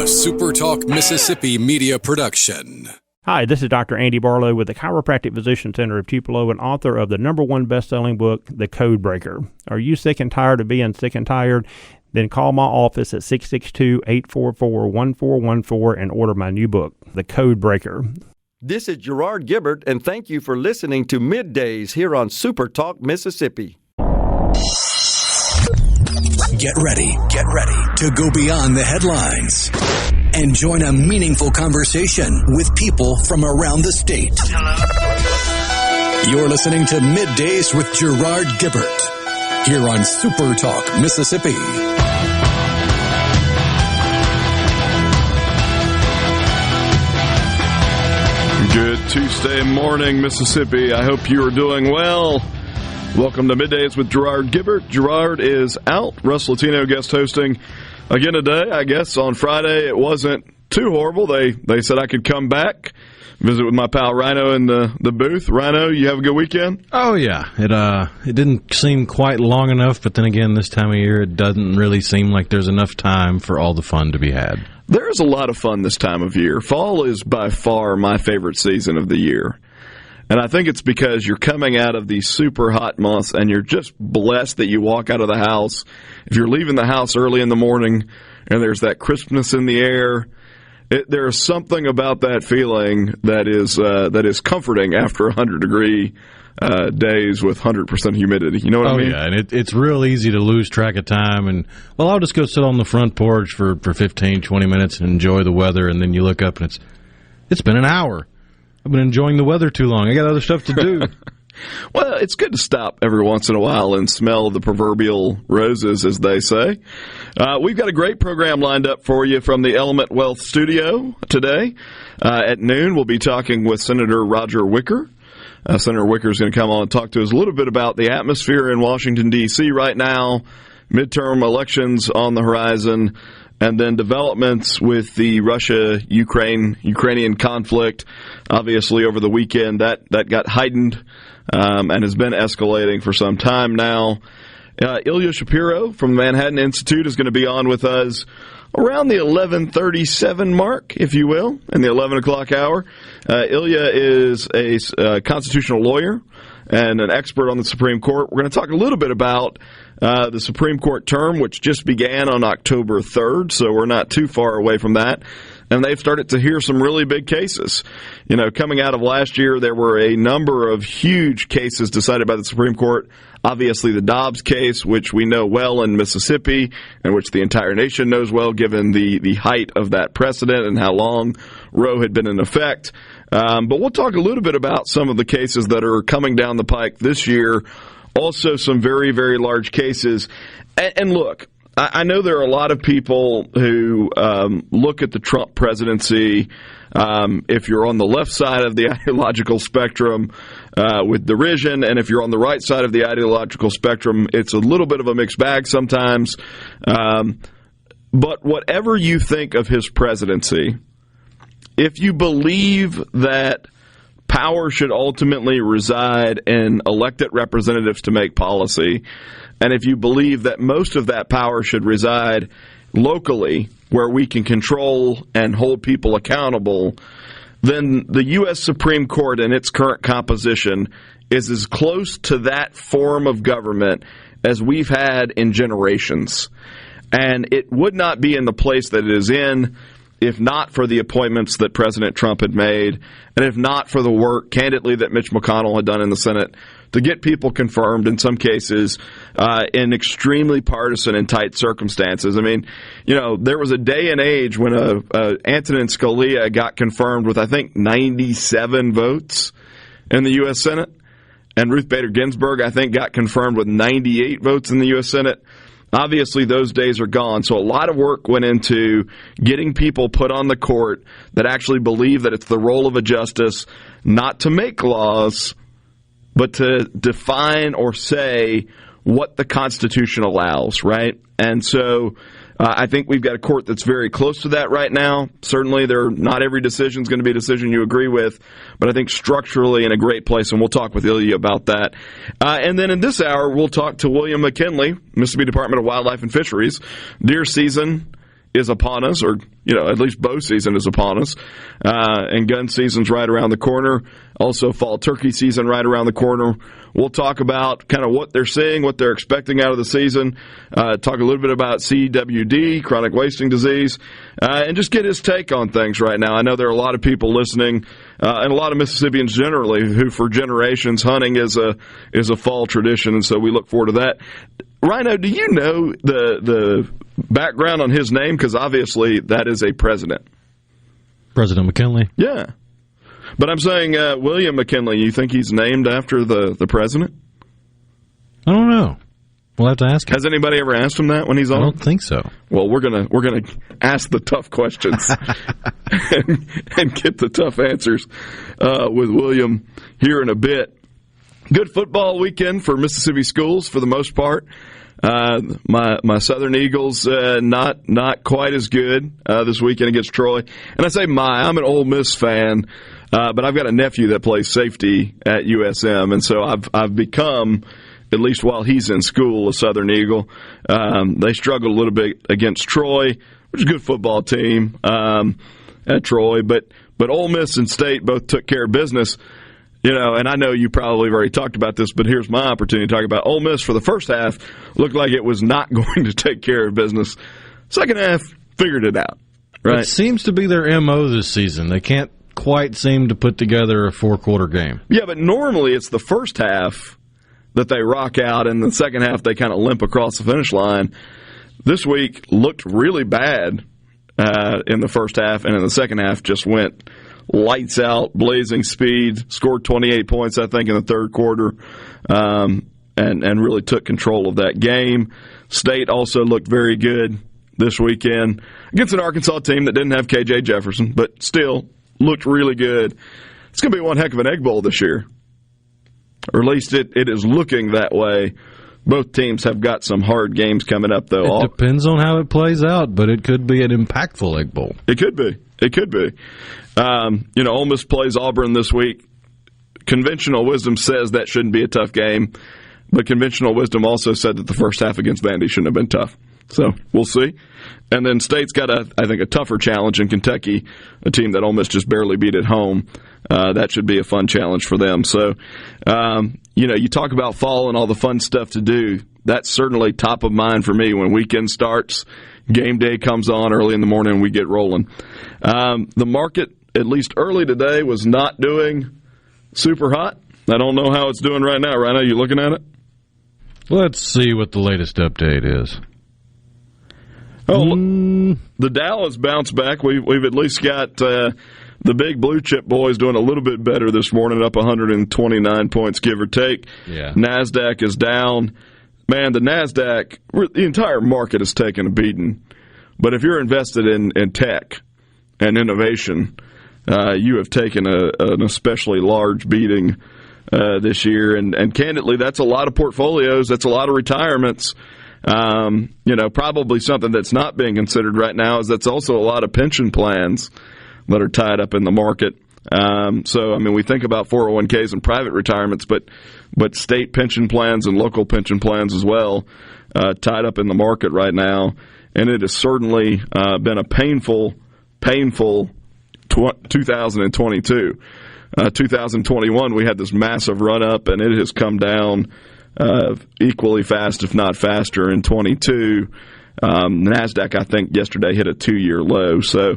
SuperTalk Mississippi media production. Hi, this is Dr. Andy Barlow with the Chiropractic Physician Center of Tupelo and author of the #1 best-selling book, The Code Breaker. Are you sick and tired of being sick and tired? Then call my office at 662-844-1414 and order my new book, The Code Breaker. This is Gerard Gibert, and thank you for listening to MidDays here on SuperTalk Mississippi. Get ready to go beyond the headlines and join a meaningful conversation with people from around the state. Hello. You're listening to MidDays with Gerard Gibert here on SuperTalk Mississippi. Good Tuesday morning, Mississippi. I hope you are doing well. Welcome to MidDays with Gerard Gibert. Gerard is out. Russ, Latino guest hosting again today. I guess on Friday it wasn't too horrible. They said I could come back, visit with my pal Rhino in the booth. Rhino, you have a good weekend? Oh, yeah. It didn't seem quite long enough, but then again, this time of year, it doesn't really seem like there's enough time for all the fun to be had. There's a lot of fun this time of year. Fall is by far my favorite season of the year. And I think it's because you're coming out of these super hot months and you're just blessed that you walk out of the house. If you're leaving the house early in the morning and there's that crispness in the air, there's something about that feeling that is comforting after 100-degree days with 100% humidity. You know what I mean? Yeah, and it's real easy to lose track of time. And, well, I'll just go sit on the front porch for 15, 20 minutes and enjoy the weather, and then you look up and it's been an hour. I've been enjoying the weather too long. I got other stuff to do. Well, it's good to stop every once in a while and smell the proverbial roses, as they say. We've got a great program lined up for you from the Element Wealth studio today. At noon, we'll be talking with Senator Roger Wicker. Senator Wicker is going to come on and talk to us a little bit about the atmosphere in Washington, D.C. right now, midterm elections on the horizon, and then developments with the Russia-Ukrainian conflict. Obviously, over the weekend, that got heightened and has been escalating for some time now. Ilya Shapiro from the Manhattan Institute is going to be on with us around the 11:37 mark, if you will, in the 11 o'clock hour. Ilya is a constitutional lawyer and an expert on the Supreme Court. We're going to talk a little bit about the Supreme Court term, which just began on October 3rd, so we're not too far away from that. And they've started to hear some really big cases. You know, coming out of last year, there were a number of huge cases decided by the Supreme Court. Obviously, the Dobbs case, which we know well in Mississippi, and which the entire nation knows well, given the height of that precedent and how long Roe had been in effect. But we'll talk a little bit about some of the cases that are coming down the pike this year. Also, some very, very large cases. And look, I know there are a lot of people who look at the Trump presidency, if you're on the left side of the ideological spectrum, with derision, and if you're on the right side of the ideological spectrum, it's a little bit of a mixed bag sometimes. But whatever you think of his presidency, if you believe that power should ultimately reside in elected representatives to make policy, and if you believe that most of that power should reside locally where we can control and hold people accountable, then the U.S. Supreme Court in its current composition is as close to that form of government as we've had in generations. And it would not be in the place that it is in if not for the appointments that President Trump had made, and if not for the work, candidly, that Mitch McConnell had done in the Senate to get people confirmed, in some cases, in extremely partisan and tight circumstances. I mean, you know, there was a day and age when Antonin Scalia got confirmed with, I think, 97 votes in the U.S. Senate, and Ruth Bader Ginsburg, I think, got confirmed with 98 votes in the U.S. Senate. Obviously, those days are gone. So a lot of work went into getting people put on the court that actually believe that it's the role of a justice not to make laws, but to define or say what the Constitution allows, right? And so I think we've got a court that's very close to that right now. Certainly, not every decision is going to be a decision you agree with, but I think structurally in a great place, and we'll talk with Ilya about that. And then in this hour, we'll talk to William McKinley, Mississippi Department of Wildlife and Fisheries. Deer season is upon us, or at least bow season is upon us. And gun season's right around the corner. Also, fall turkey season right around the corner. We'll talk about kind of what they're seeing, what they're expecting out of the season, talk a little bit about CWD, chronic wasting disease, and just get his take on things right now. I know there are a lot of people listening, and a lot of Mississippians generally, who for generations hunting is a fall tradition, and so we look forward to that. Rhino, do you know the background on his name? Because obviously that is a president. President McKinley? Yeah. But I'm saying William McKinley, you think he's named after the president? I don't know. We'll have to ask him. Has anybody ever asked him that when he's on? I don't think so. Well, we're gonna ask the tough questions and get the tough answers with William here in a bit. Good football weekend for Mississippi schools for the most part. My Southern Eagles not quite as good this weekend against Troy. And I say I'm an Ole Miss fan, but I've got a nephew that plays safety at USM, and so I've become, at least while he's in school, a Southern Eagle. They struggled a little bit against Troy, which is a good football team at Troy, but Ole Miss and State both took care of business. And I know you probably have already talked about this, but here's my opportunity to talk about Ole Miss for the first half. Looked like it was not going to take care of business. Second half, figured it out. Right? It seems to be their MO this season. They can't quite seem to put together a 4-quarter game. Yeah, but normally it's the first half that they rock out, and the second half they kind of limp across the finish line. This week looked really bad in the first half, and in the second half just went lights out, blazing speed, scored 28 points, I think, in the third quarter, and really took control of that game. State also looked very good this weekend against an Arkansas team that didn't have K.J. Jefferson, but still looked really good. It's going to be one heck of an Egg Bowl this year, or at least it is looking that way. Both teams have got some hard games coming up, though. It depends on how it plays out, but it could be an impactful Egg Bowl. It could be. It could be. Ole Miss plays Auburn this week. Conventional wisdom says that shouldn't be a tough game, but conventional wisdom also said that the first half against Vandy shouldn't have been tough. So we'll see. And then State's got, I think, a tougher challenge in Kentucky, a team that Ole Miss just barely beat at home. That should be a fun challenge for them. So, you talk about fall and all the fun stuff to do. That's certainly top of mind for me when weekend starts. Game day comes on early in the morning and we get rolling. The market, at least early today, was not doing super hot. I don't know how it's doing right now. Right now, you looking at it? Let's see what the latest update is. The Dow has bounced back. We've at least got the big blue chip boys doing a little bit better this morning, up 129 points, give or take. Yeah. NASDAQ is down. Man, the NASDAQ, the entire market is taking a beating. But if you're invested in tech and innovation, you have taken an especially large beating this year. And candidly, that's a lot of portfolios. That's a lot of retirements. Probably something that's not being considered right now is that's also a lot of pension plans that are tied up in the market. We think about 401ks and private retirements, but state pension plans and local pension plans as well, tied up in the market right now. And it has certainly been a painful 2022. 2021, we had this massive run-up, and it has come down equally fast, if not faster, in 22. NASDAQ, I think, yesterday hit a 2-year low. So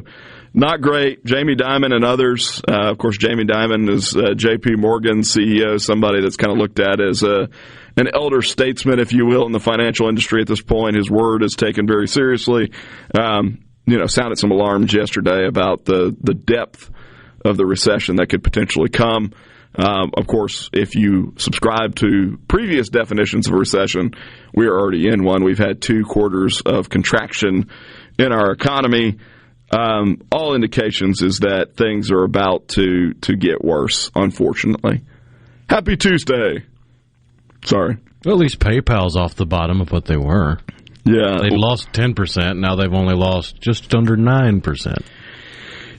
not great. Jamie Dimon and others. Of course, Jamie Dimon is J.P. Morgan CEO, somebody that's kind of looked at as an elder statesman, if you will, in the financial industry at this point. His word is taken very seriously. Sounded some alarms yesterday about the depth of the recession that could potentially come. Of course, if you subscribe to previous definitions of a recession, we are already in one. We've had 2 quarters of contraction in our economy. All indications is that things are about to get worse, unfortunately. Happy Tuesday. Sorry. Well, at least PayPal's off the bottom of what they were. Yeah. They lost 10%. Now they've only lost just under 9%.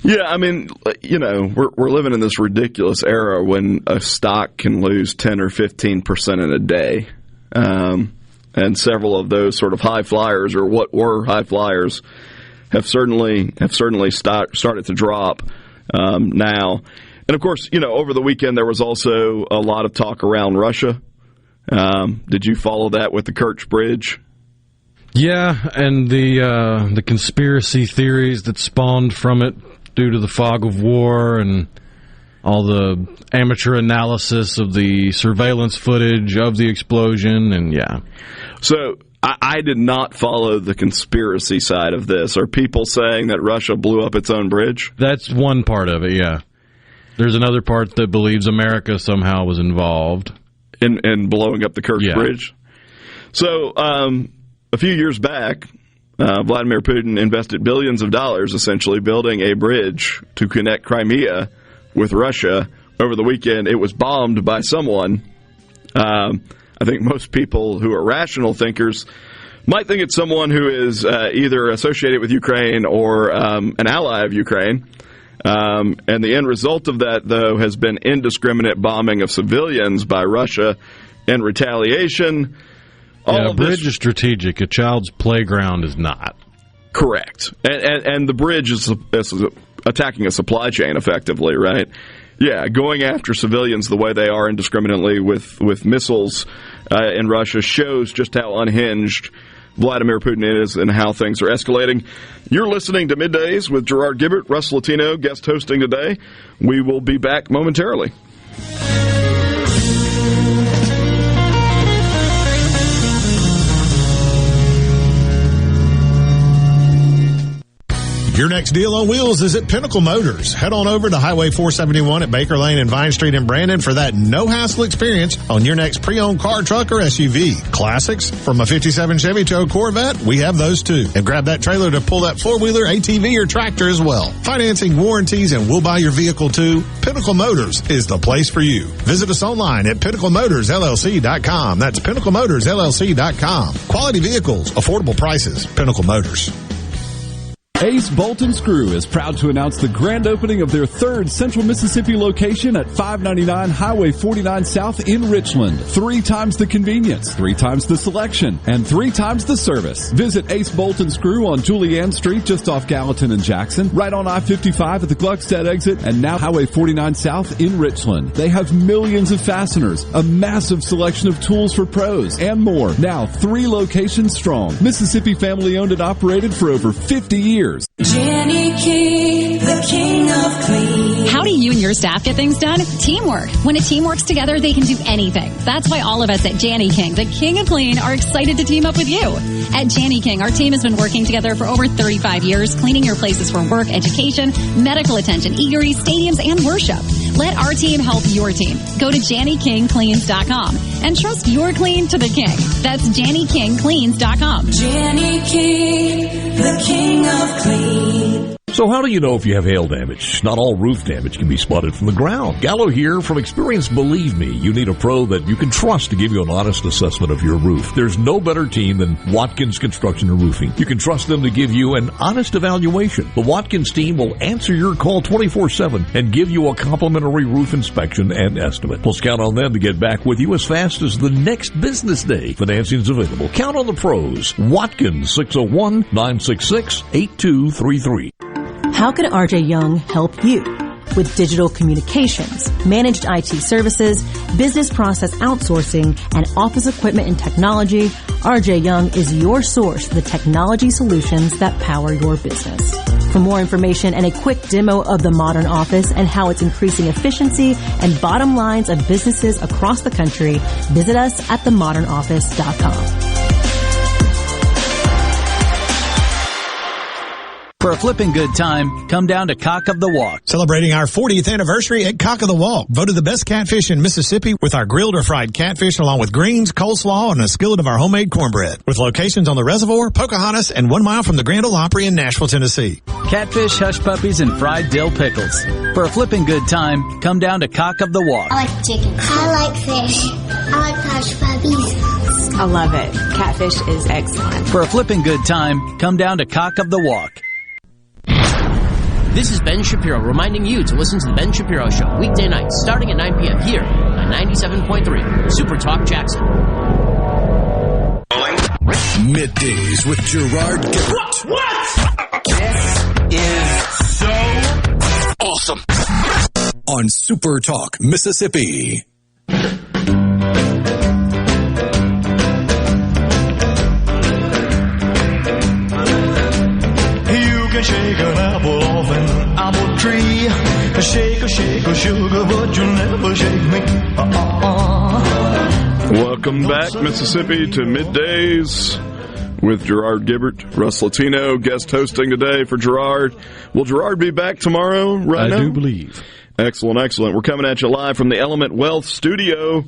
Yeah, we're living in this ridiculous era when a stock can lose 10 or 15% in a day. And several of those sort of high flyers, or what were high flyers, have certainly started to drop now. And, of course, over the weekend there was also a lot of talk around Russia. Did you follow that with the Kerch Bridge? Yeah, and the conspiracy theories that spawned from it due to the fog of war and all the amateur analysis of the surveillance footage of the explosion, and yeah. So I did not follow the conspiracy side of this. Are people saying that Russia blew up its own bridge? That's one part of it, yeah. There's another part that believes America somehow was involved. In blowing up the Kerch Bridge? So a few years back, Vladimir Putin invested billions of dollars essentially building a bridge to connect Crimea with Russia. Over the weekend, it was bombed by someone. I think most people who are rational thinkers might think it's someone who is either associated with Ukraine or an ally of Ukraine. And the end result of that, though, has been indiscriminate bombing of civilians by Russia in retaliation. A bridge is strategic. A child's playground is not. Correct. And the bridge is attacking a supply chain, effectively, right? Yeah, going after civilians the way they are indiscriminately with missiles in Russia shows just how unhinged Vladimir Putin is and how things are escalating. You're listening to Middays with Gerard Gibert, Russ Latino, guest hosting today. We will be back momentarily. Your next deal on wheels is at Pinnacle Motors. Head on over to Highway 471 at Baker Lane and Vine Street in Brandon for that no-hassle experience on your next pre-owned car, truck, or SUV. Classics from a 57 Chevy to a Corvette, we have those too. And grab that trailer to pull that four-wheeler, ATV, or tractor as well. Financing, warranties, and we'll buy your vehicle too. Pinnacle Motors is the place for you. Visit us online at PinnacleMotorsLLC.com. That's PinnacleMotorsLLC.com. Quality vehicles, affordable prices, Pinnacle Motors. Ace Bolt & Screw is proud to announce the grand opening of their third Central Mississippi location at 599 Highway 49 South in Richland. 3 times the convenience, 3 times the selection, and 3 times the service. Visit Ace Bolt & Screw on Julianne Street just off Gallatin and Jackson, right on I-55 at the Gluckstadt exit, and now Highway 49 South in Richland. They have millions of fasteners, a massive selection of tools for pros, and more. Now 3 locations strong. Mississippi family owned and operated for over 50 years. Jenny King, the king of clean. How do you and your staff get things done? Teamwork. When a team works together, they can do anything. That's why all of us at Jenny King, the king of clean, are excited to team up with you. At Jenny King, our team has been working together for over 35 years, cleaning your places for work, education, medical attention, eateries, stadiums, and worship. Let our team help your team. Go to JannyKingCleans.com and trust your clean to the king. That's JannyKingCleans.com. Jenny King, the king of clean. So how do you know if you have hail damage? Not all roof damage can be spotted from the ground. Gallo here. From experience, believe me, you need a pro that you can trust to give you an honest assessment of your roof. There's no better team than Watkins Construction and Roofing. You can trust them to give you an honest evaluation. The Watkins team will answer your call 24/7 and give you a complimentary roof inspection and estimate. Plus, count on them to get back with you as fast as the next business day. Financing is available. Count on the pros. Watkins, 601-966-8233. How can RJ Young help you? With digital communications, managed IT services, business process outsourcing, and office equipment and technology, RJ Young is your source for the technology solutions that power your business. For more information and a quick demo of the modern office and how it's increasing efficiency and bottom lines of businesses across the country, visit us at themodernoffice.com. For a flipping good time, come down to Cock of the Walk. Celebrating our 40th anniversary at Cock of the Walk. Voted the best catfish in Mississippi with our grilled or fried catfish along with greens, coleslaw, and a skillet of our homemade cornbread. With locations on the Reservoir, Pocahontas, and 1 mile from the Grand Ole Opry in Nashville, Tennessee. Catfish, hush puppies, and fried dill pickles. For a flipping good time, come down to Cock of the Walk. I like chicken. I like fish. I like hush puppies. I love it. Catfish is excellent. For a flipping good time, come down to Cock of the Walk. This is Ben Shapiro reminding you to listen to The Ben Shapiro Show weekday nights starting at 9 p.m. here on 97.3 SuperTalk Jackson. Middays with Gerard Gibert. What? on SuperTalk Mississippi. Shake an apple off an apple tree. Shake a sugar, but you'll never shake me. Welcome back, Mississippi, to Middays with Gerard Gibert, Russ Latino, guest hosting today for Gerard. Will Gerard be back tomorrow right now? I do believe. Excellent. We're coming at you live from the Element Wealth studio.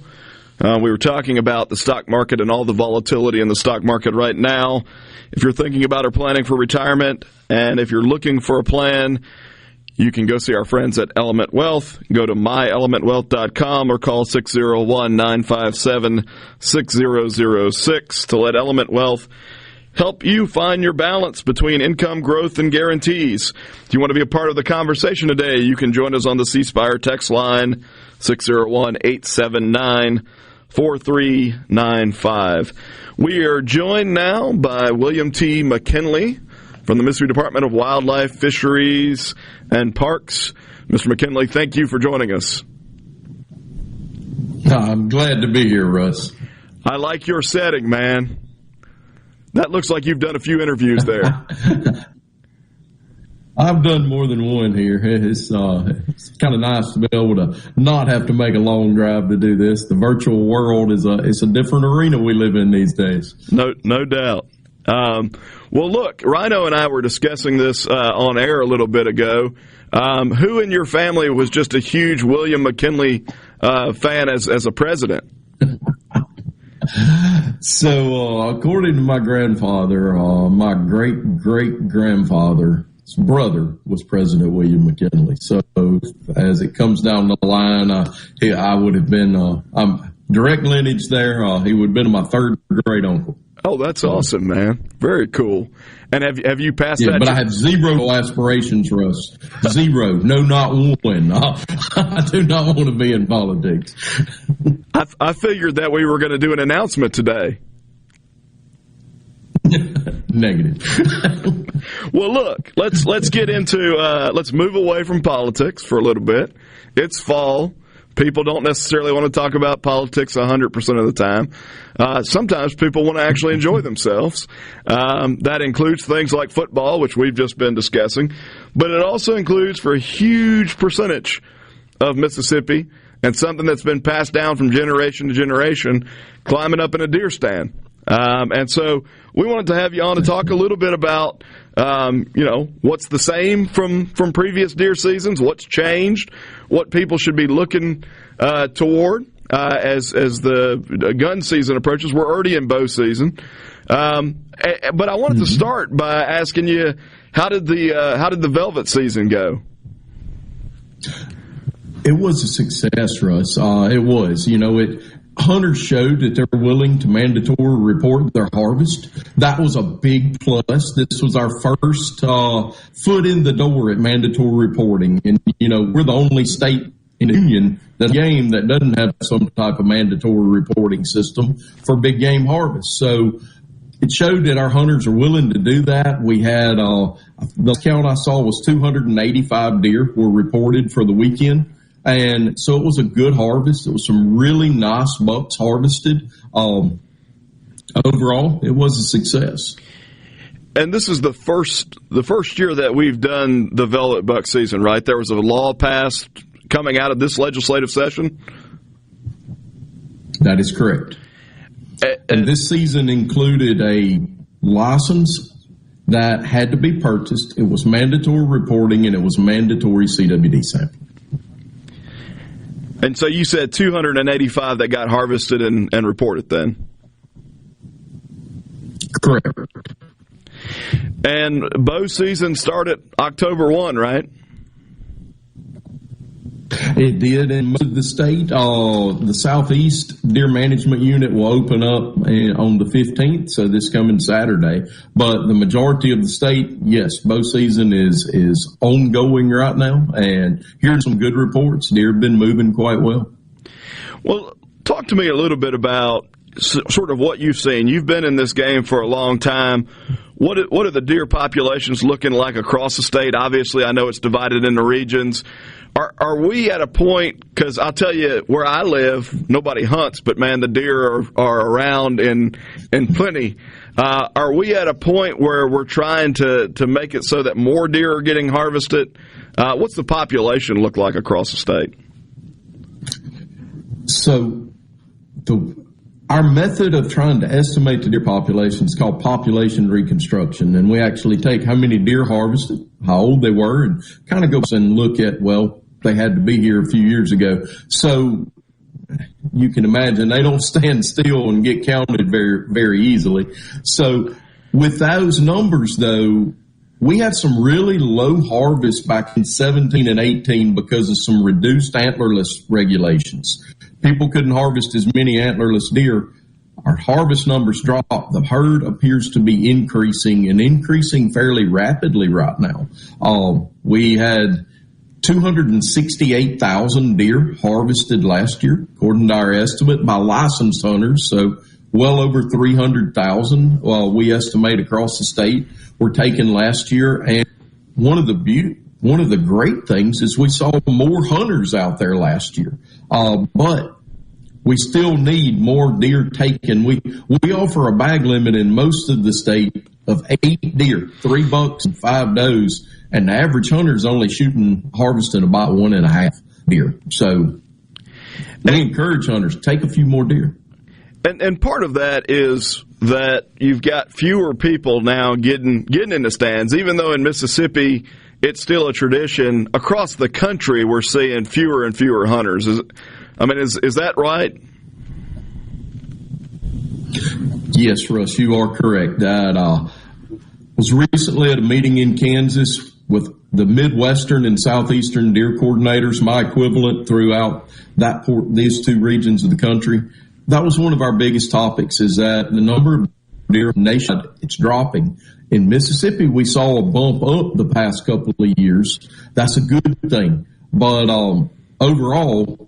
We were talking about the stock market and all the volatility in the stock market right now. If you're thinking about or planning for retirement, and if you're looking for a plan, you can go see our friends at Element Wealth. Go to myelementwealth.com or call 601-957-6006 to let Element Wealth help you find your balance between income growth and guarantees. If you want to be a part of the conversation today, you can join us on the C Spire text line, 601-879-4395. We are joined now by William T. McKinley from the Mississippi Department of Wildlife, Fisheries, and Parks. Mr. McKinley, thank you for joining us. I'm glad to be here, Russ. I like your setting, man. That looks like you've done a few interviews there. I've done more than one here. It's kind of nice to be able to not have to make a long drive to do this. The virtual world is a different arena we live in these days. No doubt. Well, look, Rhino and I were discussing this on air a little bit ago. Who in your family was just a huge William McKinley fan as a president? So, according to my grandfather, my great-great-grandfather's brother was President William McKinley. So, as it comes down the line, I would have been, I'm direct lineage there. He would have been my third great uncle. Oh, that's awesome, man. Very cool. And have you passed that? But I have zero aspirations, Russ. Zero. No, not one. I do not want to be in politics. I figured that we were going to do an announcement today. Negative. Well, look, let's get into let's move away from politics for a little bit. It's fall. People don't necessarily want to talk about politics 100% of the time. Sometimes people want to actually enjoy themselves. That includes things like football, which we've just been discussing. But it also includes, for a huge percentage of Mississippi, and something that's been passed down from generation to generation, climbing up in a deer stand. And so we wanted to have you on to talk a little bit about, what's the same from previous deer seasons, what's changed, what people should be looking toward as the gun season approaches. We're already in bow season. But I wanted to start by asking you, how did the velvet season go? It was a success, Russ. It was. Hunters showed that they're willing to mandatory report their harvest. That was a big plus. This was our first foot in the door at mandatory reporting. And, we're the only state in the union that doesn't have some type of mandatory reporting system for big game harvest. So it showed that our hunters are willing to do that. We had, the count I saw was 285 deer were reported for the weekend. And so it was a good harvest. It was some really nice bucks harvested. Overall, it was a success. And this is the first year that we've done the velvet buck season, right? There was a law passed coming out of this legislative session? That is correct. And this season included a license that had to be purchased. It was mandatory reporting, and it was mandatory CWD sampling. And so you said 285 that got harvested and reported then? Correct. And bow season started October 1, right? It did in most of the state. The Southeast Deer Management Unit will open up on the 15th, so this coming Saturday. But the majority of the state, yes, bow season is ongoing right now, and here's some good reports. Deer have been moving quite well. Well, talk to me a little bit about sort of what you've seen. You've been in this game for a long time. what are the deer populations looking like across the state? Obviously, I know it's divided into regions. Are we at a point, because I'll tell you, where I live, nobody hunts, but, man, the deer are around in plenty. Are we at a point where we're trying to make it so that more deer are getting harvested? What's the population look like across the state? So our method of trying to estimate the deer population is called population reconstruction, and we actually take how many deer harvested, how old they were, and kind of go and look at, well, they had to be here a few years ago. So you can imagine they don't stand still and get counted very, very easily. So with those numbers, though, we had some really low harvests back in 17 and 18 because of some reduced antlerless regulations. People couldn't harvest as many antlerless deer. Our harvest numbers dropped. The herd appears to be increasing and increasing fairly rapidly right now. We had 268,000 deer harvested last year, according to our estimate, by licensed hunters. So well over 300,000 we estimate across the state were taken last year. And one of the great things is we saw more hunters out there last year. But we still need more deer taken. We offer a bag limit in most of the state of 8 deer, 3 bucks and 5 does, and the average hunter is only harvesting about 1.5 deer. So we encourage hunters, take a few more deer. And part of that is that you've got fewer people now getting in the stands, even though in Mississippi it's still a tradition. Across the country, we're seeing fewer and fewer hunters. Is that right? Yes, Russ, you are correct. I was recently at a meeting in Kansas with the Midwestern and Southeastern deer coordinators, my equivalent throughout these 2 regions of the country. That was one of our biggest topics, is that the number of deer nation, it's dropping. In Mississippi, we saw a bump up the past couple of years. That's a good thing. But overall,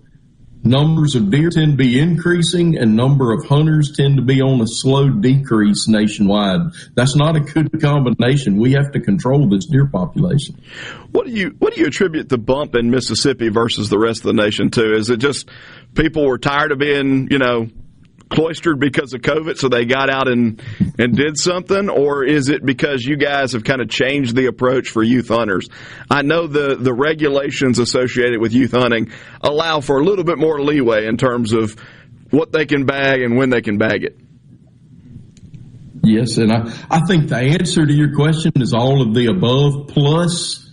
numbers of deer tend to be increasing and number of hunters tend to be on a slow decrease nationwide. That's not a good combination. We have to control this deer population. What do you attribute the bump in Mississippi versus the rest of the nation to? Is it just people were tired of being, cloistered because of COVID, so they got out and did something? Or is it because you guys have kind of changed the approach for youth hunters? I know the regulations associated with youth hunting allow for a little bit more leeway in terms of what they can bag and when they can bag it. Yes, and I think the answer to your question is all of the above, plus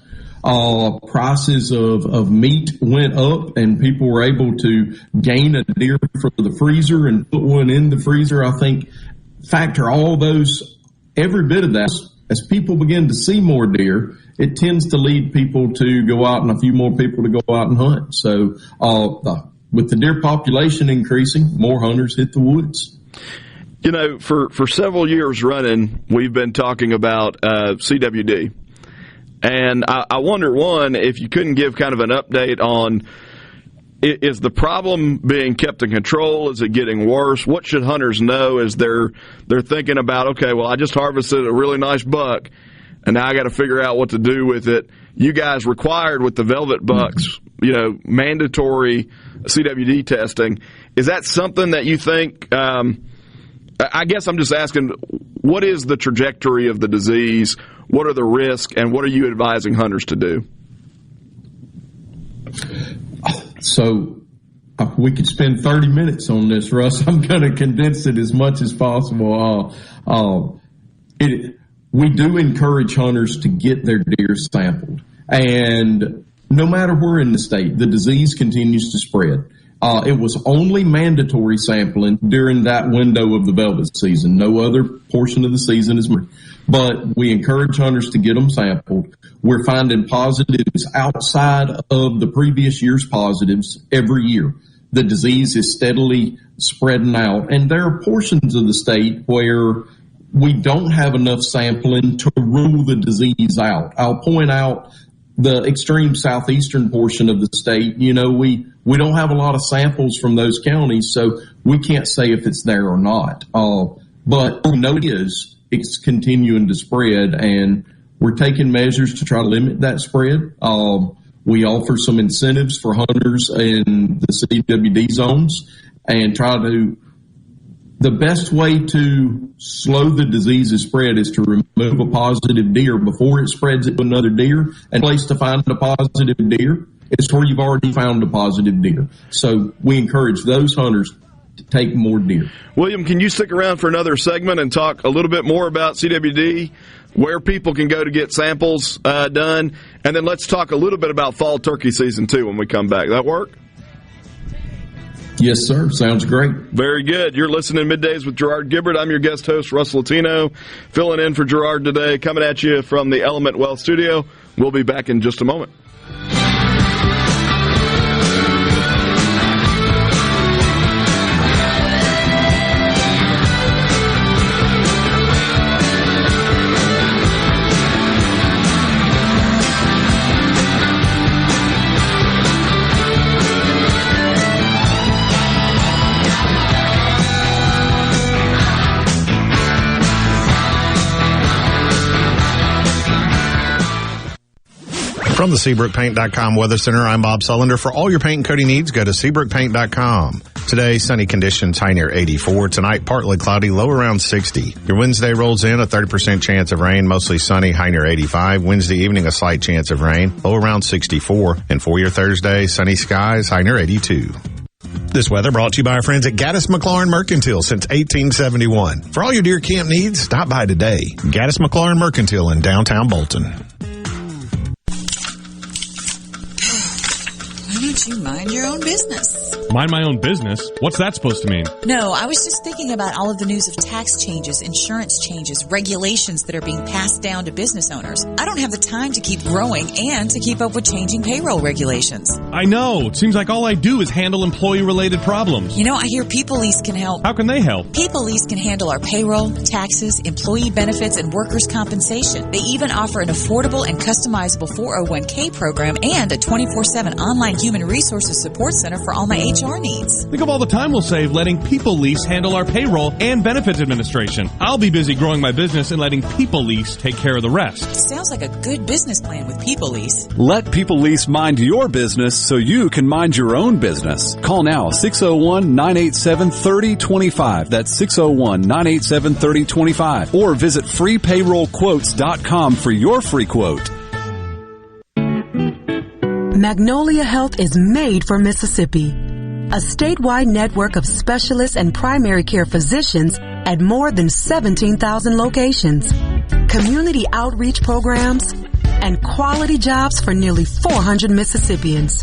prices of meat went up and people were able to gain a deer from the freezer and put one in the freezer. I think factor all those, every bit of that, as people begin to see more deer, it tends to lead people to go out and a few more people to go out and hunt. So with the deer population increasing, more hunters hit the woods. For several years running, we've been talking about CWD. And I wonder, one, if you couldn't give kind of an update on, is the problem being kept in control? Is it getting worse? What should hunters know as they're thinking about, okay, well, I just harvested a really nice buck, and now I got to figure out what to do with it. You guys required with the velvet bucks, mandatory CWD testing. Is that something that you think, I guess I'm just asking, what is the trajectory of the disease? What are the risks, and what are you advising hunters to do? So we could spend 30 minutes on this, Russ. I'm going to condense it as much as possible. We do encourage hunters to get their deer sampled. And no matter where in the state, the disease continues to spread. It was only mandatory sampling during that window of the velvet season. No other portion of the season is, but we encourage hunters to get them sampled. We're finding positives outside of the previous year's positives every year. The disease is steadily spreading out, and there are portions of the state where we don't have enough sampling to rule the disease out. I'll point out the extreme southeastern portion of the state. We don't have a lot of samples from those counties, so we can't say if it's there or not. But we know it is, it's continuing to spread, and we're taking measures to try to limit that spread. We offer some incentives for hunters in the CWD zones and the best way to slow the disease's spread is to remove a positive deer before it spreads it to another deer. And place to find a positive deer is where you've already found a positive deer. So we encourage those hunters to take more deer. William, can you stick around for another segment and talk a little bit more about CWD, where people can go to get samples done, and then let's talk a little bit about fall turkey season too when we come back. That work? Yes, sir. Sounds great. Very good. You're listening to Middays with Gerard Gibert. I'm your guest host, Russ Latino, filling in for Gerard today, coming at you from the Element Wealth Studio. We'll be back in just a moment. From the SeabrookPaint.com Weather Center, I'm Bob Sullender. For all your paint and coating needs, go to SeabrookPaint.com. Today, sunny conditions, high near 84. Tonight, partly cloudy, low around 60. Your Wednesday rolls in, a 30% chance of rain, mostly sunny, high near 85. Wednesday evening, a slight chance of rain, low around 64. And for your Thursday, sunny skies, high near 82. This weather brought to you by our friends at Gaddis McLaurin Mercantile since 1871. For all your deer camp needs, stop by today. Gaddis McLaurin Mercantile in downtown Bolton. Why don't you mind your own business? Mind my own business? What's that supposed to mean? No, I was just thinking about all of the news of tax changes, insurance changes, regulations that are being passed down to business owners. I don't have the time to keep growing and to keep up with changing payroll regulations. I know. It seems like all I do is handle employee-related problems. You know, I hear People Lease can help. How can they help? People Lease can handle our payroll, taxes, employee benefits, and workers' compensation. They even offer an affordable and customizable 401k program and a 24/7 online human resources support center for all my HR needs. Think of all the time we'll save letting People Lease handle our payroll and benefits administration. I'll be busy growing my business and letting People Lease take care of the rest. Sounds like a good business plan with People Lease. Let People Lease mind your business so you can mind your own business. Call now, 601-987-3025. That's 601-987-3025. Or visit freepayrollquotes.com for your free quote. Magnolia Health is made for Mississippi. A statewide network of specialists and primary care physicians at more than 17,000 locations, community outreach programs, and quality jobs for nearly 400 Mississippians.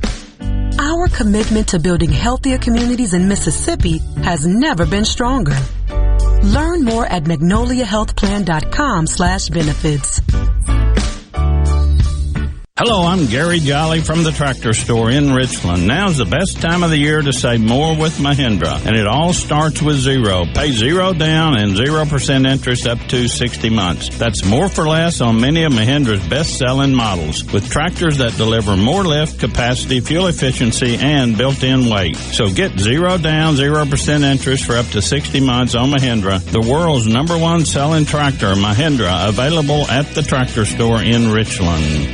Our commitment to building healthier communities in Mississippi has never been stronger. Learn more at magnoliahealthplan.com/benefits. Hello, I'm Gary Jolly from the Tractor Store in Richland. Now's the best time of the year to save more with Mahindra, and it all starts with zero. Pay zero down and 0% interest up to 60 months. That's more for less on many of Mahindra's best-selling models, with tractors that deliver more lift, capacity, fuel efficiency, and built-in weight. So get zero down, 0% interest for up to 60 months on Mahindra, the world's #1 selling tractor, Mahindra, available at the Tractor Store in Richland.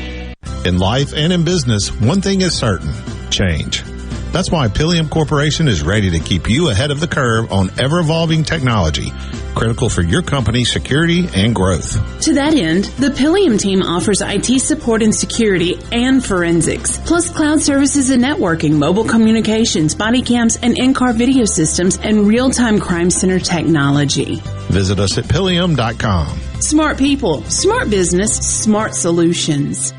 In life and in business, one thing is certain: change. That's why Pillium Corporation is ready to keep you ahead of the curve on ever-evolving technology, critical for your company's security and growth. To that end, the Pillium team offers IT support and security and forensics, plus cloud services and networking, mobile communications, body cams, and in-car video systems, and real-time crime center technology. Visit us at Pillium.com. Smart people, smart business, smart solutions.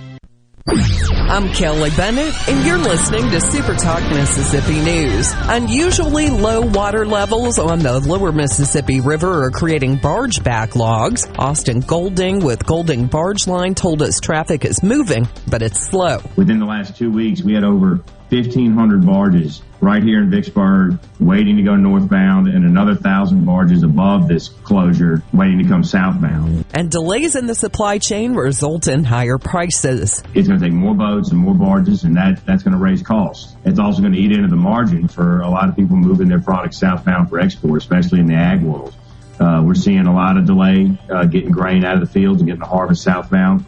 I'm Kelly Bennett, and you're listening to SuperTalk Mississippi News. Unusually low water levels on the lower Mississippi River are creating barge backlogs. Austin Golding with Golding Barge Line told us traffic is moving, but it's slow. Within the last 2 weeks, we had over 1,500 barges right here in Vicksburg waiting to go northbound, and another 1,000 barges above this closure waiting to come southbound. And delays in the supply chain result in higher prices. It's going to take more boats and more barges, and that's going to raise costs. It's also going to eat into the margin for a lot of people moving their products southbound for export, especially in the ag world. We're seeing a lot of delay getting grain out of the fields and getting the harvest southbound,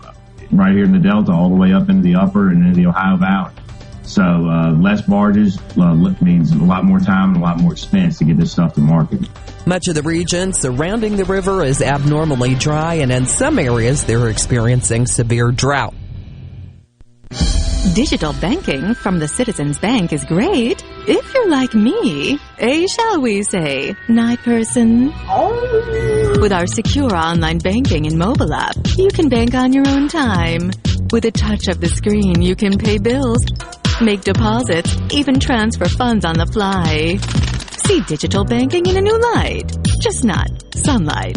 right here in the Delta, all the way up into the upper and into the Ohio Valley. So less barges means a lot more time and a lot more expense to get this stuff to market. Much of the region surrounding the river is abnormally dry, and in some areas they're experiencing severe drought. Digital banking from the Citizens Bank is great if you're like me, shall we say, night person. With our secure online banking and mobile app, you can bank on your own time. With a touch of the screen, you can pay bills, make deposits, even transfer funds on the fly. See digital banking in a new light, just not sunlight.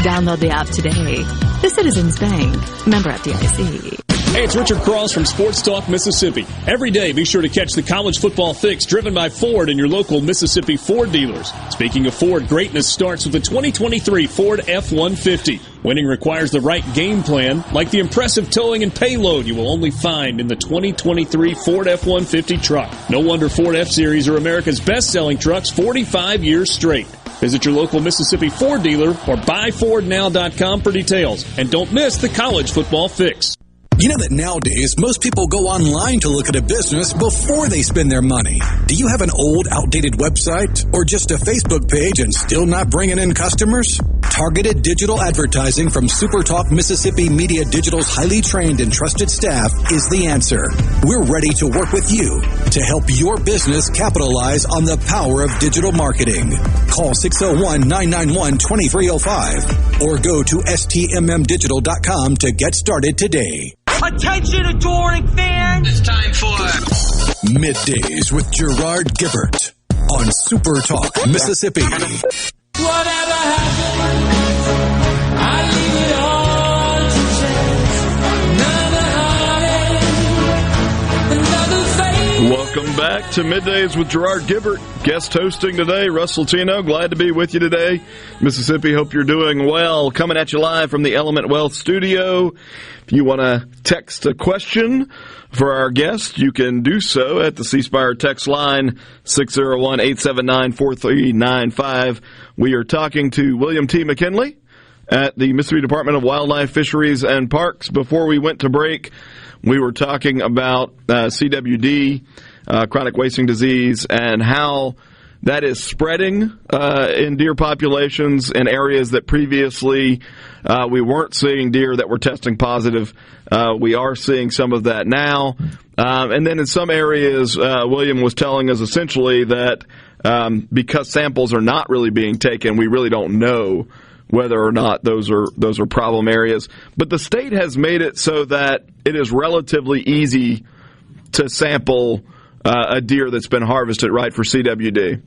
Download the app today. The Citizens Bank, member FDIC. Hey, it's Richard Cross from Sports Talk Mississippi. Every day, be sure to catch the college football fix driven by Ford and your local Mississippi Ford dealers. Speaking of Ford, greatness starts with the 2023 Ford F-150. Winning requires the right game plan, like the impressive towing and payload you will only find in the 2023 Ford F-150 truck. No wonder Ford F-Series are America's best-selling trucks 45 years straight. Visit your local Mississippi Ford dealer or buyfordnow.com for details. And don't miss the college football fix. You know that nowadays, most people go online to look at a business before they spend their money. Do you have an old, outdated website or just a Facebook page and still not bringing in customers? Targeted digital advertising from SuperTalk Mississippi Media Digital's highly trained and trusted staff is the answer. We're ready to work with you to help your business capitalize on the power of digital marketing. Call 601-991-2305 or go to stmmdigital.com to get started today. Attention, adoring fans! It's time for MidDays with Gerard Gibert on SuperTalk Mississippi. Whatever happens, I leave it all to chance. Another heartache, another fate. Welcome back to MidDays with Gerard Gibert. Guest hosting today, Russ Latino. Glad to be with you today. Mississippi, hope you're doing well. Coming at you live from the Element Wealth studio. If you want to text a question for our guest, you can do so at the C Spire text line 601-879-4395. We are talking to William T. McKinley at the Mississippi Department of Wildlife, Fisheries, and Parks. Before we went to break, we were talking about CWD, chronic wasting disease, and how that is spreading in deer populations in areas that previously we weren't seeing deer that were testing positive. We are seeing some of that now. And then in some areas, William was telling us essentially that because samples are not really being taken, we really don't know whether or not those are problem areas. But the state has made it so that it is relatively easy to sample a deer that's been harvested, right, for CWD.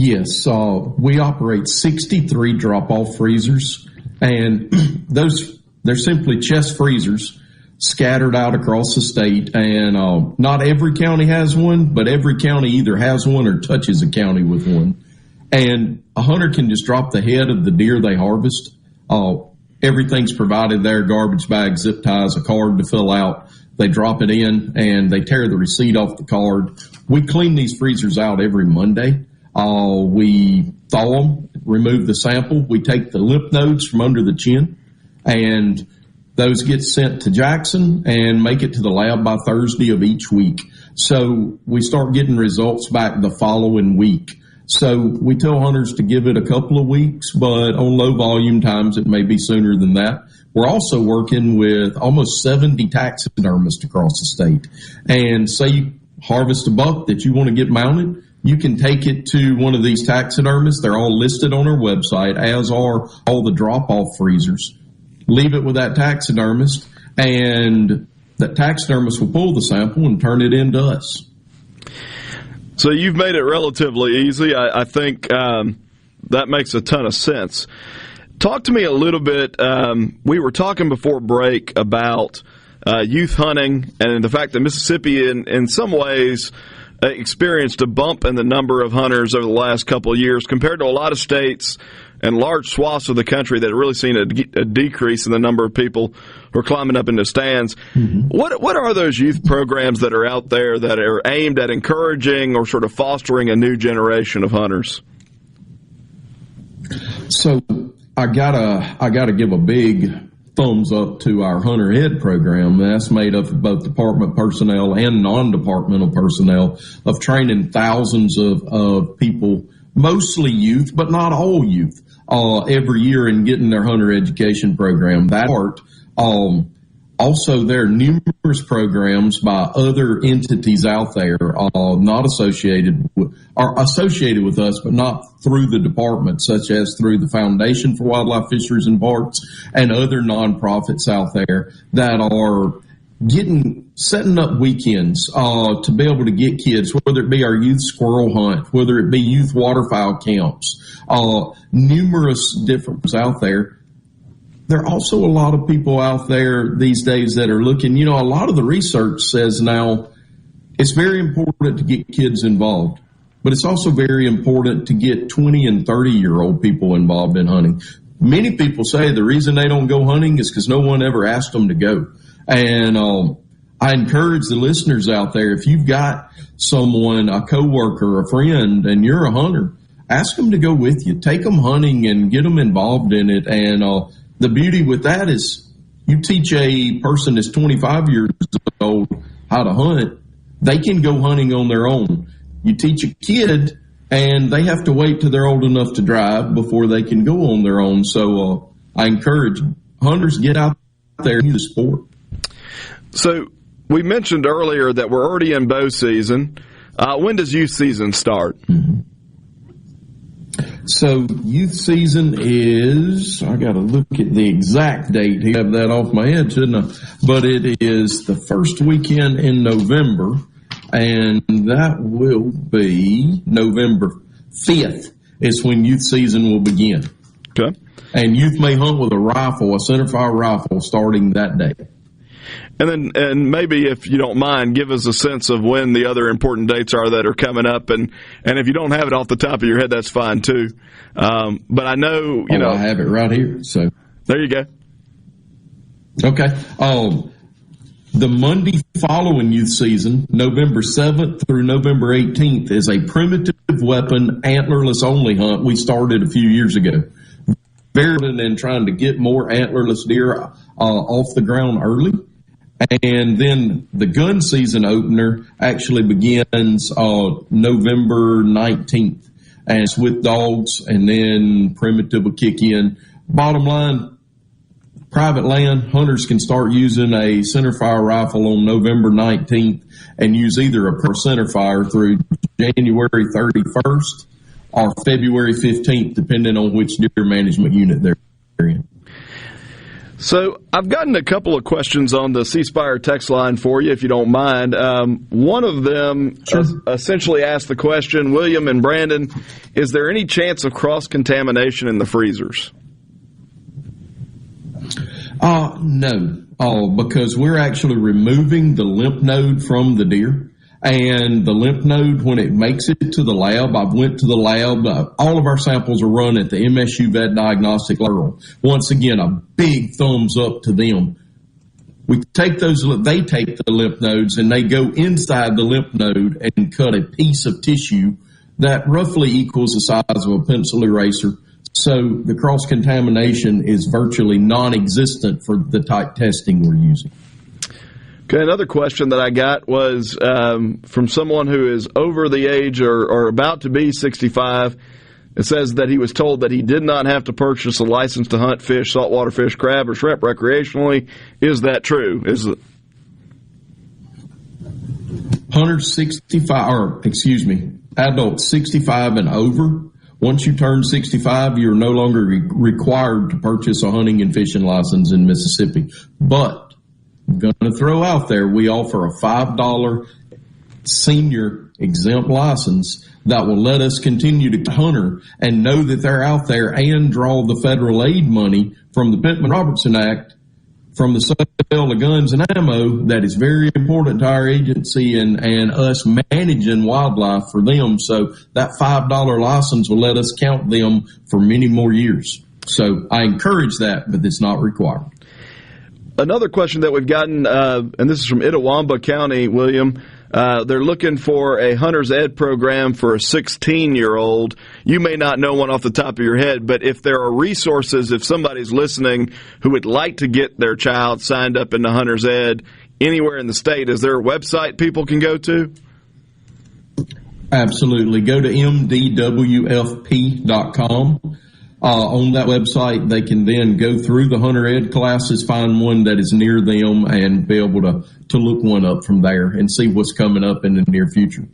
Yes, we operate 63 drop-off freezers, and they're simply chest freezers scattered out across the state, and not every county has one, but every county either has one or touches a county with one. And a hunter can just drop the head of the deer they harvest. Everything's provided there, garbage bags, zip ties, a card to fill out. They drop it in, and they tear the receipt off the card. We clean these freezers out every Monday. We thaw them, remove the sample. We take the lymph nodes from under the chin, and those get sent to Jackson and make it to the lab by Thursday of each week. So we start getting results back the following week. So we tell hunters to give it a couple of weeks, but on low volume times, it may be sooner than that. We're also working with almost 70 taxidermists across the state. And say you harvest a buck that you want to get mounted, you can take it to one of these taxidermists. They're all listed on our website, as are all the drop-off freezers. Leave it with that taxidermist, and that taxidermist will pull the sample and turn it in to us. So you've made it relatively easy. I think that makes a ton of sense. Talk to me a little bit. We were talking before break about youth hunting and the fact that Mississippi, in some ways, experienced a bump in the number of hunters over the last couple of years compared to a lot of states. and large swaths of the country that have really seen a decrease in the number of people who are climbing up into stands. Mm-hmm. What are those youth programs that are out there that are aimed at encouraging or sort of fostering a new generation of hunters? So I gotta give a big thumbs up to our Hunter Ed program. That's made up of both department personnel and non-departmental personnel, of training thousands of people, mostly youth, but not all youth, every year in getting their hunter education program. That part, also, there are numerous programs by other entities out there, not associated with us, but not through the department, such as through the Foundation for Wildlife, Fisheries, and Parks, and other nonprofits out there that are setting up weekends to be able to get kids, whether it be our youth squirrel hunt, whether it be youth waterfowl camps, numerous different ones out there. There are also a lot of people out there these days that are looking, a lot of the research says now it's very important to get kids involved, but it's also very important to get 20 and 30-year-old people involved in hunting. Many people say the reason they don't go hunting is because no one ever asked them to go. And I encourage the listeners out there, if you've got someone, a coworker, a friend, and you're a hunter, ask them to go with you. Take them hunting and get them involved in it. And the beauty with that is you teach a person that's 25 years old how to hunt, they can go hunting on their own. You teach a kid, and they have to wait till they're old enough to drive before they can go on their own. So I encourage hunters, get out there and do the sport. So we mentioned earlier that we're already in bow season. When does youth season start? Mm-hmm. So youth season is, I got to look at the exact date. I have that off my head, shouldn't I? But it is the first weekend in November, and that will be November 5th is when youth season will begin. Okay. And youth may hunt with a rifle, a centerfire rifle, starting that day. And maybe, if you don't mind, give us a sense of when the other important dates are that are coming up. And if you don't have it off the top of your head, that's fine too. But I know, I have it right here. So there you go. Okay. The Monday following youth season, November 7th through November 18th, is a primitive weapon, antlerless only hunt we started a few years ago. Very important in trying to get more antlerless deer off the ground early. And then the gun season opener actually begins November 19th. And it's with dogs, and then primitive will kick in. Bottom line, private land, hunters can start using a centerfire rifle on November 19th and use either a centerfire through January 31st or February 15th, depending on which deer management unit they're in. So I've gotten a couple of questions on the C Spire text line for you, if you don't mind. One of them essentially asked the question, William and Brandon, is there any chance of cross-contamination in the freezers? No, because we're actually removing the lymph node from the deer. And the lymph node, when it makes it to the lab, I've went to the lab. All of our samples are run at the MSU Vet Diagnostic Lab. Once again, a big thumbs up to them. They take the lymph nodes and they go inside the lymph node and cut a piece of tissue that roughly equals the size of a pencil eraser. So the cross-contamination is virtually non-existent for the type testing we're using. Okay, another question that I got was from someone who is over the age or about to be 65. It says that he was told that he did not have to purchase a license to hunt fish, saltwater fish, crab, or shrimp recreationally. Is that true? Adults 65 and over. Once you turn 65, you're no longer required to purchase a hunting and fishing license in Mississippi. But I'm going to throw out there, we offer a $5 senior exempt license that will let us continue to hunter and know that they're out there and draw the federal aid money from the Pittman-Robertson Act from the sale of guns and ammo that is very important to our agency and us managing wildlife for them. So that $5 license will let us count them for many more years. So I encourage that, but it's not required. Another question that we've gotten, and this is from Itawamba County, William. They're looking for a hunter's ed program for a 16-year-old. You may not know one off the top of your head, but if there are resources, if somebody's listening who would like to get their child signed up into hunter's ed anywhere in the state, is there a website people can go to? Absolutely. Go to mdwfp.com. On that website, they can then go through the hunter ed classes, find one that is near them, and be able to look one up from there and see what's coming up in the near future.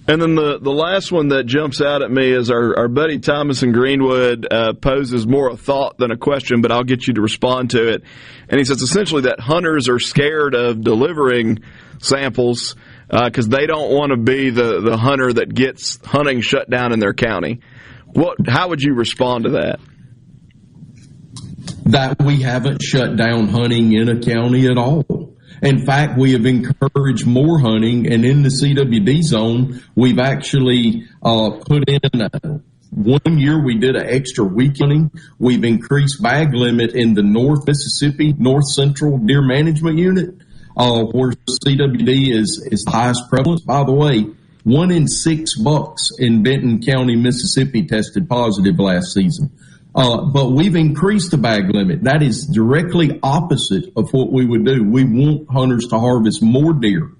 And then the last one that jumps out at me is our buddy Thomas in Greenwood poses more a thought than a question, but I'll get you to respond to it. And he says essentially that hunters are scared of delivering samples because they don't want to be the hunter that gets hunting shut down in their county. How would you respond to that? That we haven't shut down hunting in a county at all. In fact, we have encouraged more hunting, and in the CWD zone, we've actually put in 1 year we did an extra week hunting. We've increased bag limit in the North Mississippi, North Central Deer Management Unit, where CWD is the highest prevalence. By the way, 1 in 6 bucks in Benton County, Mississippi tested positive last season. But we've increased the bag limit. That is directly opposite of what we would do. We want hunters to harvest more deer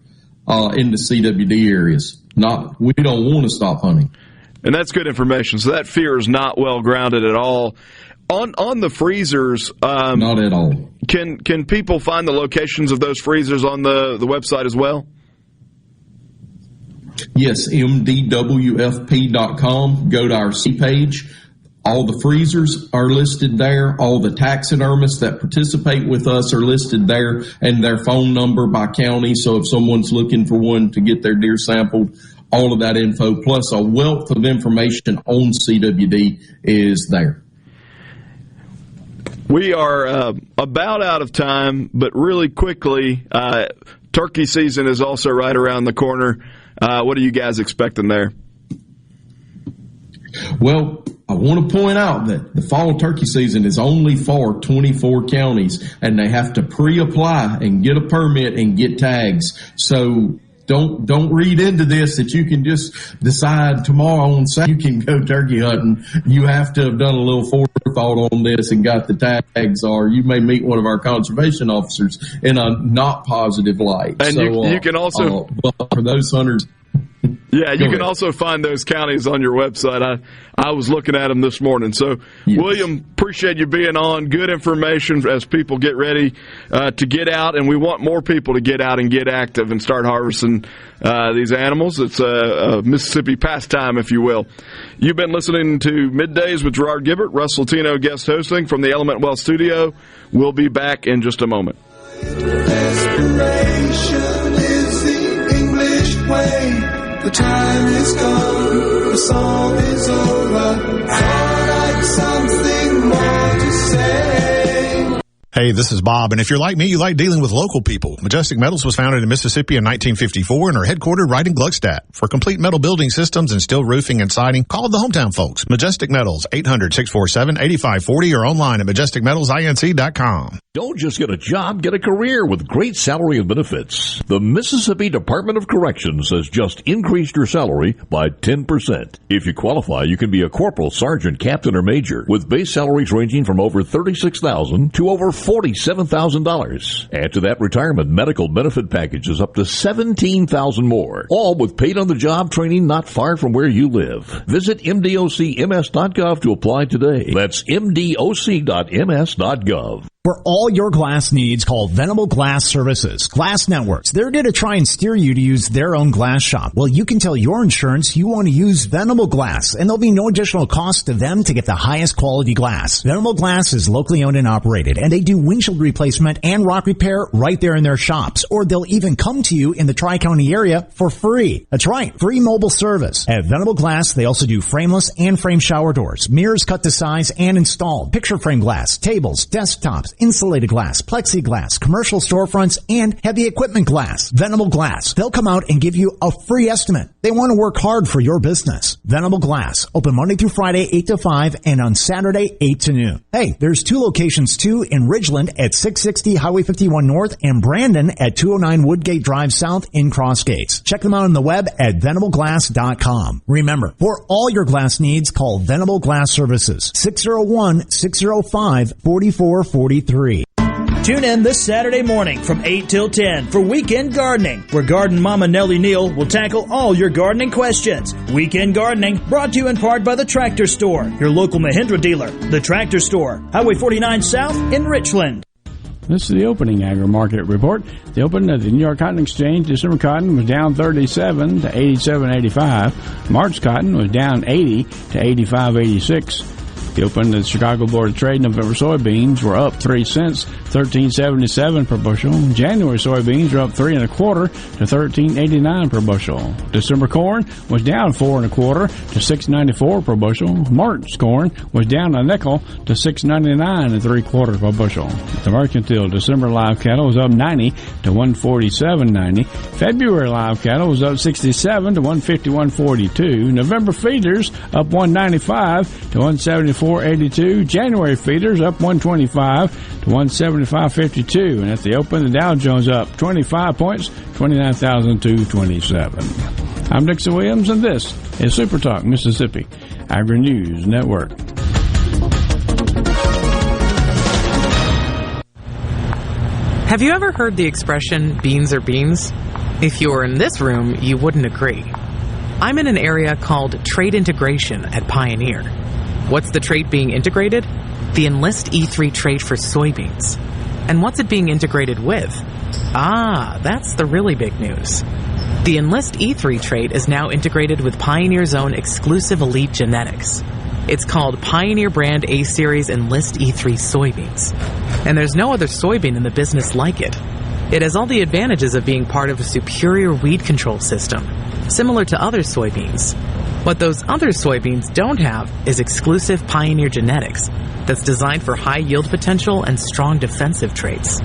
in the CWD areas. We don't want to stop hunting. And that's good information. So that fear is not well grounded at all. On the freezers, not at all. Can people find the locations of those freezers on the website as well? Yes, mdwfp.com. Go to our C page. All the freezers are listed there. All the taxidermists that participate with us are listed there, and their phone number by county. So if someone's looking for one to get their deer sampled, all of that info, plus a wealth of information on CWD is there. We are about out of time, but really quickly, turkey season is also right around the corner. What are you guys expecting there? Well, I want to point out that the fall turkey season is only for 24 counties, and they have to pre-apply and get a permit and get tags. So don't read into this that you can just decide tomorrow on Saturday you can go turkey hunting. You have to have done a little forethought on this and got the tags, or you may meet one of our conservation officers in a not positive light. And so, you can also for those hunters. Yeah, you can also find those counties on your website. I was looking at them this morning. So, yes. William, appreciate you being on. Good information as people get ready to get out, and we want more people to get out and get active and start harvesting these animals. It's a Mississippi pastime, if you will. You've been listening to Middays with Gerard Gibert, Russ Latino guest hosting from the Element Wealth Studio. We'll be back in just a moment. Desperation is the English way. The time is gone, the song is over. Thought I'd something more to say. Hey, this is Bob, and if you're like me, you like dealing with local people. Majestic Metals was founded in Mississippi in 1954 and are headquartered right in Gluckstadt. For complete metal building systems and steel roofing and siding, call the hometown folks. Majestic Metals, 800-647-8540 or online at majesticmetalsinc.com. Don't just get a job, get a career with great salary and benefits. The Mississippi Department of Corrections has just increased your salary by 10%. If you qualify, you can be a corporal, sergeant, captain, or major, with base salaries ranging from over $36,000 to over $47,000. Add to that retirement medical benefit packages up to $17,000 more, all with paid-on-the-job training not far from where you live. Visit mdocms.gov to apply today. That's mdoc.ms.gov. For all your glass needs, call Venable Glass Services. Glass Networks. They're going to try and steer you to use their own glass shop. Well, you can tell your insurance you want to use Venable Glass, and there'll be no additional cost to them to get the highest quality glass. Venable Glass is locally owned and operated, and they do windshield replacement and rock repair right there in their shops. Or they'll even come to you in the Tri-County area for free. That's right, free mobile service. At Venable Glass, they also do frameless and frame shower doors, mirrors cut to size and installed, picture frame glass, tables, desktops, glass, insulated glass, plexiglass, commercial storefronts, and heavy equipment glass. Venable Glass. They'll come out and give you a free estimate. They want to work hard for your business. Venable Glass. Open Monday through Friday, 8 to 5, and on Saturday, 8 to noon. Hey, there's 2 locations too, in Ridgeland at 660 Highway 51 North and Brandon at 209 Woodgate Drive South in Cross Gates. Check them out on the web at venableglass.com. Remember, for all your glass needs, call Venable Glass Services, 601-605-4443. Tune in this Saturday morning from 8 till 10 for Weekend Gardening, where Garden Mama Nellie Neal will tackle all your gardening questions. Weekend Gardening, brought to you in part by The Tractor Store, your local Mahindra dealer. The Tractor Store, Highway 49 South in Richland. This is the opening agri-market report. The open at the New York Cotton Exchange, December cotton was down 37 to 87.85. March cotton was down 80 to 85.86. The open at the Chicago Board of Trade, November soybeans were up 3 cents, $13.77 per bushel. January soybeans were up 3 1/4 to $13.89 per bushel. December corn was down 4 1/4 to $6.94 per bushel. March corn was down a nickel to $6.99 3/4 per bushel. The mercantile December live cattle was up 90 to 147.90. February live cattle was up 67 to 151.42. November feeders up 195 to 174.82. January feeders up 125 to 175.52. And at the open, the Dow Jones up 25 points, 29,227. I'm Dixon Williams, and this is SuperTalk Mississippi Agri-News Network. Have you ever heard the expression, beans are beans? If you were in this room, you wouldn't agree. I'm in an area called Trade Integration at Pioneer. What's the trait being integrated? The Enlist E3 trait for soybeans. And what's it being integrated with? That's the really big news. The Enlist E3 trait is now integrated with Pioneer's own exclusive elite genetics. It's called Pioneer Brand A-Series Enlist E3 soybeans. And there's no other soybean in the business like it. It has all the advantages of being part of a superior weed control system, similar to other soybeans. What those other soybeans don't have is exclusive Pioneer genetics that's designed for high yield potential and strong defensive traits.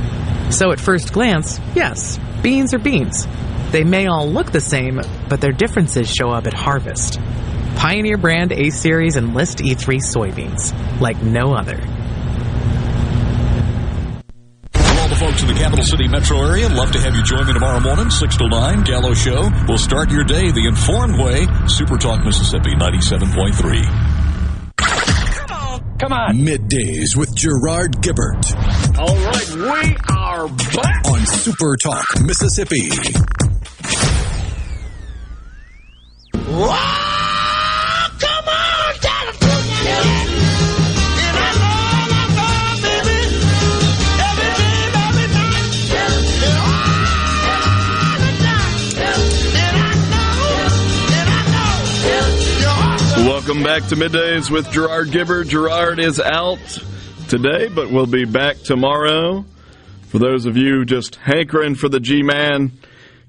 So at first glance, yes, beans are beans. They may all look the same, but their differences show up at harvest. Pioneer Brand A-Series Enlist E3 soybeans, like no other. Folks in the capital city metro area, love to have you join me tomorrow morning, 6 to 9, Gallo Show. We'll start your day the informed way. SuperTalk Mississippi 97.3. Come on. Middays with Gerard Gibert. All right, we are back on SuperTalk Mississippi. Whoa! Come on, California! Welcome back to Middays with Gerard Gibert. Gerard is out today, but we'll be back tomorrow. For those of you just hankering for the G-Man,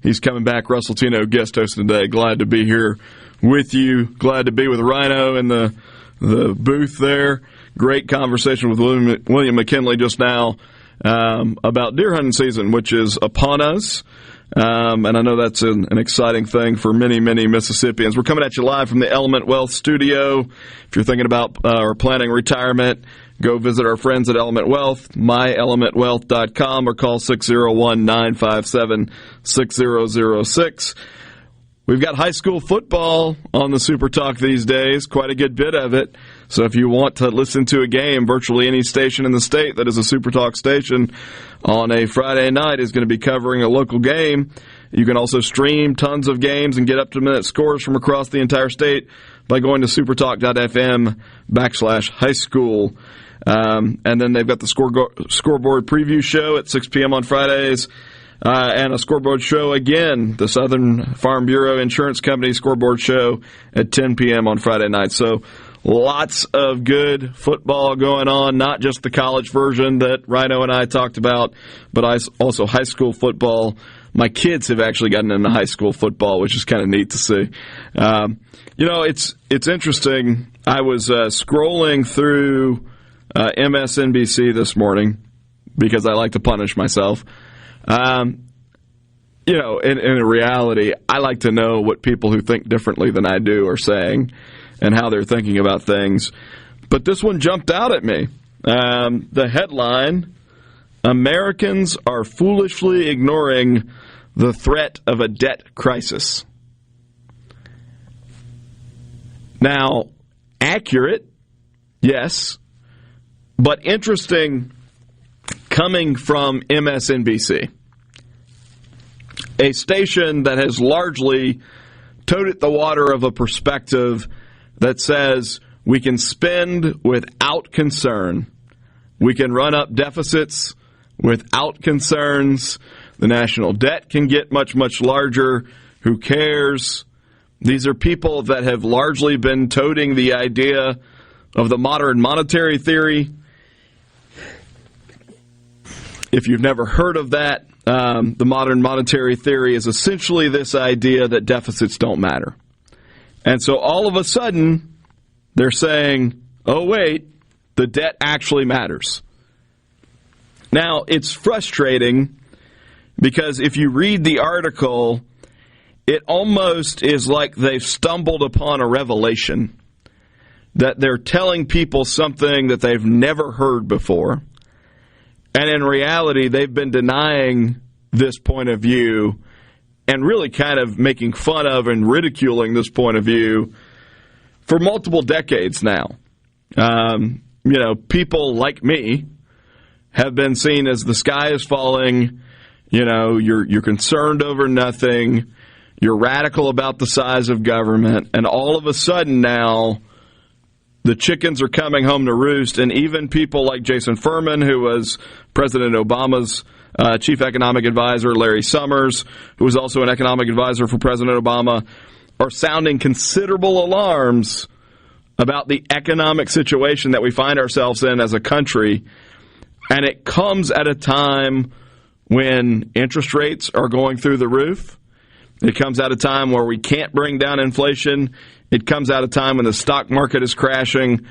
he's coming back. Russ Latino guest hosting today. Glad to be here with you. Glad to be with Rhino in the booth there. Great conversation with William McKinley just now about deer hunting season, which is upon us. And I know that's an exciting thing for many, many Mississippians. We're coming at you live from the Element Wealth Studio. If you're thinking about or planning retirement, go visit our friends at Element Wealth, myelementwealth.com, or call 601-957-6006. We've got high school football on the Super Talk these days, quite a good bit of it. So if you want to listen to a game, virtually any station in the state that is a Super Talk station on a Friday night is going to be covering a local game. You can also stream tons of games and get up-to-minute scores from across the entire state by going to supertalk.fm/high school. And then they've got the scoreboard preview show at 6 p.m. on Fridays. And a scoreboard show again, the Southern Farm Bureau Insurance Company scoreboard show at 10 p.m. on Friday night. So lots of good football going on, not just the college version that Rhino and I talked about, but also high school football. My kids have actually gotten into high school football, which is kind of neat to see. It's interesting. I was scrolling through MSNBC this morning, because I like to punish myself. You know, in reality, I like to know what people who think differently than I do are saying and how they're thinking about things. But this one jumped out at me. The headline, Americans are foolishly ignoring the threat of a debt crisis. Now, accurate, yes, but interesting coming from MSNBC, a station that has largely toted the water of a perspective that says we can spend without concern. We can run up deficits without concerns. The national debt can get much, much larger. Who cares? These are people that have largely been toting the idea of the modern monetary theory. If you've never heard of that, the modern monetary theory is essentially this idea that deficits don't matter. And so all of a sudden, they're saying, oh, wait, the debt actually matters. Now, it's frustrating because if you read the article, it almost is like they've stumbled upon a revelation, that they're telling people something that they've never heard before. And in reality, they've been denying this point of view and really kind of making fun of and ridiculing this point of view for multiple decades now. You know, people like me have been seen as the sky is falling, you know, you're concerned over nothing, you're radical about the size of government, and all of a sudden now the chickens are coming home to roost, and even people like Jason Furman, who was President Obama's chief economic advisor, Larry Summers, who was also an economic advisor for President Obama, are sounding considerable alarms about the economic situation that we find ourselves in as a country. And it comes at a time when interest rates are going through the roof. It comes at a time where we can't bring down inflation. It comes at a time when the stock market is crashing.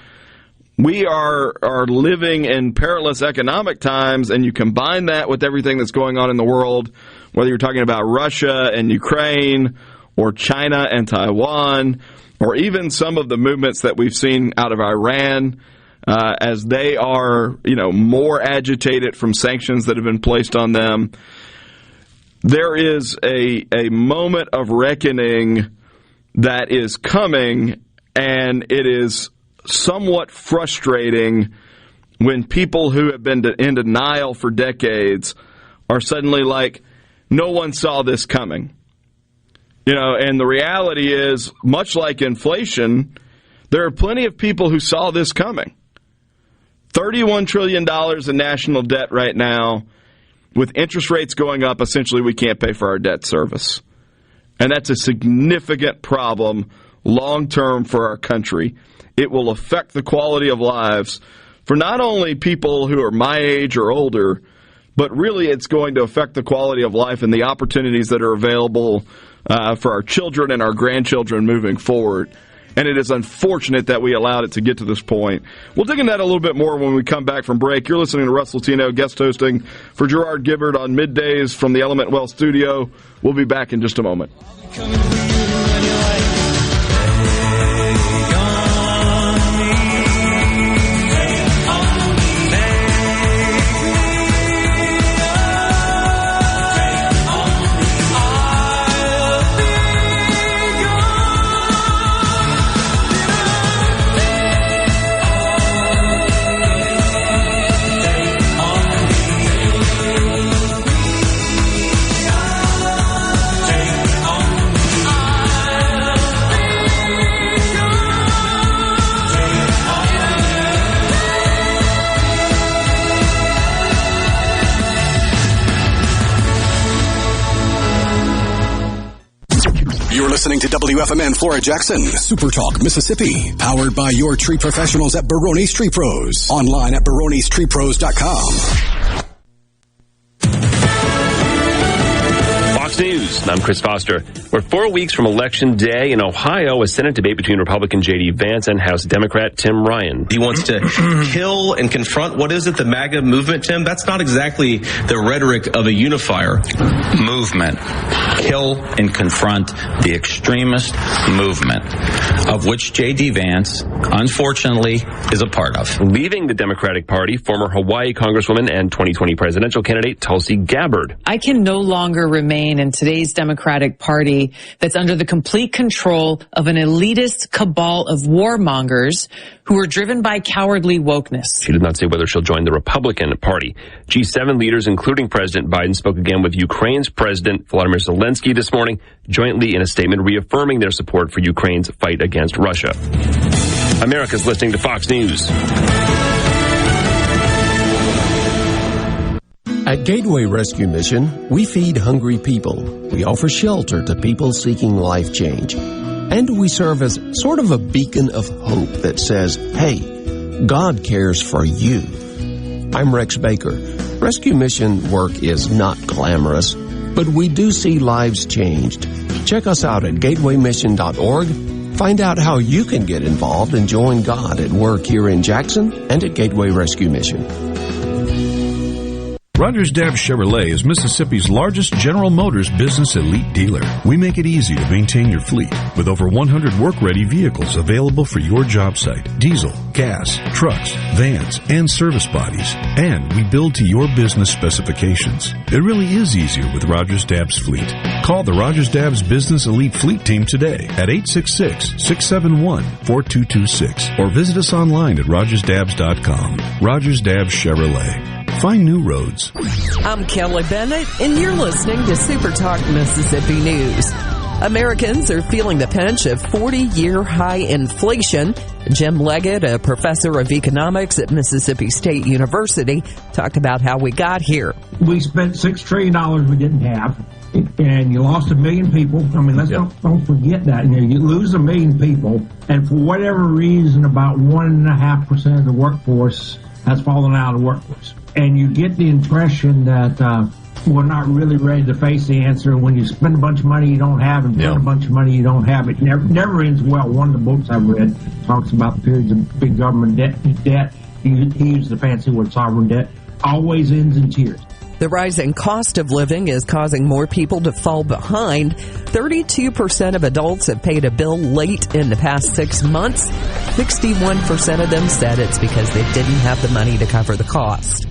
We are living in perilous economic times, and you combine that with everything that's going on in the world, whether you're talking about Russia and Ukraine or China and Taiwan, or even some of the movements that we've seen out of Iran as they are, you know, more agitated from sanctions that have been placed on them. There is a moment of reckoning that is coming, and it is somewhat frustrating when people who have been in denial for decades are suddenly like, no one saw this coming. You know, and the reality is, much like inflation, there are plenty of people who saw this coming. $31 trillion in national debt right now. With interest rates going up, essentially we can't pay for our debt service. And that's a significant problem long-term for our country. It will affect the quality of lives for not only people who are my age or older, but really it's going to affect the quality of life and the opportunities that are available for our children and our grandchildren moving forward. And it is unfortunate that we allowed it to get to this point. We'll dig into that a little bit more when we come back from break. You're listening to Russ Latino, guest hosting for Gerard Gibert on Middays from the Element Wealth Studio. We'll be back in just a moment. Listening to WFMN Flora Jackson, SuperTalk Mississippi, powered by your tree professionals at Barone's Tree Pros. Online at baronestreepros.com. Fox News. I'm Chris Foster. We're 4 weeks from Election Day in Ohio, a Senate debate between Republican J.D. Vance and House Democrat Tim Ryan. He wants to kill and confront, what is it, the MAGA movement, Tim? That's not exactly the rhetoric of a unifier. Movement. Kill and confront the extremist movement, of which J.D. Vance, unfortunately, is a part of. Leaving the Democratic Party, former Hawaii Congresswoman and 2020 presidential candidate Tulsi Gabbard. I can no longer remain in today's Democratic Party that's under the complete control of an elitist cabal of warmongers who are driven by cowardly wokeness. She did not say whether she'll join the Republican Party. G7 leaders, including President Biden, spoke again with Ukraine's President Volodymyr Zelensky this morning, jointly in a statement reaffirming their support for Ukraine's fight against Russia. America's listening to Fox News. At Gateway Rescue Mission, we feed hungry people. We offer shelter to people seeking life change. And we serve as sort of a beacon of hope that says, hey, God cares for you. I'm Rex Baker. Rescue Mission work is not glamorous, but we do see lives changed. Check us out at gatewaymission.org. Find out how you can get involved and join God at work here in Jackson and at Gateway Rescue Mission. Rogers Dept Chevrolet is Mississippi's largest General Motors business elite dealer. We make it easy to maintain your fleet with over 100 work-ready vehicles available for your job site. Diesel, gas, trucks, vans, and service bodies. And we build to your business specifications. It really is easier with Rogers Debt's fleet. Call the Rogers Debt's Business Elite Fleet Team today at 866-671-4226 or visit us online at rogersdabs.com. Rogers Dept Chevrolet. Find new roads. I'm Kelly Bennett, and you're listening to SuperTalk Mississippi News. Americans are feeling the pinch of 40-year high inflation. Jim Leggett, a professor of economics at Mississippi State University, talked about how we got here. We spent $6 trillion we didn't have, and you lost 1 million people. I mean, don't forget that. You lose 1 million people, and for whatever reason, about 1.5% of the workforce has fallen out of the workforce. And you get the impression that we're not really ready to face the answer. When you spend a bunch of money you don't have and spend a bunch of money you don't have, it never ends well. One of the books I've read talks about the periods of big government debt. He used the fancy word sovereign debt. Always ends in tears. The rising cost of living is causing more people to fall behind. 32% of adults have paid a bill late in the past 6 months. 61% of them said it's because they didn't have the money to cover the cost.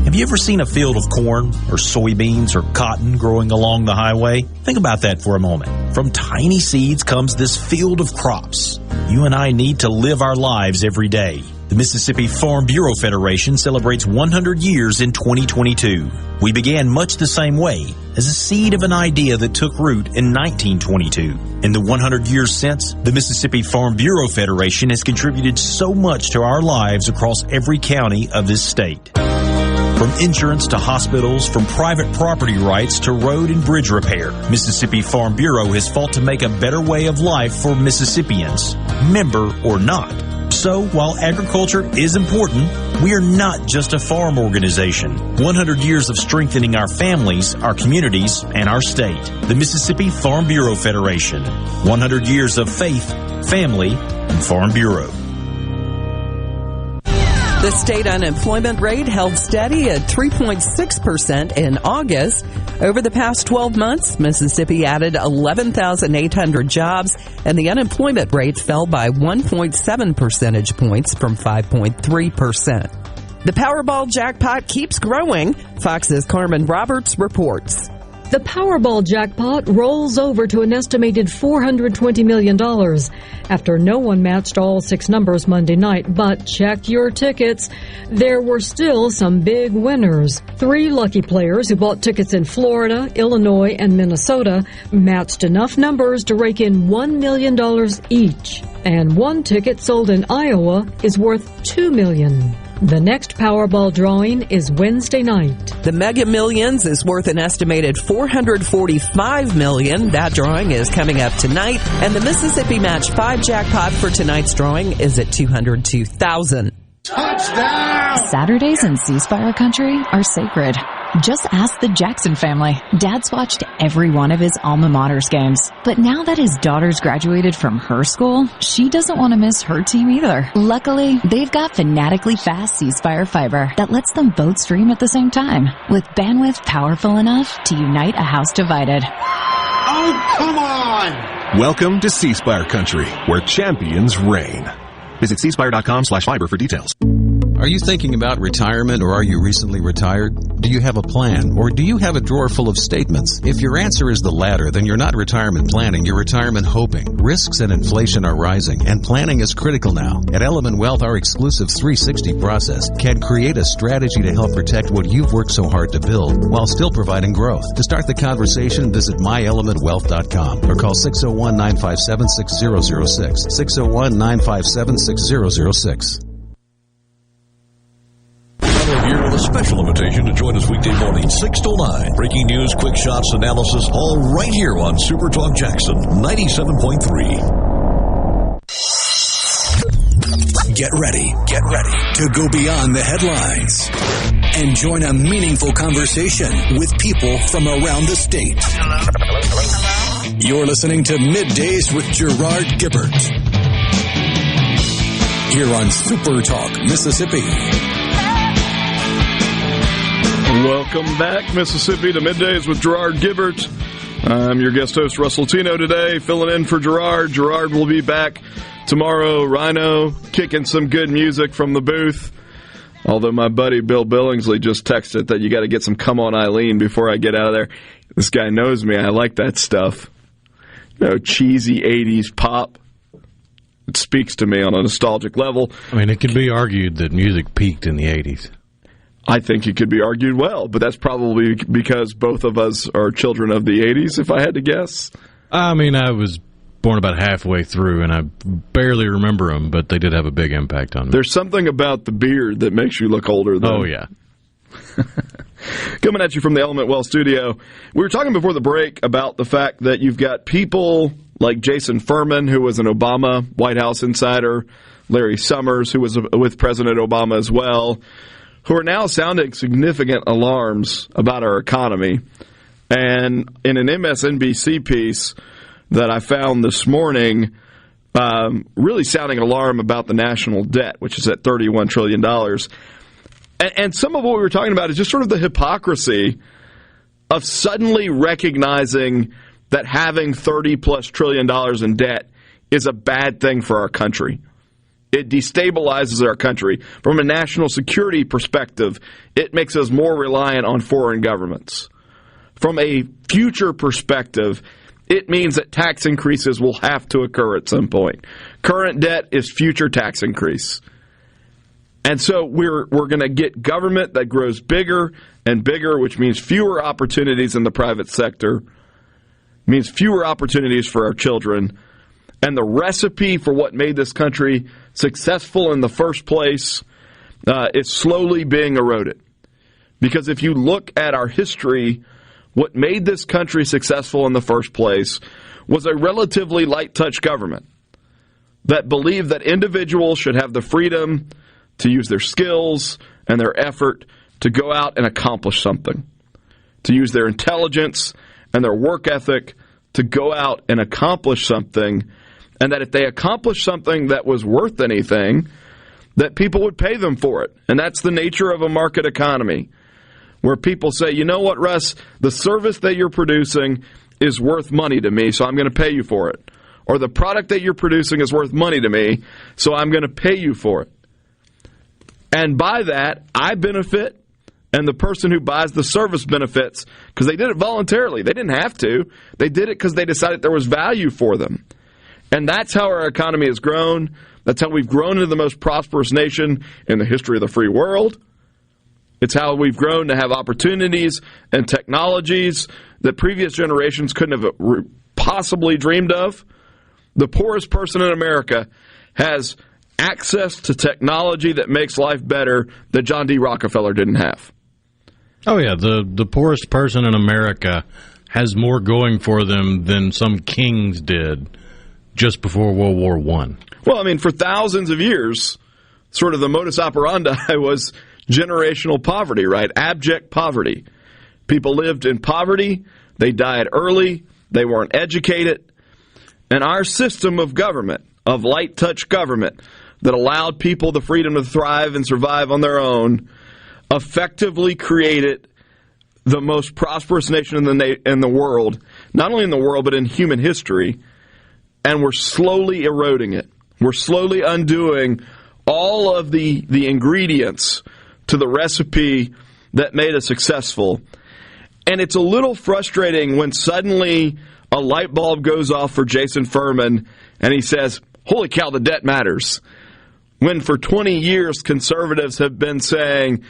Have you ever seen a field of corn or soybeans or cotton growing along the highway? Think about that for a moment. From tiny seeds comes this field of crops. You and I need to live our lives every day. The Mississippi Farm Bureau Federation celebrates 100 years in 2022. We began much the same way, as a seed of an idea that took root in 1922. In the 100 years since, the Mississippi Farm Bureau Federation has contributed so much to our lives across every county of this state. From insurance to hospitals, from private property rights to road and bridge repair, Mississippi Farm Bureau has fought to make a better way of life for Mississippians, member or not. So, while agriculture is important, we are not just a farm organization. 100 years of strengthening our families, our communities, and our state. The Mississippi Farm Bureau Federation. 100 years of faith, family, and Farm Bureau. The state unemployment rate held steady at 3.6% in August. Over the past 12 months, Mississippi added 11,800 jobs, and the unemployment rate fell by 1.7 percentage points from 5.3%. The Powerball jackpot keeps growing. Fox's Carmen Roberts reports. The Powerball jackpot rolls over to an estimated $420 million after no one matched all 6 numbers Monday night. But check your tickets. There were still some big winners. 3 lucky players who bought tickets in Florida, Illinois, and Minnesota matched enough numbers to rake in $1 million each. And 1 ticket sold in Iowa is worth $2 million. The next Powerball drawing is Wednesday night. The Mega Millions is worth an estimated $445 million. That drawing is coming up tonight. And the Mississippi Match 5 jackpot for tonight's drawing is at $202,000. Touchdown! Saturdays in C Spire country are sacred. Just ask the Jackson family. Dad's watched every one of his alma mater's games. But now that his daughter's graduated from her school, she doesn't want to miss her team either. Luckily, they've got fanatically fast C Spire fiber that lets them both stream at the same time, with bandwidth powerful enough to unite a house divided. Oh, come on! Welcome to C Spire country, where champions reign. Visit cspire.com/fiber for details. Are you thinking about retirement, or are you recently retired? Do you have a plan, or do you have a drawer full of statements? If your answer is the latter, then you're not retirement planning, you're retirement hoping. Risks and inflation are rising, and planning is critical now. At Element Wealth, our exclusive 360 process can create a strategy to help protect what you've worked so hard to build, while still providing growth. To start the conversation, visit myelementwealth.com or call 601-957-6006. 601-957-6006. Here with a special invitation to join us weekday morning 6 to 9. Breaking news, quick shots, analysis, all right here on SuperTalk Jackson 97.3. Get ready to go beyond the headlines and join a meaningful conversation with people from around the state. Hello. You're listening to MidDays with Gerard Gibert here on SuperTalk Mississippi. Welcome back, Mississippi, to Middays with Gerard Gibert. I'm your guest host, Russ Latino, today, filling in for Gerard. Gerard will be back tomorrow. Rhino kicking some good music from the booth. Although my buddy Bill Billingsley just texted that you got to get some Come On Eileen before I get out of there. This guy knows me. I like that stuff. You know, cheesy 80s pop. It speaks to me on a nostalgic level. I mean, it could be argued that music peaked in the 80s. I think it could be argued well, but that's probably because both of us are children of the 80s, if I had to guess. I mean, I was born about halfway through, and I barely remember them, but they did have a big impact on me. There's something about the beard that makes you look older, though. Oh, yeah. Coming at you from the Element Well studio, we were talking before the break about the fact that you've got people like Jason Furman, who was an Obama White House insider, Larry Summers, who was with President Obama as well, who are now sounding significant alarms about our economy. And in an MSNBC piece that I found this morning, really sounding alarm about the national debt, which is at $31 trillion. And some of what we were talking about is just sort of the hypocrisy of suddenly recognizing that having $30+ trillion in debt is a bad thing for our country. It destabilizes our country. From a national security perspective, it makes us more reliant on foreign governments. From a future perspective, it means that tax increases will have to occur at some point. Current debt is future tax increase. And so we're going to get government that grows bigger and bigger, which means fewer opportunities in the private sector, means fewer opportunities for our children. And the recipe for what made this country successful in the first place is slowly being eroded. Because if you look at our history, what made this country successful in the first place was a relatively light-touch government that believed that individuals should have the freedom to use their skills and their effort to go out and accomplish something, to use their intelligence and their work ethic to go out and accomplish something, and that if they accomplished something that was worth anything, that people would pay them for it. And that's the nature of a market economy, where people say, you know what, Russ, the service that you're producing is worth money to me, so I'm going to pay you for it. Or the product that you're producing is worth money to me, so I'm going to pay you for it. And by that, I benefit, and the person who buys the service benefits, because they did it voluntarily. They didn't have to. They did it because they decided there was value for them. And that's how our economy has grown. That's how we've grown into the most prosperous nation in the history of the free world. It's how we've grown to have opportunities and technologies that previous generations couldn't have possibly dreamed of. The poorest person in America has access to technology that makes life better that John D. Rockefeller didn't have. Oh, yeah. The poorest person in America has more going for them than some kings did just before World War I. Well, I mean, for thousands of years, sort of the modus operandi was generational poverty, right? Abject poverty. People lived in poverty. They died early. They weren't educated. And our system of government, of light touch government, that allowed people the freedom to thrive and survive on their own, effectively created the most prosperous nation in the world, not only in the world, but in human history. And we're slowly eroding it. We're slowly undoing all of the ingredients to the recipe that made us successful. And it's a little frustrating when suddenly a light bulb goes off for Jason Furman and he says, holy cow, the debt matters. When for 20 years conservatives have been saying,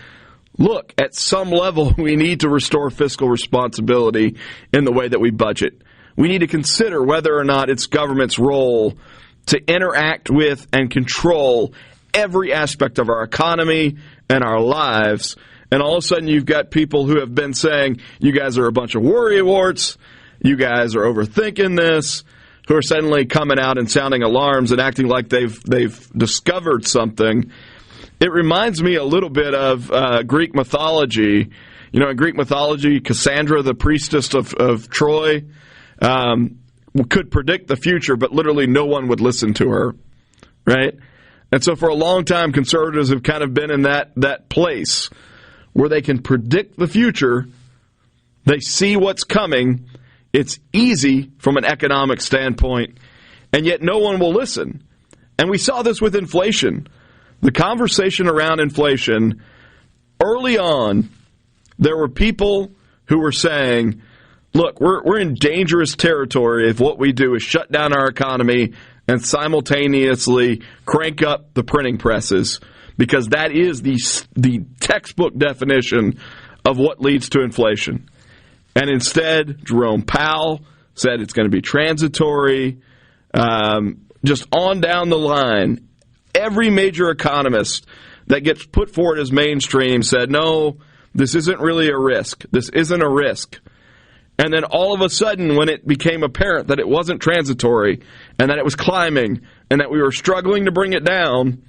look, at some level we need to restore fiscal responsibility in the way that we budget. We need to consider whether or not it's government's role to interact with and control every aspect of our economy and our lives. And all of a sudden you've got people who have been saying, you guys are a bunch of worrywarts, you guys are overthinking this, who are suddenly coming out and sounding alarms and acting like they've discovered something. It reminds me a little bit of Greek mythology. You know, in Greek mythology, Cassandra, the priestess of Troy, could predict the future, but literally no one would listen to her, right? And so for a long time, conservatives have kind of been in that place where they can predict the future, they see what's coming, it's easy from an economic standpoint, and yet no one will listen. And we saw this with inflation. The conversation around inflation, early on, there were people who were saying, look, we're in dangerous territory if what we do is shut down our economy and simultaneously crank up the printing presses, because that is the textbook definition of what leads to inflation. And instead, Jerome Powell said it's going to be transitory. Just on down the line, every major economist that gets put forward as mainstream said, no, this isn't really a risk. This isn't a risk. And then all of a sudden, when it became apparent that it wasn't transitory and that it was climbing and that we were struggling to bring it down,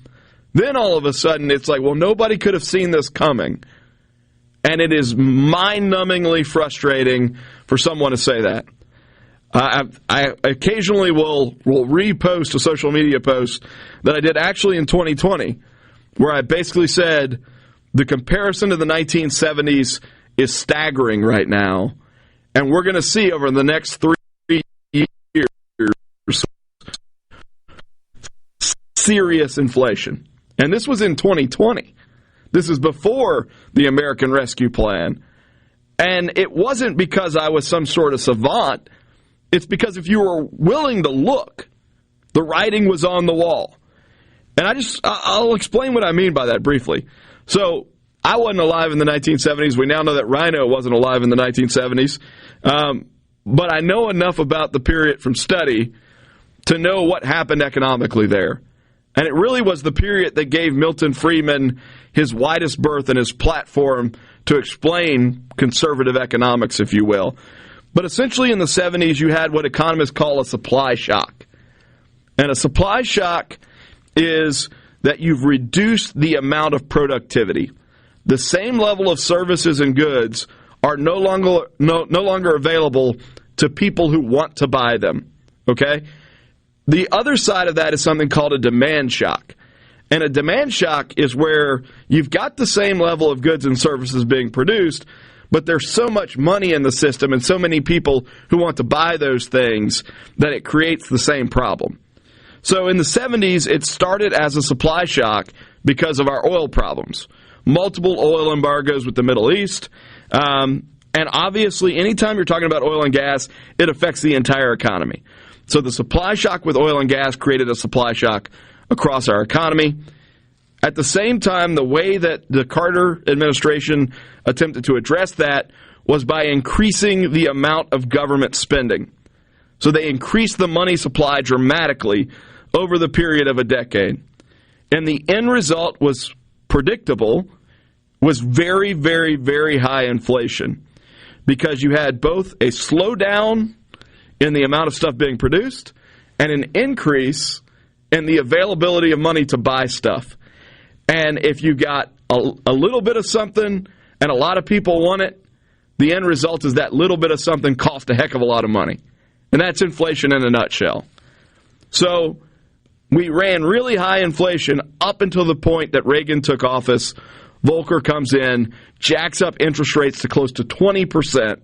then all of a sudden it's like, well, nobody could have seen this coming. And it is mind-numbingly frustrating for someone to say that. I occasionally will repost a social media post that I did actually in 2020, where I basically said the comparison to the 1970s is staggering right now. And we're going to see over the next 3 years serious inflation. And this was in 2020. This is before the American Rescue Plan. And it wasn't because I was some sort of savant. It's because if you were willing to look, the writing was on the wall. And I'll explain what I mean by that briefly. So I wasn't alive in the 1970s. We now know that Rhino wasn't alive in the 1970s. But I know enough about the period from study to know what happened economically there. And it really was the period that gave Milton Friedman his widest berth and his platform to explain conservative economics, if you will. But essentially in the 70s, you had what economists call a supply shock. And a supply shock is that you've reduced the amount of productivity. The same level of services and goods are no longer available to people who want to buy them. Okay? The other side of that is something called a demand shock. And a demand shock is where you've got the same level of goods and services being produced, but there's so much money in the system and so many people who want to buy those things that it creates the same problem. So in the 70s, it started as a supply shock because of our oil problems. Multiple oil embargoes with the Middle East. And obviously, anytime you're talking about oil and gas, it affects the entire economy. So the supply shock with oil and gas created a supply shock across our economy. At the same time, the way that the Carter administration attempted to address that was by increasing the amount of government spending. So they increased the money supply dramatically over the period of a decade. And the end result was predictable, was very, very, very high inflation, because you had both a slowdown in the amount of stuff being produced and an increase in the availability of money to buy stuff. And if you got a little bit of something and a lot of people want it, the end result is that little bit of something cost a heck of a lot of money. And that's inflation in a nutshell. So we ran really high inflation up until the point that Reagan took office. Volcker comes in, jacks up interest rates to close to 20%.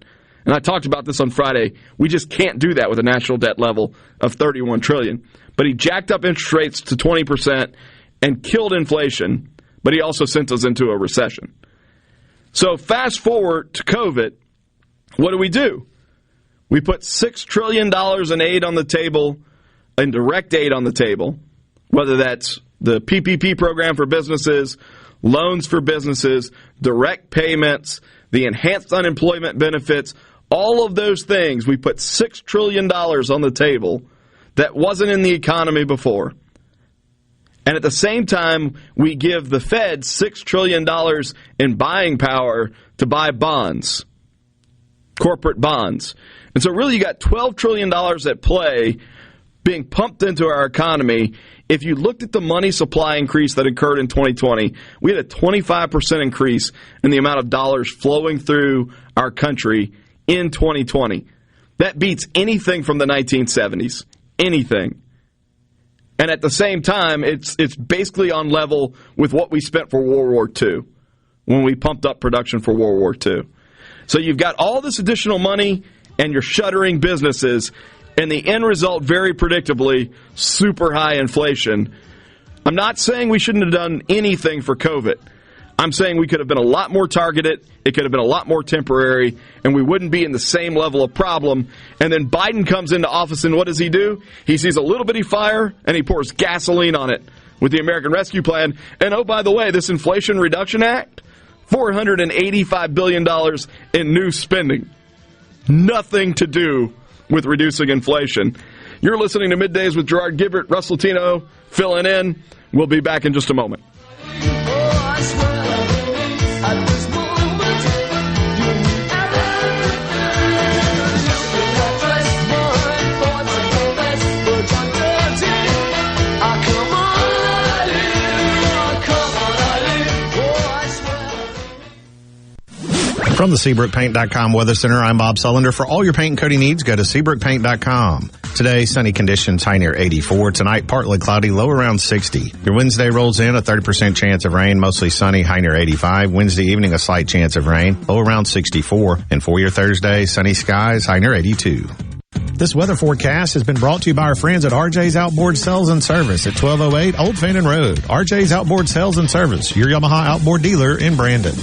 And I talked about this on Friday. We just can't do that with a national debt level of $31 trillion. But he jacked up interest rates to 20% and killed inflation. But he also sent us into a recession. So fast forward to COVID, what do? We put $6 trillion in aid on the table, in direct aid on the table, whether that's the PPP program for businesses, loans for businesses, direct payments, the enhanced unemployment benefits, all of those things. We put $6 trillion on the table that wasn't in the economy before. And at the same time, we give the Fed $6 trillion in buying power to buy bonds, corporate bonds. And so really you got $12 trillion at play being pumped into our economy. If you looked at the money supply increase that occurred in 2020, we had a 25% increase in the amount of dollars flowing through our country in 2020. That beats anything from the 1970s, anything. And at the same time, it's basically on level with what we spent for World War II when we pumped up production for World War II. So you've got all this additional money and you're shuttering businesses, and the end result, very predictably, super high inflation. I'm not saying we shouldn't have done anything for COVID. I'm saying we could have been a lot more targeted, it could have been a lot more temporary, and we wouldn't be in the same level of problem. And then Biden comes into office, and what does he do? He sees a little bitty fire, and he pours gasoline on it with the American Rescue Plan. And oh, by the way, this Inflation Reduction Act, $485 billion in new spending. Nothing to do with reducing inflation. You're listening to Middays with Gerard Gibert, Russ Latino filling in. We'll be back in just a moment. From the SeabrookPaint.com Weather Center, I'm Bob Sullender. For all your paint and coating needs, go to SeabrookPaint.com. Today, sunny conditions, high near 84. Tonight, partly cloudy, low around 60. Your Wednesday rolls in, a 30% chance of rain, mostly sunny, high near 85. Wednesday evening, a slight chance of rain, low around 64. And for your Thursday, sunny skies, high near 82. This weather forecast has been brought to you by our friends at RJ's Outboard Sales and Service at 1208 Old Fannin Road. RJ's Outboard Sales and Service, your Yamaha outboard dealer in Brandon.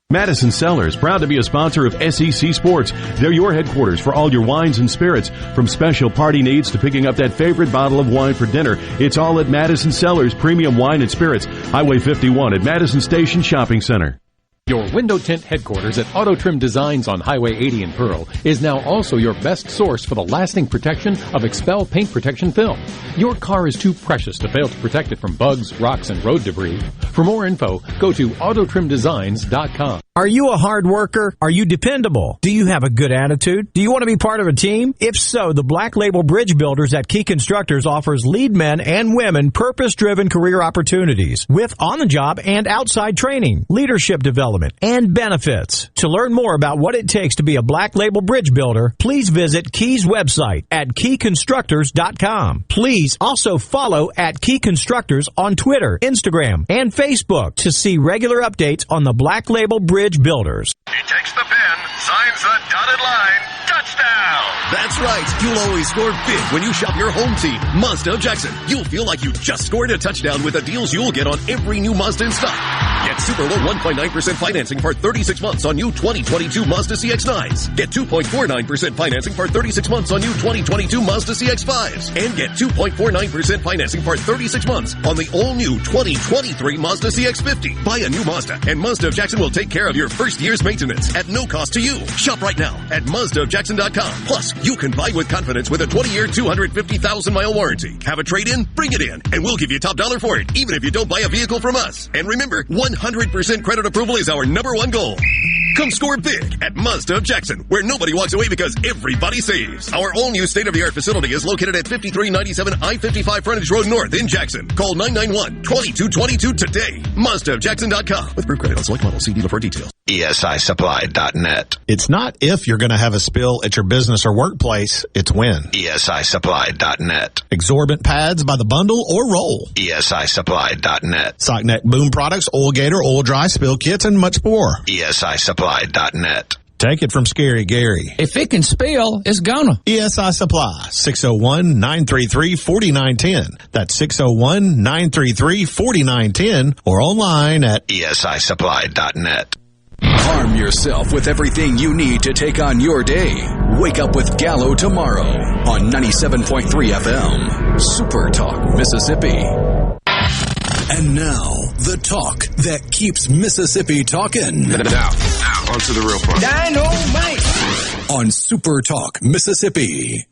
Madison Cellars, proud to be a sponsor of SEC Sports. They're your headquarters for all your wines and spirits. From special party needs to picking up that favorite bottle of wine for dinner, it's all at Madison Cellars Premium Wine and Spirits, Highway 51 at Madison Station Shopping Center. Your window tint headquarters at Auto Trim Designs on Highway 80 in Pearl is now also your best source for the lasting protection of Expel paint protection film. Your car is too precious to fail to protect it from bugs, rocks, and road debris. For more info, go to autotrimdesigns.com. Are you a hard worker? Are you dependable? Do you have a good attitude? Do you want to be part of a team? If so, the Black Label Bridge Builders at Key Constructors offers lead men and women purpose-driven career opportunities with on-the-job and outside training, leadership development, and benefits. To learn more about what it takes to be a Black Label Bridge Builder, please visit Key's website at keyconstructors.com. Please also follow at Key Constructors on Twitter, Instagram, and Facebook to see regular updates on the Black Label Bridge Builders. He takes the pen, signs the dotted line, touchdown! That's right. You'll always score big when you shop your home team, Mazda of Jackson. You'll feel like you just scored a touchdown with the deals you'll get on every new Mazda in stock. Get super low 1.9% financing for 36 months on new 2022 Mazda CX-9s. Get 2.49% financing for 36 months on new 2022 Mazda CX-5s. And get 2.49% financing for 36 months on the all-new 2023 Mazda CX-50. Buy a new Mazda, and Mazda of Jackson will take care of your first year's maintenance at no cost to you. Shop right now at MazdaofJackson.com. Plus, you can buy with confidence with a 20-year, 250,000-mile warranty. Have a trade-in? Bring it in, and we'll give you top dollar for it, even if you don't buy a vehicle from us. And remember, 100% credit approval is our #1 goal. Come score big at Mazda of Jackson, where nobody walks away because everybody saves. Our all-new state-of-the-art facility is located at 5397 I-55 Frontage Road North in Jackson. Call 991-2222 today. MazdaofJackson.com. With proof credit on select models. See dealer for details. ESISupply.net. It's not if you're going to have a spill at your business or workplace, it's when. ESISupply.net. Exorbitant pads by the bundle or roll. ESISupply.net. Sockneck boom products, Oil Gator, Oil Dry, spill kits, and much more. ESISupply.net. Take it from Scary Gary. If it can spill, it's gonna. ESI Supply, 601-933-4910. That's 601-933-4910 or online at ESISupply.net. Arm yourself with everything you need to take on your day. Wake up with Gallo tomorrow on 97.3 FM. Super Talk, Mississippi. And now, the talk that keeps Mississippi talking. Now, on to the real part. Dynamite! On Super Talk, Mississippi.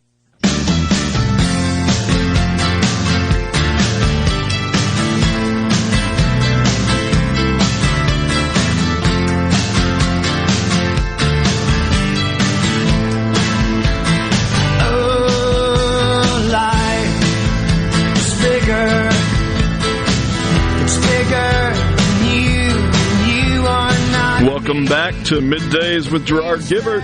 Welcome back to Middays with Gerard Gibert.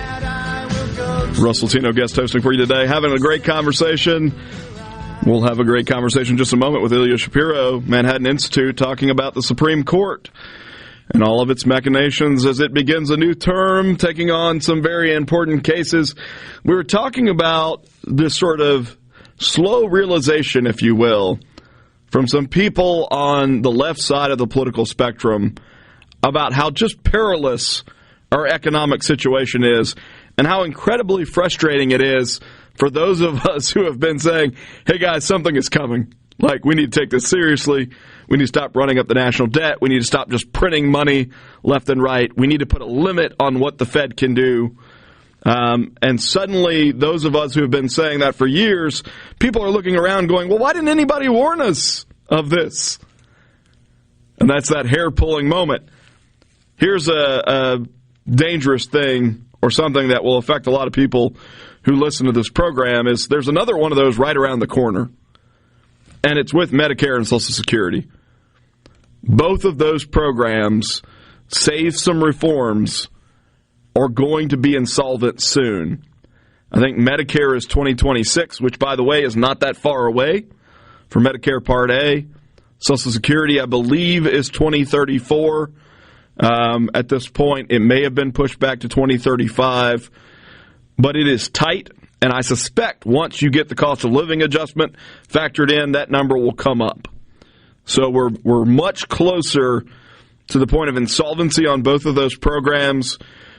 Russ Latino guest hosting for you today. Having a great conversation. We'll have a great conversation in just a moment with Ilya Shapiro, Manhattan Institute, talking about the Supreme Court and all of its machinations as it begins a new term, taking on some very important cases. We were talking about this sort of slow realization, if you will, from some people on the left side of the political spectrum about how just perilous our economic situation is and how incredibly frustrating it is for those of us who have been saying, hey guys, something is coming. Like, we need to take this seriously. We need to stop running up the national debt. We need to stop just printing money left and right. We need to put a limit on what the Fed can do. And suddenly, those of us who have been saying that for years, people are looking around going, well, why didn't anybody warn us of this? And that's that hair-pulling moment. Here's a dangerous thing, or something that will affect a lot of people who listen to this program, is there's another one of those right around the corner, and it's with Medicare and Social Security. Both of those programs, save some reforms, are going to be insolvent soon. I think Medicare is 2026, which, by the way, is not that far away for Medicare Part A. Social Security, I believe, is 2034. At this point, it may have been pushed back to 2035, but it is tight, and I suspect once you get the cost of living adjustment factored in, that number will come up. So we're much closer to the point of insolvency on both of those programs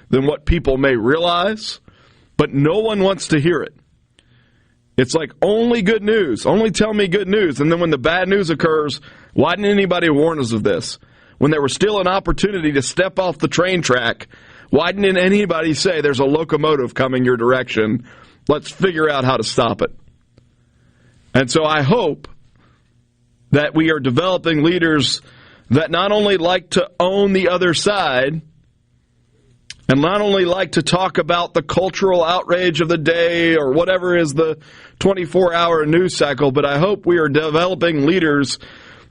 than what people may realize, but no one wants to hear it. It's like, only good news, only tell me good news, and then when the bad news occurs, why didn't anybody warn us of this? When there was still an opportunity to step off the train track, why didn't anybody say there's a locomotive coming your direction? Let's figure out how to stop it. And so I hope that we are developing leaders that not only like to own the other side and not only like to talk about the cultural outrage of the day or whatever is the 24-hour news cycle, but I hope we are developing leaders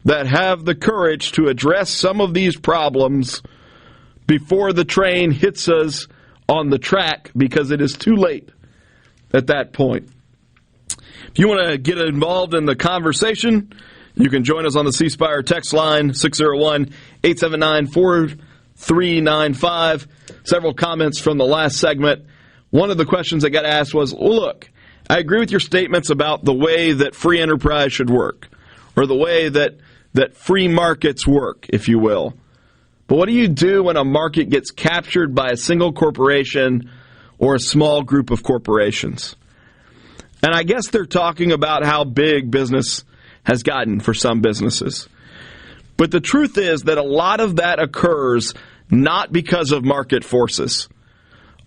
that have the courage to address some of these problems before the train hits us on the track, because it is too late at that point. If you want to get involved in the conversation, you can join us on the C Spire text line, 601-879-4395. Several comments from the last segment. One of the questions that got asked was, well, look, I agree with your statements about the way that free enterprise should work, or the way that free markets work, if you will. But what do you do when a market gets captured by a single corporation or a small group of corporations? And I guess they're talking about how big business has gotten for some businesses. But the truth is that a lot of that occurs not because of market forces.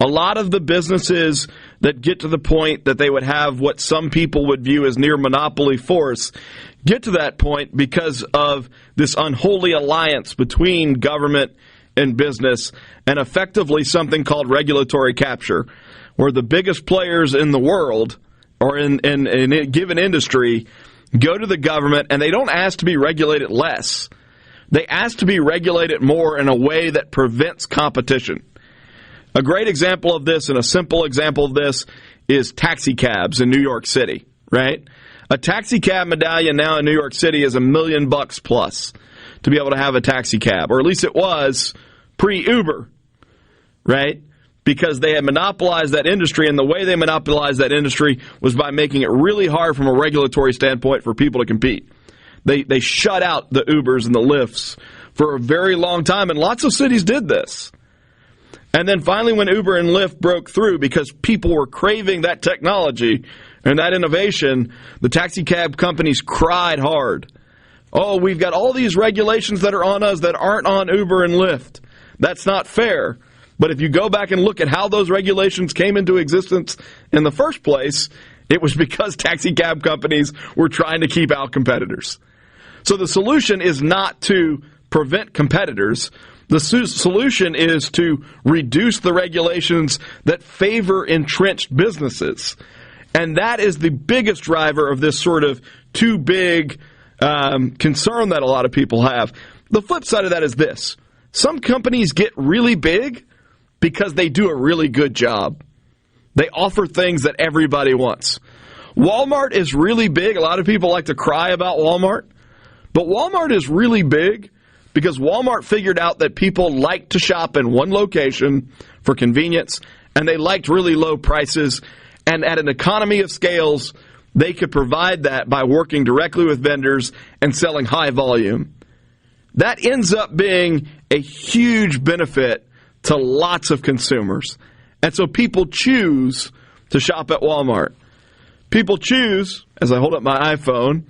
A lot of the businesses that get to the point that they would have what some people would view as near monopoly force get to that point because of this unholy alliance between government in business and effectively something called regulatory capture, where the biggest players in the world or in a given industry go to the government and they don't ask to be regulated less. They ask to be regulated more in a way that prevents competition. A great example of this and a simple example of this is taxi cabs in New York City, right? A taxi cab medallion now in New York City is $1 million plus to be able to have a taxi cab, or at least it was pre-Uber, right? Because they had monopolized that industry, and the way they monopolized that industry was by making it really hard from a regulatory standpoint for people to compete. They shut out the Ubers and the Lyfts for a very long time, and lots of cities did this. And then finally when Uber and Lyft broke through because people were craving that technology and that innovation, the taxi cab companies cried hard. Oh, we've got all these regulations that are on us that aren't on Uber and Lyft. That's not fair. But if you go back and look at how those regulations came into existence in the first place, it was because taxi cab companies were trying to keep out competitors. So the solution is not to prevent competitors. The solution is to reduce the regulations that favor entrenched businesses. And that is the biggest driver of this sort of too big concern that a lot of people have. The flip side of that is this. Some companies get really big because they do a really good job. They offer things that everybody wants. Walmart is really big. A lot of people like to cry about Walmart. But Walmart is really big because Walmart figured out that people like to shop in one location for convenience, and they liked really low prices. And at an economy of scales, they could provide that by working directly with vendors and selling high volume. That ends up being a huge benefit to lots of consumers. And so people choose to shop at Walmart. People choose, as I hold up my iPhone,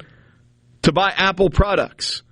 to buy Apple products.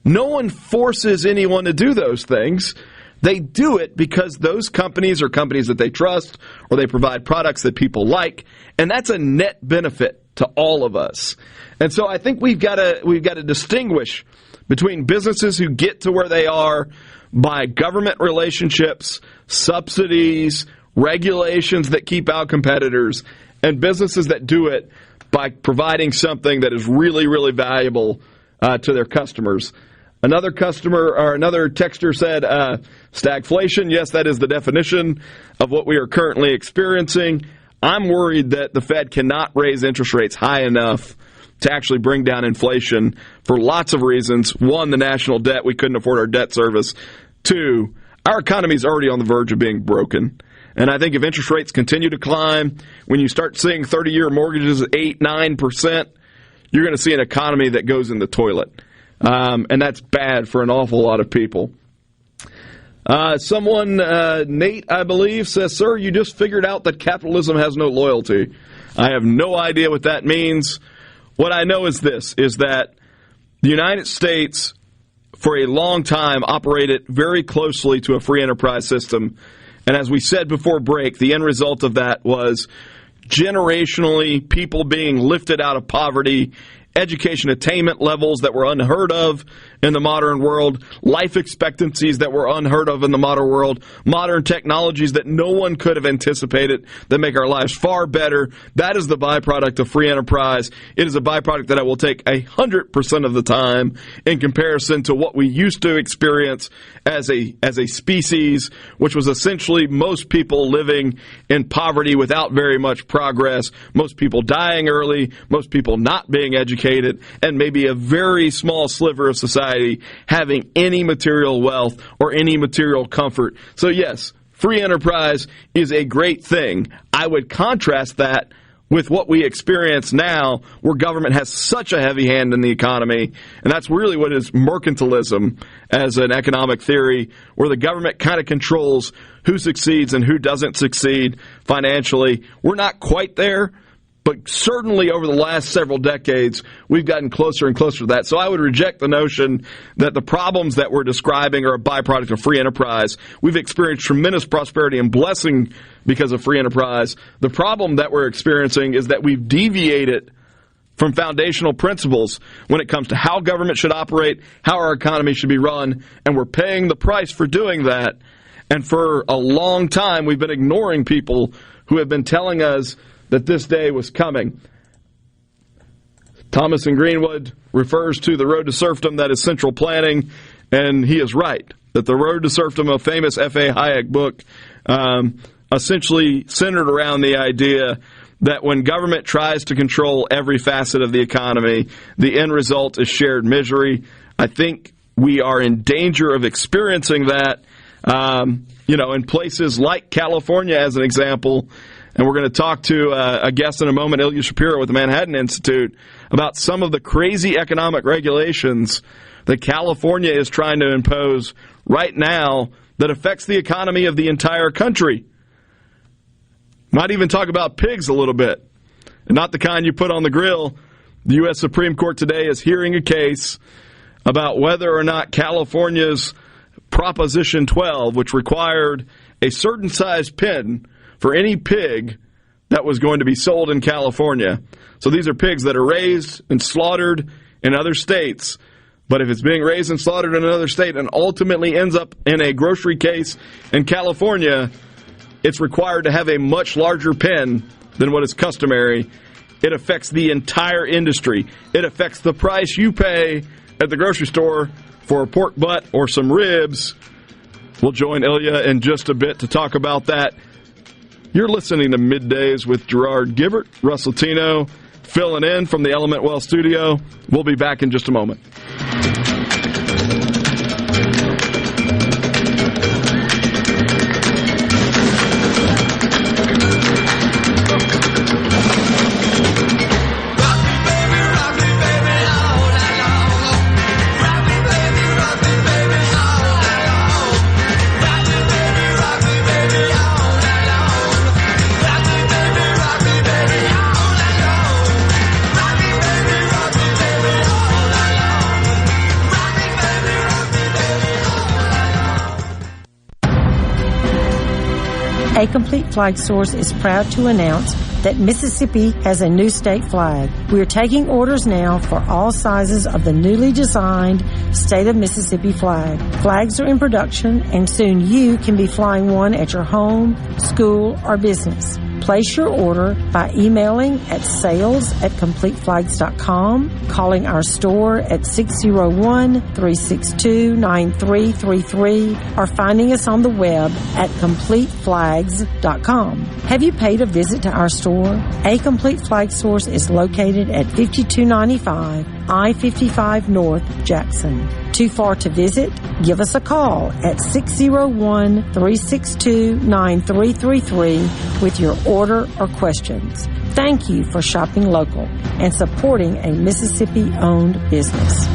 No one forces anyone to do those things. They do it because those companies are companies that they trust, or they provide products that people like, and that's a net benefit to all of us. And so I think we've got to distinguish between businesses who get to where they are by government relationships, subsidies, regulations that keep out competitors, and businesses that do it by providing something that is really, really valuable to their customers. Another texter said, stagflation. Yes, that is the definition of what we are currently experiencing. I'm worried that the Fed cannot raise interest rates high enough to actually bring down inflation for lots of reasons. One, the national debt. We couldn't afford our debt service. Two, our economy is already on the verge of being broken. And I think if interest rates continue to climb, when you start seeing 30-year mortgages at 8-9%, you're going to see an economy that goes in the toilet. And that's bad for an awful lot of people. Nate, I believe, says, sir, you just figured out that capitalism has no loyalty. I have no idea what that means. What I know is this, is that the United States, for a long time, operated very closely to a free enterprise system. And as we said before break, the end result of that was generationally people being lifted out of poverty, education attainment levels that were unheard of in the modern world, life expectancies that were unheard of in the modern world, modern technologies that no one could have anticipated that make our lives far better. That is the byproduct of free enterprise. It is a byproduct that I will take 100% of the time in comparison to what we used to experience as a species, which was essentially most people living in poverty without very much progress, most people dying early, most people not being educated, and maybe a very small sliver of society having any material wealth or any material comfort. So yes, free enterprise is a great thing. I would contrast that with what we experience now, where government has such a heavy hand in the economy, and that's really what is mercantilism as an economic theory, where the government kind of controls who succeeds and who doesn't succeed financially. We're not quite there, but certainly over the last several decades, we've gotten closer and closer to that. So I would reject the notion that the problems that we're describing are a byproduct of free enterprise. We've experienced tremendous prosperity and blessing because of free enterprise. The problem that we're experiencing is that we've deviated from foundational principles when it comes to how government should operate, how our economy should be run, and we're paying the price for doing that. And for a long time, we've been ignoring people who have been telling us that this day was coming. Thomas in Greenwood refers to the road to serfdom that is central planning, and he is right, that the road to serfdom, a famous F.A. Hayek book, essentially centered around the idea that when government tries to control every facet of the economy, the end result is shared misery. I think we are in danger of experiencing that, in places like California, as an example. And we're going to talk to a guest in a moment, Ilya Shapiro with the Manhattan Institute, about some of the crazy economic regulations that California is trying to impose right now that affects the economy of the entire country. Might even talk about pigs a little bit, and not the kind you put on the grill. The U.S. Supreme Court today is hearing a case about whether or not California's Proposition 12, which required a certain size pen for any pig that was going to be sold in California. So these are pigs that are raised and slaughtered in other states. But if it's being raised and slaughtered in another state and ultimately ends up in a grocery case in California, it's required to have a much larger pen than what is customary. It affects the entire industry. It affects the price you pay at the grocery store for a pork butt or some ribs. We'll join Ilya in just a bit to talk about that. You're listening to Middays with Gerard Gibert, Russ Latino, filling in from the Element Well studio. We'll be back in just a moment. A Complete Flag Source is proud to announce that Mississippi has a new state flag. We are taking orders now for all sizes of the newly designed State of Mississippi flag. Flags are in production, and soon you can be flying one at your home, school, or business. Place your order by emailing at sales@completeflags.com, calling our store at 601-362-9333, or finding us on the web at completeflags.com. Have you paid a visit to our store? A Complete Flag Source is located at 5295 I-55 North, Jackson. Too far to visit? Give us a call at 601-362-9333 with your order or questions. Thank you for shopping local and supporting a Mississippi-owned business.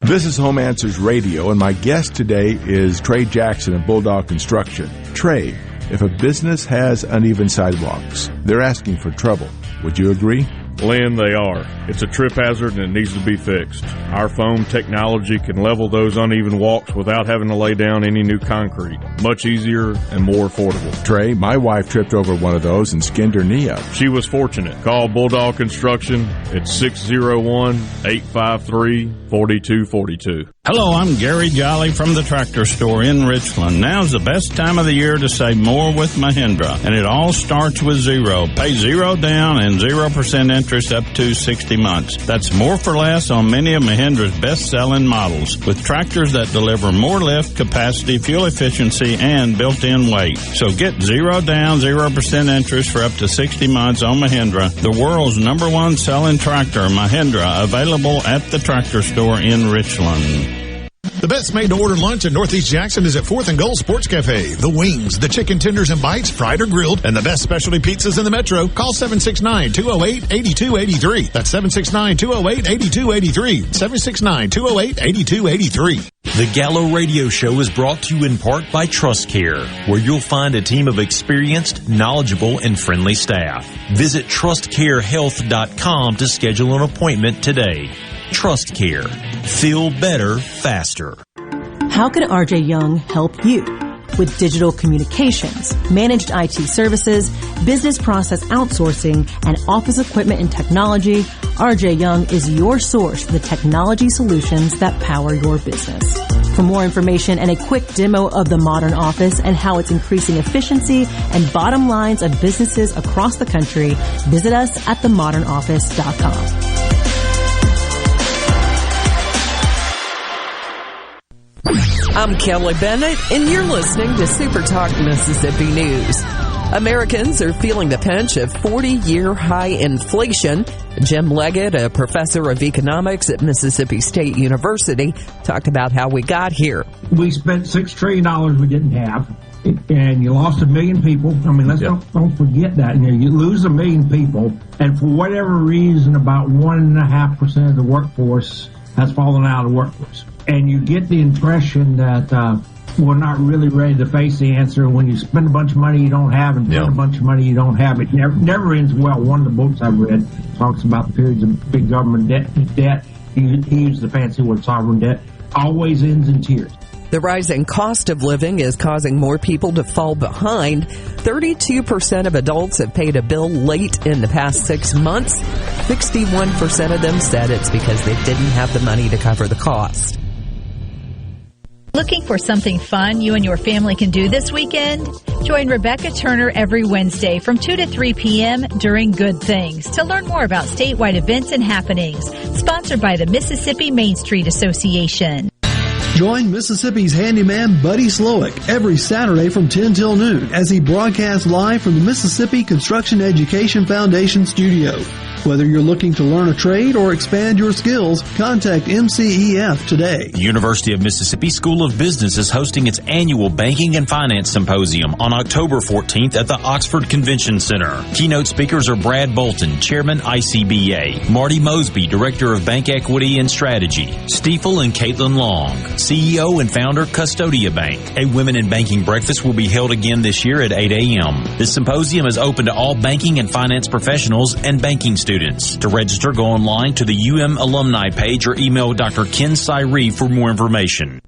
This is Home Answers Radio, and my guest today is Trey Jackson of Bulldog Construction. Trey, if a business has uneven sidewalks, they're asking for trouble. Would you agree? Lynn, they are. It's a trip hazard and it needs to be fixed. Our foam technology can level those uneven walks without having to lay down any new concrete. Much easier and more affordable. Trey, my wife tripped over one of those and skinned her knee up. She was fortunate. Call Bulldog Construction at 601-853-4242. Hello, I'm Gary Jolly from the Tractor Store in Richland. Now's the best time of the year to save more with Mahindra, and it all starts with zero. Pay zero down and 0% interest up to 60 months. That's more for less on many of Mahindra's best-selling models, with tractors that deliver more lift, capacity, fuel efficiency, and built-in weight. So get zero down, 0% interest for up to 60 months on Mahindra, the world's #1 selling tractor, Mahindra, available at the Tractor Store in Richland. The best made-to-order lunch in Northeast Jackson is at 4th and Gold Sports Cafe. The wings, the chicken tenders and bites, fried or grilled, and the best specialty pizzas in the metro. Call 769-208-8283. That's 769-208-8283. 769-208-8283. The Gallo Radio Show is brought to you in part by TrustCare, where you'll find a team of experienced, knowledgeable, and friendly staff. Visit TrustCareHealth.com to schedule an appointment today. TrustCare. Feel better, faster. How can RJ Young help you? with digital communications, managed IT services, business process outsourcing, and office equipment and technology, RJ Young is your source for the technology solutions that power your business. For more information and a quick demo of the modern office and how it's increasing efficiency and bottom lines of businesses across the country, visit us at themodernoffice.com. I'm Kelly Bennett, and you're listening to SuperTalk Mississippi News. Americans are feeling the pinch of 40-year high inflation. Jim Leggett, a professor of economics at Mississippi State University, talked about how we got here. We spent $6 trillion we didn't have, and you lost 1 million people. I mean, don't forget that. You lose 1 million people, and for whatever reason, about 1.5% of the workforce has fallen out of the workforce. And you get the impression that we're not really ready to face the answer. When you spend a bunch of money you don't have and spend a bunch of money you don't have, it never ends well. One of the books I've read talks about the periods of big government debt. He used the fancy word sovereign debt. Always ends in tears. The rising cost of living is causing more people to fall behind. 32% of adults have paid a bill late in the past 6 months. 61% of them said it's because they didn't have the money to cover the cost. Looking for something fun you and your family can do this weekend? Join Rebecca Turner every Wednesday from 2 to 3 p.m. during Good Things to learn more about statewide events and happenings. Sponsored by the Mississippi Main Street Association. Join Mississippi's handyman Buddy Slowick every Saturday from 10 till noon as he broadcasts live from the Mississippi Construction Education Foundation studio. Whether you're looking to learn a trade or expand your skills, contact MCEF today. The University of Mississippi School of Business is hosting its annual Banking and Finance Symposium on October 14th at the Oxford Convention Center. Keynote speakers are Brad Bolton, Chairman ICBA, Marty Mosby, Director of Bank Equity and Strategy, Stiefel and Caitlin Long, CEO and founder Custodia Bank. A Women in Banking breakfast will be held again this year at 8 a.m. This symposium is open to all banking and finance professionals and banking students. To register, go online to the UM alumni page or email Dr. Ken Cyree for more information.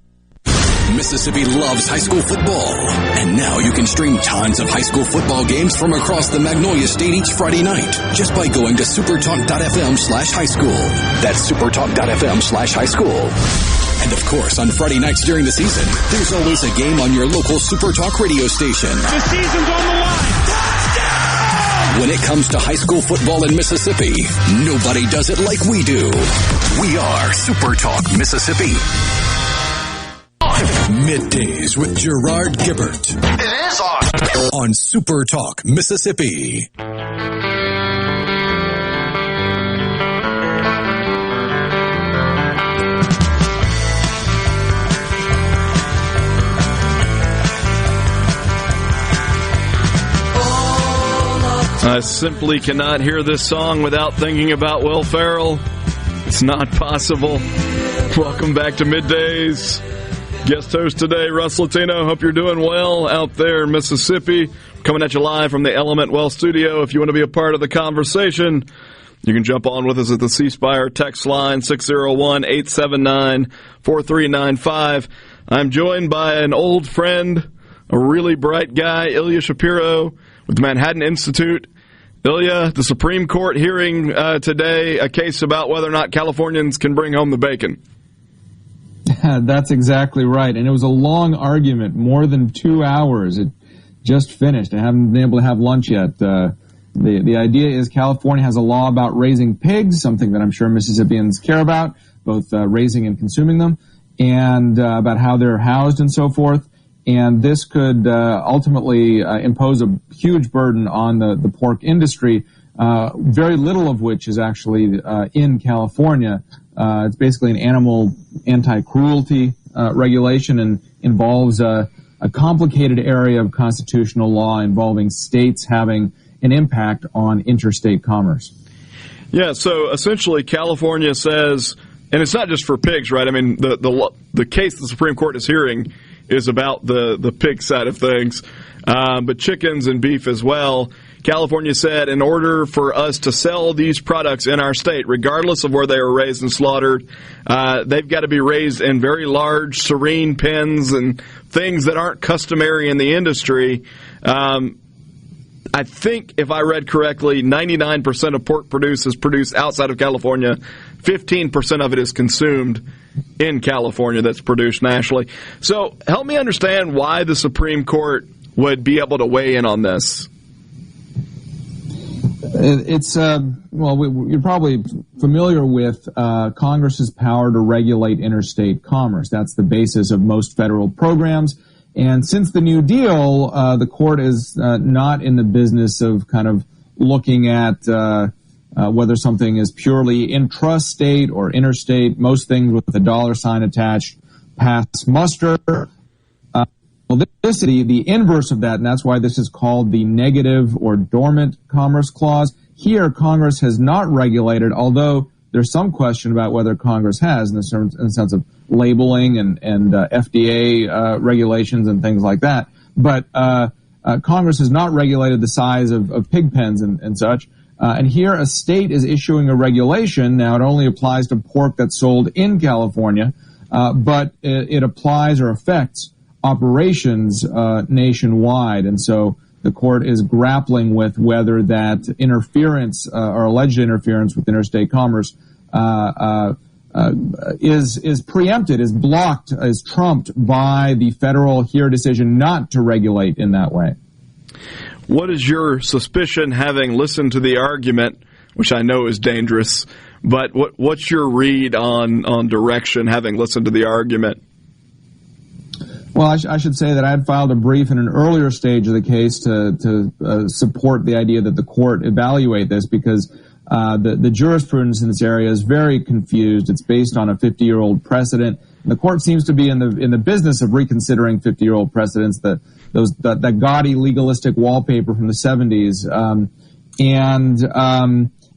Mississippi loves high school football, and now you can stream tons of high school football games from across the Magnolia State each Friday night just by going to supertalk.fm/high school. That's supertalk.fm/high school. And of course, on Friday nights during the season, there's always a game on your local SuperTalk radio station. The season's on the line. When it comes to high school football in Mississippi, nobody does it like we do. We are SuperTalk Mississippi. Middays with Gerard Gibert. It is on SuperTalk Mississippi. I simply cannot hear this song without thinking about Will Ferrell. It's not possible. Welcome back to Middays. Guest host today, Russ Latino. Hope you're doing well out there in Mississippi. Coming at you live from the Element Wealth Studio. If you want to be a part of the conversation, you can jump on with us at the C Spire text line, 601-879-4395. I'm joined by an old friend, a really bright guy, Ilya Shapiro with the Manhattan Institute. Ilya, the Supreme Court hearing today a case about whether or not Californians can bring home the bacon. That's exactly right. And it was a long argument, more than 2 hours. It just finished. I haven't been able to have lunch yet. The idea is California has a law about raising pigs, something that I'm sure Mississippians care about, both raising and consuming them, and about how they're housed and so forth. And this could ultimately impose a huge burden on the pork industry, very little of which is actually in California. It's basically an animal anti-cruelty regulation and involves a complicated area of constitutional law involving states having an impact on interstate commerce. Yeah, so essentially California says, and it's not just for pigs, right? I mean, the case the Supreme Court is hearing is about the pig side of things, but chickens and beef as well. California said in order for us to sell these products in our state, regardless of where they are raised and slaughtered, they've got to be raised in very large, serene pens and things that aren't customary in the industry. I think, if I read correctly, 99% of pork produce is produced outside of California. 15% of it is consumed in California that's produced nationally. So help me understand why the Supreme Court would be able to weigh in on this. You're probably familiar with Congress's power to regulate interstate commerce. That's the basis of most federal programs. And since the New Deal, the court is not in the business of kind of looking at whether something is purely intrastate or interstate. Most things with a dollar sign attached pass muster. The inverse of that, and that's why this is called the negative or dormant commerce clause. Here, Congress has not regulated, although there's some question about whether Congress has in the sense of labeling and FDA regulations and things like that. But Congress has not regulated the size of pig pens and such. And here a state is issuing a regulation. Now, it only applies to pork that's sold in California, but it applies or affects operations nationwide. And so the court is grappling with whether that interference or alleged interference with interstate commerce is preempted, is blocked, is trumped by the federal here decision not to regulate in that way. What is your suspicion, having listened to the argument, which I know is dangerous, but what's your read on direction, having listened to the argument? Well, I should say that I had filed a brief in an earlier stage of the case to support the idea that the court evaluate this, because the jurisprudence in this area is very confused. It's based on a 50-year-old precedent. And the court seems to be in the business of reconsidering 50-year-old precedents, that gaudy legalistic wallpaper from the 70s.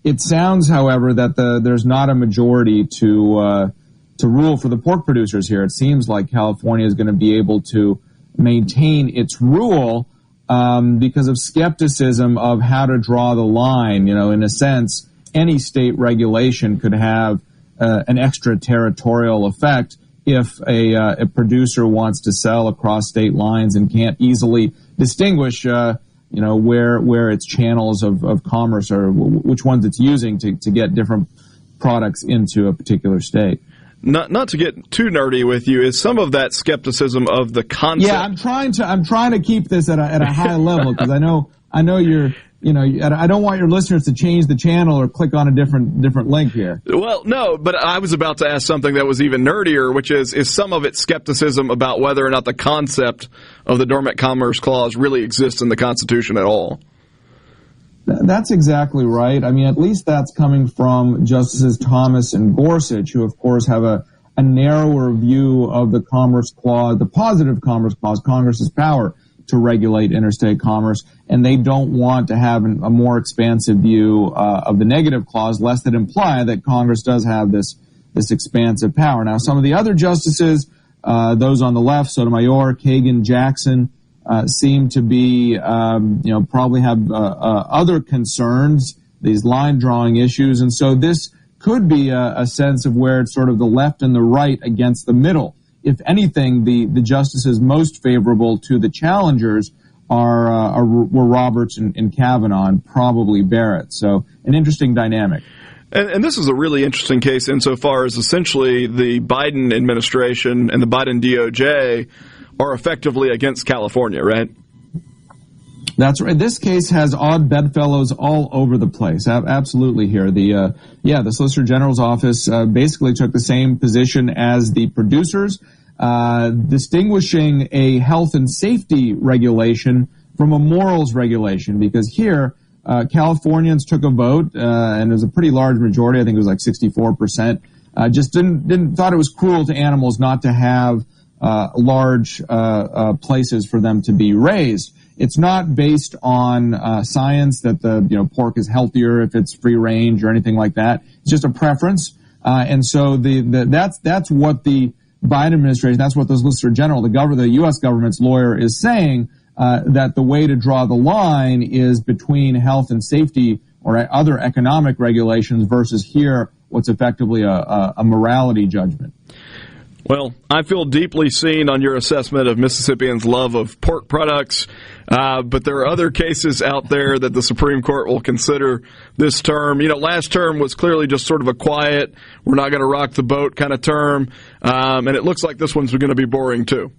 It sounds, however, that there's not a majority to rule for the pork producers here. It seems like California is going to be able to maintain its rule because of skepticism of how to draw the line. You know, in a sense, any state regulation could have an extraterritorial effect if a producer wants to sell across state lines and can't easily distinguish, where its channels of commerce or which ones it's using to get different products into a particular state. Not to get too nerdy with you, is some of that skepticism of the concept. Yeah, I'm trying to keep this at a high level, because I know you're, I don't want your listeners to change the channel or click on a different link here. Well, no, but I was about to ask something that was even nerdier, which is some of it skepticism about whether or not the concept of the Dormant Commerce Clause really exists in the Constitution at all. That's exactly right. I mean, at least that's coming from Justices Thomas and Gorsuch, who, of course, have a narrower view of the Commerce Clause, the positive Commerce Clause, Congress's power to regulate interstate commerce, and they don't want to have a more expansive view of the negative clause, lest it imply that Congress does have this expansive power. Now, some of the other justices, those on the left, Sotomayor, Kagan, Jackson, seem to be, probably have other concerns, these line drawing issues. And so this could be a sense of where it's sort of the left and the right against the middle. If anything, the justices most favorable to the challengers were Roberts and Kavanaugh, and probably Barrett. So an interesting dynamic. And this is a really interesting case insofar as essentially the Biden administration and the Biden DOJ are effectively against California, right? That's right. This case has odd bedfellows all over the place. Absolutely here. The Solicitor General's office basically took the same position as the producers, distinguishing a health and safety regulation from a morals regulation, because here Californians took a vote, and it was a pretty large majority. I think it was like 64%. Just didn't thought it was cruel to animals not to have large places for them to be raised. It's not based on science that the pork is healthier if it's free range or anything like that. It's just a preference, and so that's what the Biden administration, that's what the Solicitor General, the U.S. government's lawyer, is saying. that the way to draw the line is between health and safety or other economic regulations versus here what's effectively a morality judgment. Well, I feel deeply seen on your assessment of Mississippians' love of pork products, but there are other cases out there that the Supreme Court will consider this term. Last term was clearly just sort of a quiet, we're not going to rock the boat kind of term, and it looks like this one's going to be boring too.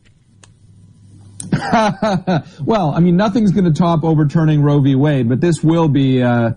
Well, nothing's going to top overturning Roe v. Wade, but this will be a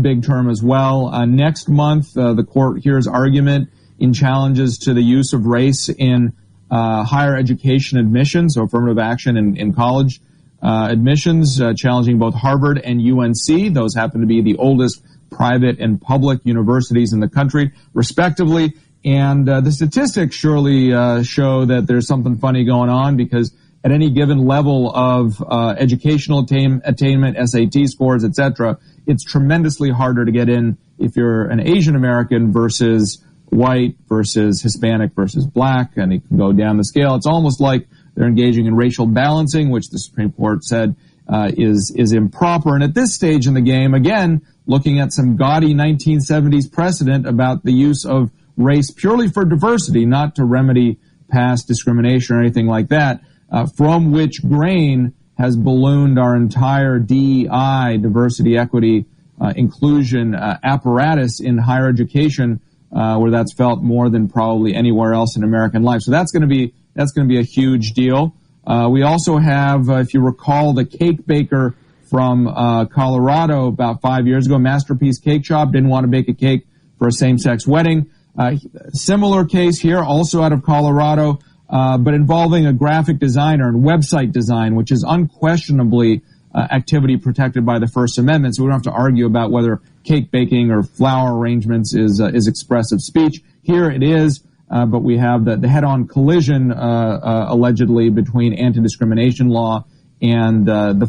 big term as well. Next month, the court hears argument in challenges to the use of race in higher education admissions, so affirmative action in college admissions, challenging both Harvard and UNC. Those happen to be the oldest private and public universities in the country, respectively. And the statistics surely show that there's something funny going on, because at any given level of educational attainment, SAT scores, etc., it's tremendously harder to get in if you're an Asian American versus white versus Hispanic versus black, and it can go down the scale. It's almost like they're engaging in racial balancing, which the Supreme Court said is improper. And at this stage in the game, again, looking at some gaudy 1970s precedent about the use of race purely for diversity, not to remedy past discrimination or anything like that, from which grain has ballooned our entire DEI, diversity, equity, inclusion apparatus in higher education, where that's felt more than probably anywhere else in American life. So that's going to be a huge deal. We also have, if you recall, the cake baker from Colorado about 5 years ago, Masterpiece Cake Shop, didn't want to bake a cake for a same-sex wedding. Similar case here, also out of Colorado, but involving a graphic designer and website design, which is unquestionably activity protected by the First Amendment. So we don't have to argue about whether cake baking or flower arrangements is expressive speech. Here it is, but we have the head-on collision, allegedly, between anti-discrimination law and the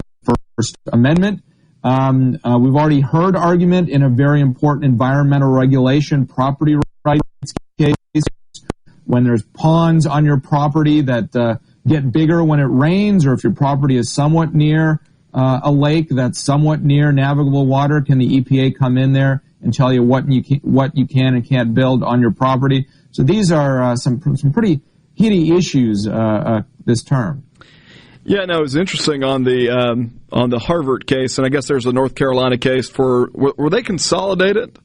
First Amendment. We've already heard argument in a very important environmental regulation property rights case, when there's ponds on your property that get bigger when it rains, or if your property is somewhat near a lake that's somewhat near navigable water, can the EPA come in there and tell you what you can and can't build on your property? So these are some pretty heady issues this term. Yeah, no, it was interesting on the Harvard case, and I guess there's a North Carolina case were they consolidated?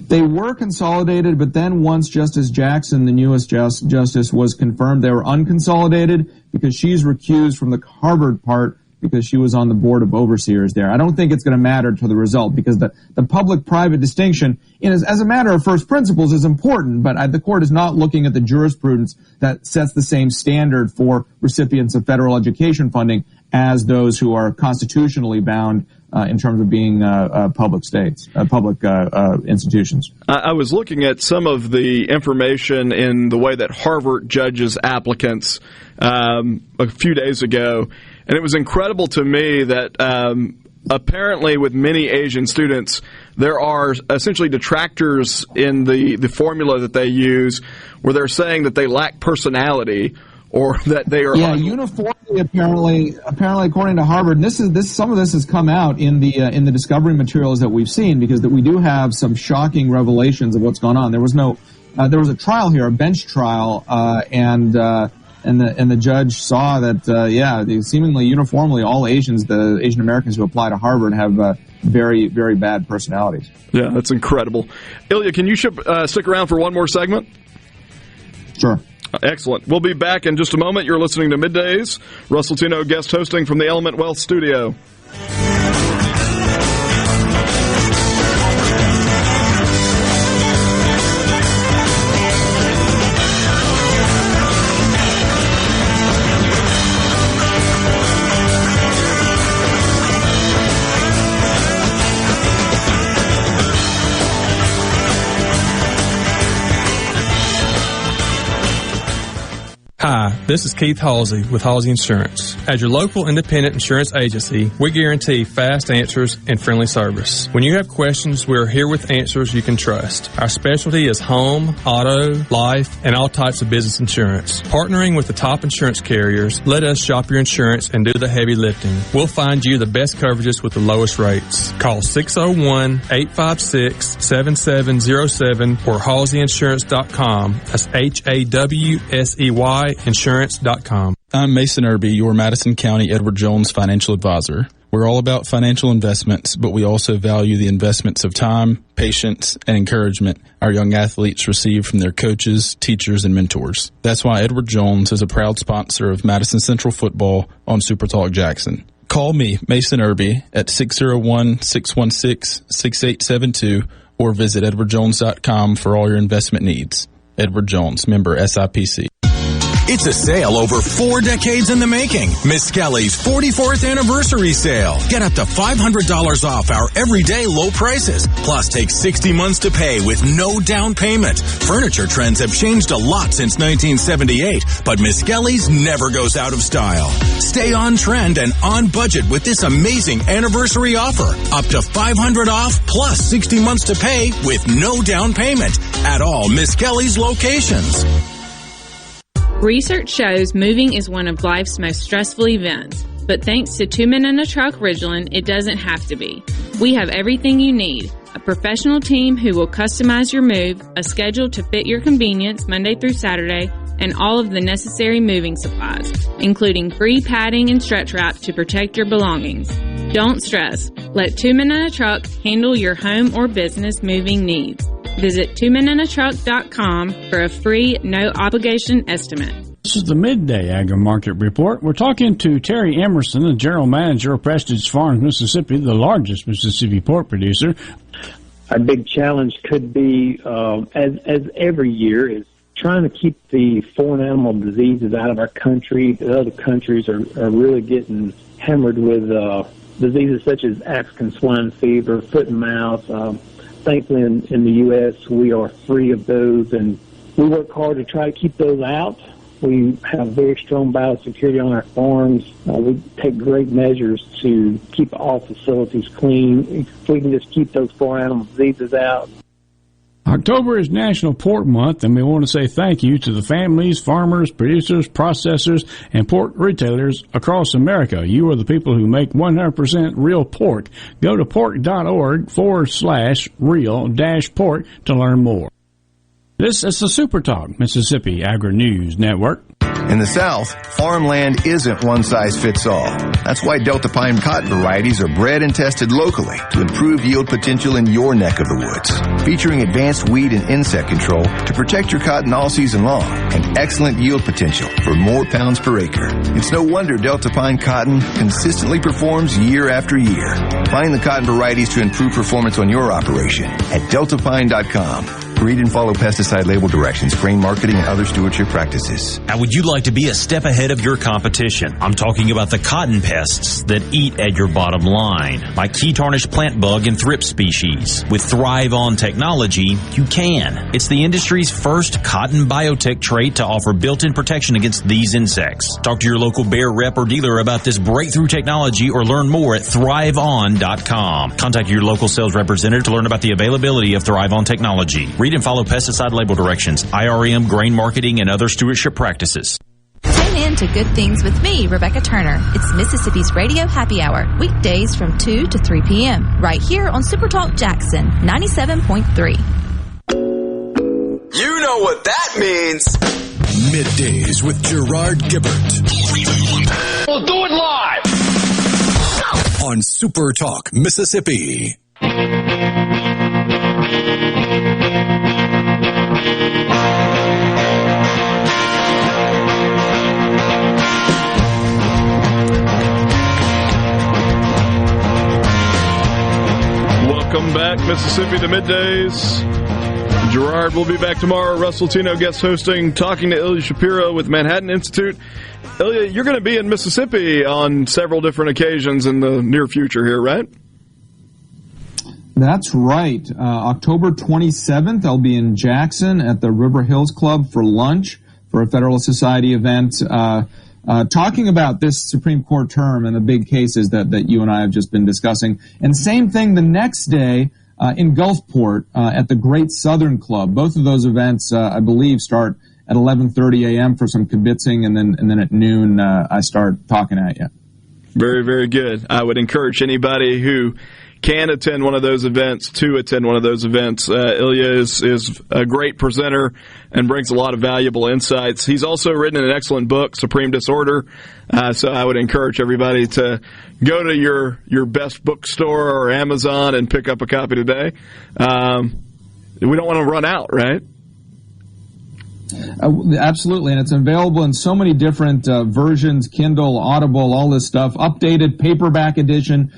They were consolidated, but then once Justice Jackson, the newest justice, was confirmed, they were unconsolidated because she's recused from the Harvard part because she was on the board of overseers there. I don't think it's going to matter to the result, because the public-private distinction, as a matter of first principles, is important, but the court is not looking at the jurisprudence that sets the same standard for recipients of federal education funding as those who are constitutionally bound in terms of being public institutions. I was looking at some of the information in the way that Harvard judges applicants a few days ago, and it was incredible to me that apparently with many Asian students, there are essentially detractors in the formula that they use, where they're saying that they lack personality, or that they are uniformly apparently according to Harvard. And some of this has come out in the discovery materials that we've seen, because that we do have some shocking revelations of what's gone on. There was a trial here, a bench trial, and the judge saw that seemingly uniformly all the Asian Americans who apply to Harvard have very, very bad personalities. Yeah, that's incredible. Ilya, can you stick around for one more segment? Sure. Excellent. We'll be back in just a moment. You're listening to Middays. Russ Latino guest hosting from the Element Wealth Studio. Hi, this is Keith Halsey with Halsey Insurance. As your local independent insurance agency, we guarantee fast answers and friendly service. When you have questions, we are here with answers you can trust. Our specialty is home, auto, life, and all types of business insurance. Partnering with the top insurance carriers, let us shop your insurance and do the heavy lifting. We'll find you the best coverages with the lowest rates. Call 601-856-7707 or HalseyInsurance.com. That's HAWSEY insurance.com. I'm Mason Irby, your Madison County Edward Jones financial advisor. We're all about financial investments, but we also value the investments of time, patience, and encouragement our young athletes receive from their coaches, teachers, and mentors. That's why Edward Jones is a proud sponsor of Madison Central Football on SuperTalk Jackson. Call me, Mason Irby, at 601-616-6872 or visit edwardjones.com for all your investment needs. Edward Jones, member SIPC. It's a sale over 4 decades in the making. Miss Kelly's 44th anniversary sale. Get up to $500 off our everyday low prices. Plus, take 60 months to pay with no down payment. Furniture trends have changed a lot since 1978, but Miss Kelly's never goes out of style. Stay on trend and on budget with this amazing anniversary offer. Up to $500 off plus 60 months to pay with no down payment at all Miss Kelly's locations. Research shows moving is one of life's most stressful events, but thanks to 2 Men and a Truck Ridgeland, it doesn't have to be. We have everything you need. A professional team who will customize your move, a schedule to fit your convenience Monday through Saturday, and all of the necessary moving supplies, including free padding and stretch wrap to protect your belongings. Don't stress. Let 2 Men and a Truck handle your home or business moving needs. Visit twomenandatruck.com for a free, no-obligation estimate. This is the Midday Agri-Market Report. We're talking to Terry Emerson, the General Manager of Prestige Farms, Mississippi, the largest Mississippi pork producer. Our big challenge could be, as every year, is trying to keep the foreign animal diseases out of our country. The other countries are really getting hammered with diseases such as African swine fever, foot and mouth. Thankfully, in the U.S., we are free of those, and we work hard to try to keep those out. We have very strong biosecurity on our farms. We take great measures to keep all facilities clean. If we can just keep those foreign animal diseases out. October is National Pork Month, and we want to say thank you to the families, farmers, producers, processors, and pork retailers across America. You are the people who make 100% real pork. Go to pork.org/real-pork to learn more. This is the SuperTalk Mississippi Agri-News Network. In the South, farmland isn't one size fits all. That's why Delta Pine cotton varieties are bred and tested locally to improve yield potential in your neck of the woods. Featuring advanced weed and insect control to protect your cotton all season long and excellent yield potential for more pounds per acre. It's no wonder Delta Pine cotton consistently performs year after year. Find the cotton varieties to improve performance on your operation at deltapine.com. Read and follow pesticide label directions, grain marketing, and other stewardship practices. How would you like to be a step ahead of your competition? I'm talking about the cotton pests that eat at your bottom line, like key tarnish plant bug and thrip species. With Thrive On technology, you can. It's the industry's first cotton biotech trait to offer built-in protection against these insects. Talk to your local Bayer rep or dealer about this breakthrough technology or learn more at thriveon.com. Contact your local sales representative to learn about the availability of Thrive On technology. Read and follow pesticide label directions, IRM, grain marketing, and other stewardship practices. Tune in to Good Things with me, Rebecca Turner. It's Mississippi's Radio Happy Hour, weekdays from 2 to 3 p.m., right here on SuperTalk Jackson 97.3. You know what that means. Middays with Gerard Gibert. We'll do it live on SuperTalk Mississippi. Welcome back, Mississippi, to Middays. Gerard will be back tomorrow. Russ Latino guest hosting, talking to Ilya Shapiro with Manhattan Institute. Ilya, you're going to be in Mississippi on several different occasions in the near future here, right? That's right. October 27th, I'll be in Jackson at the River Hills Club for lunch for a Federalist Society event, talking about this Supreme Court term and the big cases that you and I have just been discussing. And same thing the next day in Gulfport at the Great Southern Club. Both of those events, I believe, start at 11:30 a.m. for some kibitzing, and then at noon I start talking at you. Very, very good. I would encourage anybody who can attend one of those events to attend one of those events. Ilya is a great presenter and brings a lot of valuable insights. He's also written an excellent book, Supreme Disorder. So I would encourage everybody to go to your best bookstore or Amazon and pick up a copy today. We don't want to run out, right? Absolutely, and it's available in so many different versions, Kindle, Audible, all this stuff. Updated paperback edition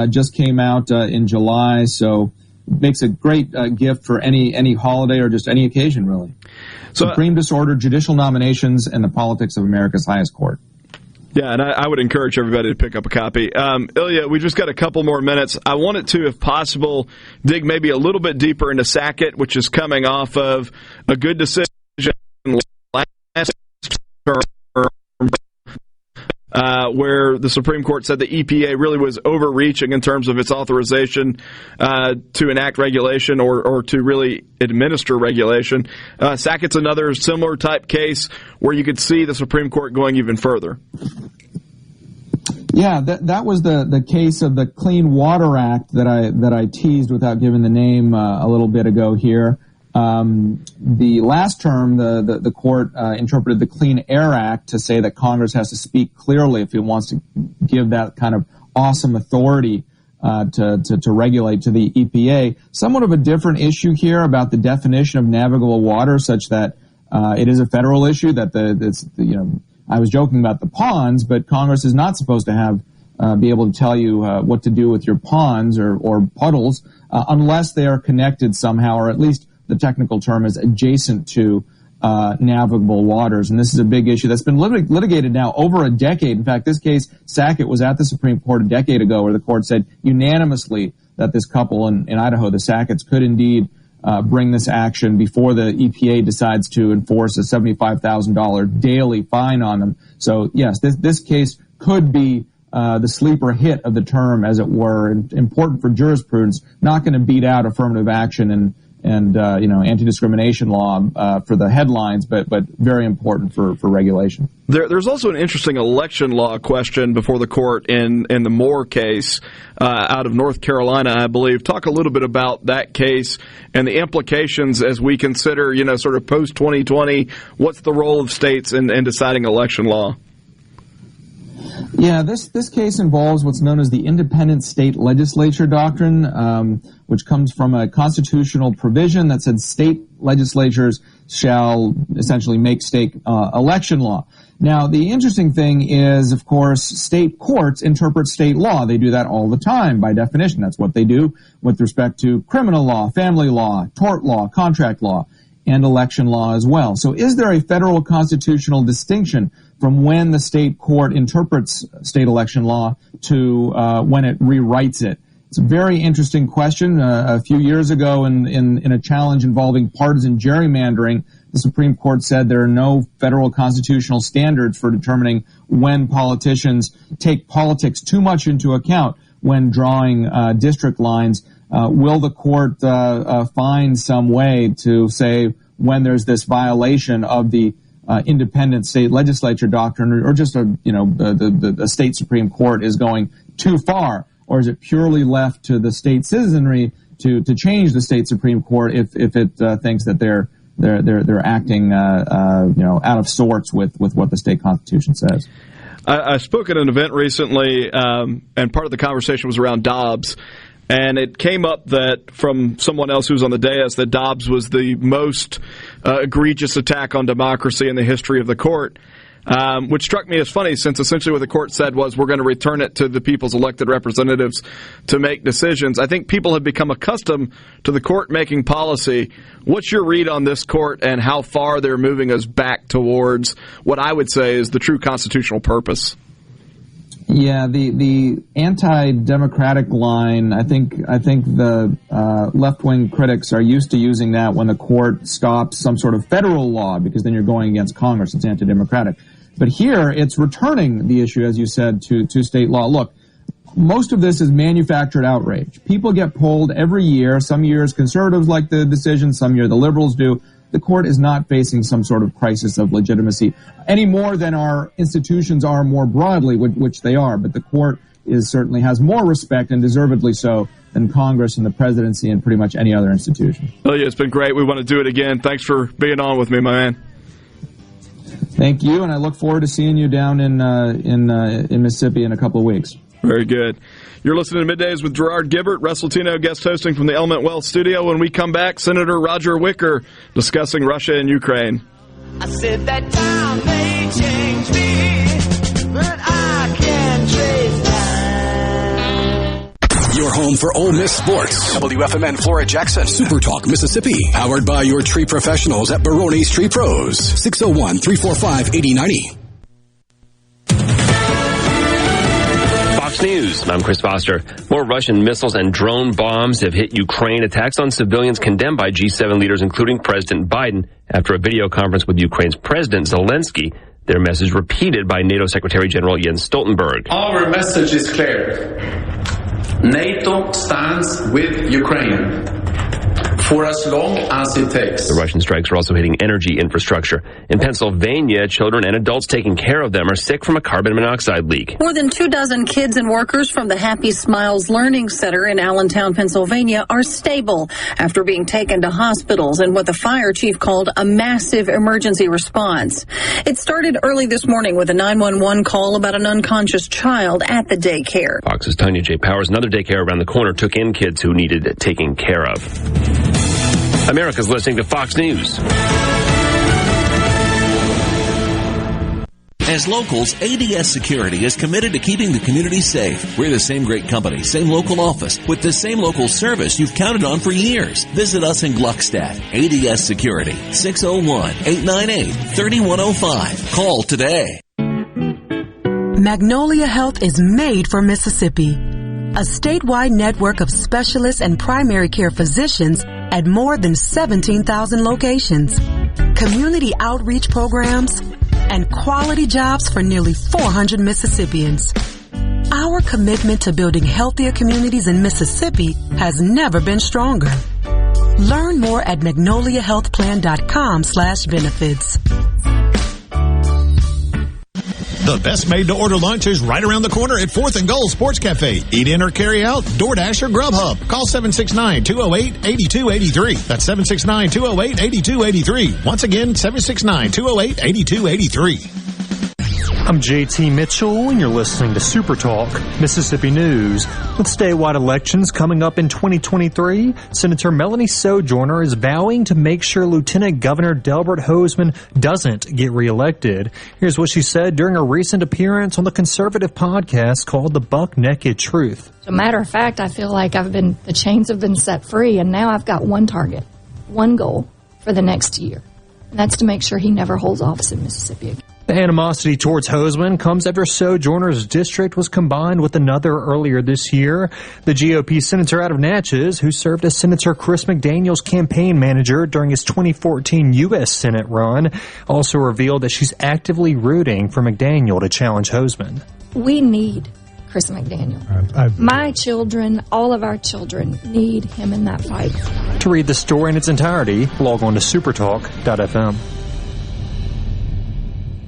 just came out in July, so it makes a great gift for any holiday or just any occasion, really. So, Supreme Disorder, Judicial Nominations, and the Politics of America's Highest Court. Yeah, and I would encourage everybody to pick up a copy. Ilya, we just got a couple more minutes. I wanted to, if possible, dig maybe a little bit deeper into Sackett, which is coming off of a good decision last term, where the Supreme Court said the EPA really was overreaching in terms of its authorization to enact regulation or to really administer regulation. Sackett's another similar type case where you could see the Supreme Court going even further. Yeah, that was the case of the Clean Water Act that I teased without giving the name a little bit ago here. The last term, the court interpreted the Clean Air Act to say that Congress has to speak clearly if it wants to give that kind of awesome authority to regulate to the EPA. Somewhat of a different issue here about the definition of navigable water, such that it is a federal issue. I was joking about the ponds, but Congress is not supposed to be able to tell you what to do with your ponds or puddles unless they are connected somehow, or at least the technical term is adjacent to navigable waters. And this is a big issue that's been litigated now over a decade. In fact, this case, Sackett, was at the Supreme Court a decade ago, where the court said unanimously that this couple in Idaho, the Sacketts, could indeed bring this action before the EPA decides to enforce a $75,000 daily fine on them. So, yes, this case could be the sleeper hit of the term, as it were, and important for jurisprudence, not going to beat out affirmative action and anti-discrimination law for the headlines, but very important for regulation. There's also an interesting election law question before the court in the Moore case out of North Carolina, I believe. Talk a little bit about that case and the implications as we consider, sort of post-2020, what's the role of states in deciding election law? Yeah, this case involves what's known as the independent state legislature doctrine, which comes from a constitutional provision that said state legislatures shall essentially make state election law. Now, the interesting thing is, of course, state courts interpret state law. They do that all the time by definition. That's what they do with respect to criminal law, family law, tort law, contract law, and election law as well. So is there a federal constitutional distinction from when the state court interprets state election law to when it rewrites it? It's a very interesting question. A few years ago in a challenge involving partisan gerrymandering, the Supreme Court said there are no federal constitutional standards for determining when politicians take politics too much into account when drawing district lines. Will the court find some way to say when there's this violation of the independent state legislature doctrine, or just the state Supreme Court is going too far, or is it purely left to the state citizenry to change the state Supreme Court if it thinks that they're acting out of sorts with what the state constitution says? I spoke at an event recently, and part of the conversation was around Dobbs. And it came up that from someone else who was on the dais that Dobbs was the most egregious attack on democracy in the history of the court, which struck me as funny, since essentially what the court said was we're going to return it to the people's elected representatives to make decisions. I think people have become accustomed to the court making policy. What's your read on this court and how far they're moving us back towards what I would say is the true constitutional purpose? Yeah, the anti-democratic line, I think the left-wing critics are used to using that when the court stops some sort of federal law, because then you're going against Congress. It's anti-democratic. But here, it's returning the issue, as you said, to state law. Look, most of this is manufactured outrage. People get polled every year. Some years conservatives like the decision, some year the liberals do. The court is not facing some sort of crisis of legitimacy any more than our institutions are more broadly, which they are. But the court certainly has more respect, and deservedly so, than Congress and the presidency and pretty much any other institution. Ilya, it's been great. We want to do it again. Thanks for being on with me, my man. Thank you, and I look forward to seeing you down in Mississippi in a couple of weeks. Very good. You're listening to Middays with Gerard Gibert, Russ Latino guest hosting from the Element Wealth studio. When we come back, Senator Roger Wicker discussing Russia and Ukraine. I said that time may change me, but I can't trace time. Your home for Ole Miss sports. WFMN Flora Jackson. SuperTalk Mississippi. Powered by your tree professionals at Barone's Tree Pros. 601-345-8090. News. I'm Chris Foster. More Russian missiles and drone bombs have hit Ukraine. Attacks on civilians condemned by G7 leaders, including President Biden, after a video conference with Ukraine's President Zelensky. Their message repeated by NATO Secretary General Jens Stoltenberg. Our message is clear. NATO stands with Ukraine for as long as it takes. The Russian strikes are also hitting energy infrastructure. In Pennsylvania, children and adults taking care of them are sick from a carbon monoxide leak. More than 24 kids and workers from the Happy Smiles Learning Center in Allentown, Pennsylvania are stable after being taken to hospitals in what the fire chief called a massive emergency response. It started early this morning with a 911 call about an unconscious child at the daycare. Fox's Tanya J. Powers, another daycare around the corner, took in kids who needed taking care of. America's listening to Fox News. As locals, ADS Security is committed to keeping the community safe. We're the same great company, same local office, with the same local service you've counted on for years. Visit us in Gluckstadt. ADS Security, 601-898-3105. Call today. Magnolia Health is made for Mississippi. A statewide network of specialists and primary care physicians at more than 17,000 locations, community outreach programs, and quality jobs for nearly 400 Mississippians. Our commitment to building healthier communities in Mississippi has never been stronger. Learn more at magnoliahealthplan.com/benefits. The best made-to-order lunch is right around the corner at 4th and Goal Sports Cafe. Eat in or carry out, DoorDash or Grubhub. Call 769-208-8283. That's 769-208-8283. Once again, 769-208-8283. I'm JT Mitchell, and you're listening to SuperTalk Mississippi News. With statewide elections coming up in 2023, Senator Melanie Sojourner is vowing to make sure Lieutenant Governor Delbert Hosemann doesn't get reelected. Here's what she said during a recent appearance on the conservative podcast called The Buck Naked Truth. As a matter of fact, I feel like the chains have been set free, and now I've got one target, one goal for the next year. And that's to make sure he never holds office in Mississippi again. The animosity towards Hosemann comes after Sojourner's district was combined with another earlier this year. The GOP senator out of Natchez, who served as Senator Chris McDaniel's campaign manager during his 2014 U.S. Senate run, also revealed that she's actively rooting for McDaniel to challenge Hosemann. We need Chris McDaniel. My children, all of our children, need him in that fight. To read the story in its entirety, log on to supertalk.fm.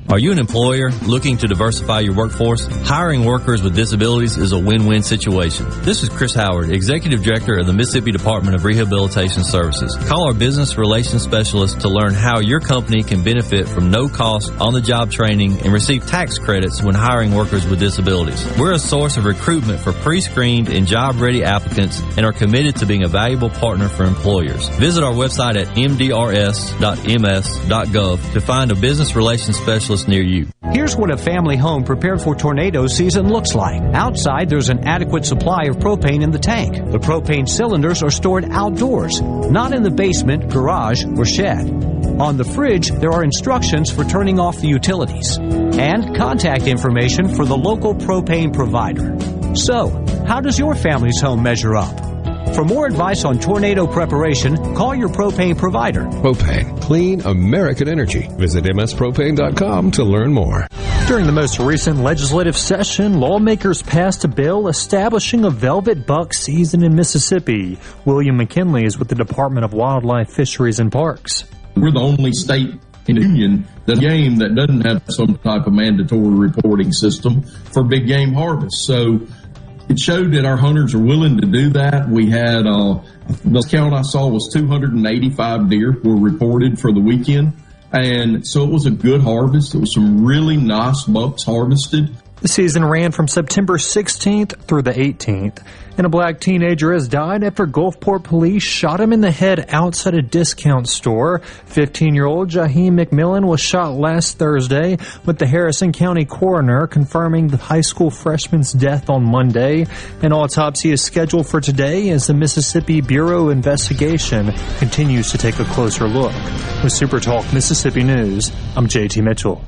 Are you an employer looking to diversify your workforce? Hiring workers with disabilities is a win-win situation. This is Chris Howard, Executive Director of the Mississippi Department of Rehabilitation Services. Call our business relations specialist to learn how your company can benefit from no-cost, on-the-job training and receive tax credits when hiring workers with disabilities. We're a source of recruitment for pre-screened and job-ready applicants and are committed to being a valuable partner for employers. Visit our website at mdrs.ms.gov to find a business relations specialist near you. Here's what a family home prepared for tornado season looks like. Outside, there's an adequate supply of propane in the tank. The propane cylinders are stored outdoors, not in the basement, garage, or shed. On the fridge, there are instructions for turning off the utilities and contact information for the local propane provider. So, how does your family's home measure up? For more advice on tornado preparation, call your propane provider. Propane, clean American energy. Visit mspropane.com to learn more. During the most recent legislative session, lawmakers passed a bill establishing a velvet buck season in Mississippi. William McKinley is with the Department of Wildlife, Fisheries, and Parks. We're the only state in the union that game that doesn't have some type of mandatory reporting system for big game harvest. So it showed that our hunters are willing to do that. We had, the count I saw was 285 deer were reported for the weekend. And so it was a good harvest. It was some really nice bucks harvested. The season ran from September 16th through the 18th, and a black teenager has died after Gulfport police shot him in the head outside a discount store. 15-year-old Jaheim McMillan was shot last Thursday, with the Harrison County coroner confirming the high school freshman's death on Monday. An autopsy is scheduled for today as the Mississippi Bureau of Investigation continues to take a closer look. With SuperTalk Mississippi News, I'm JT Mitchell.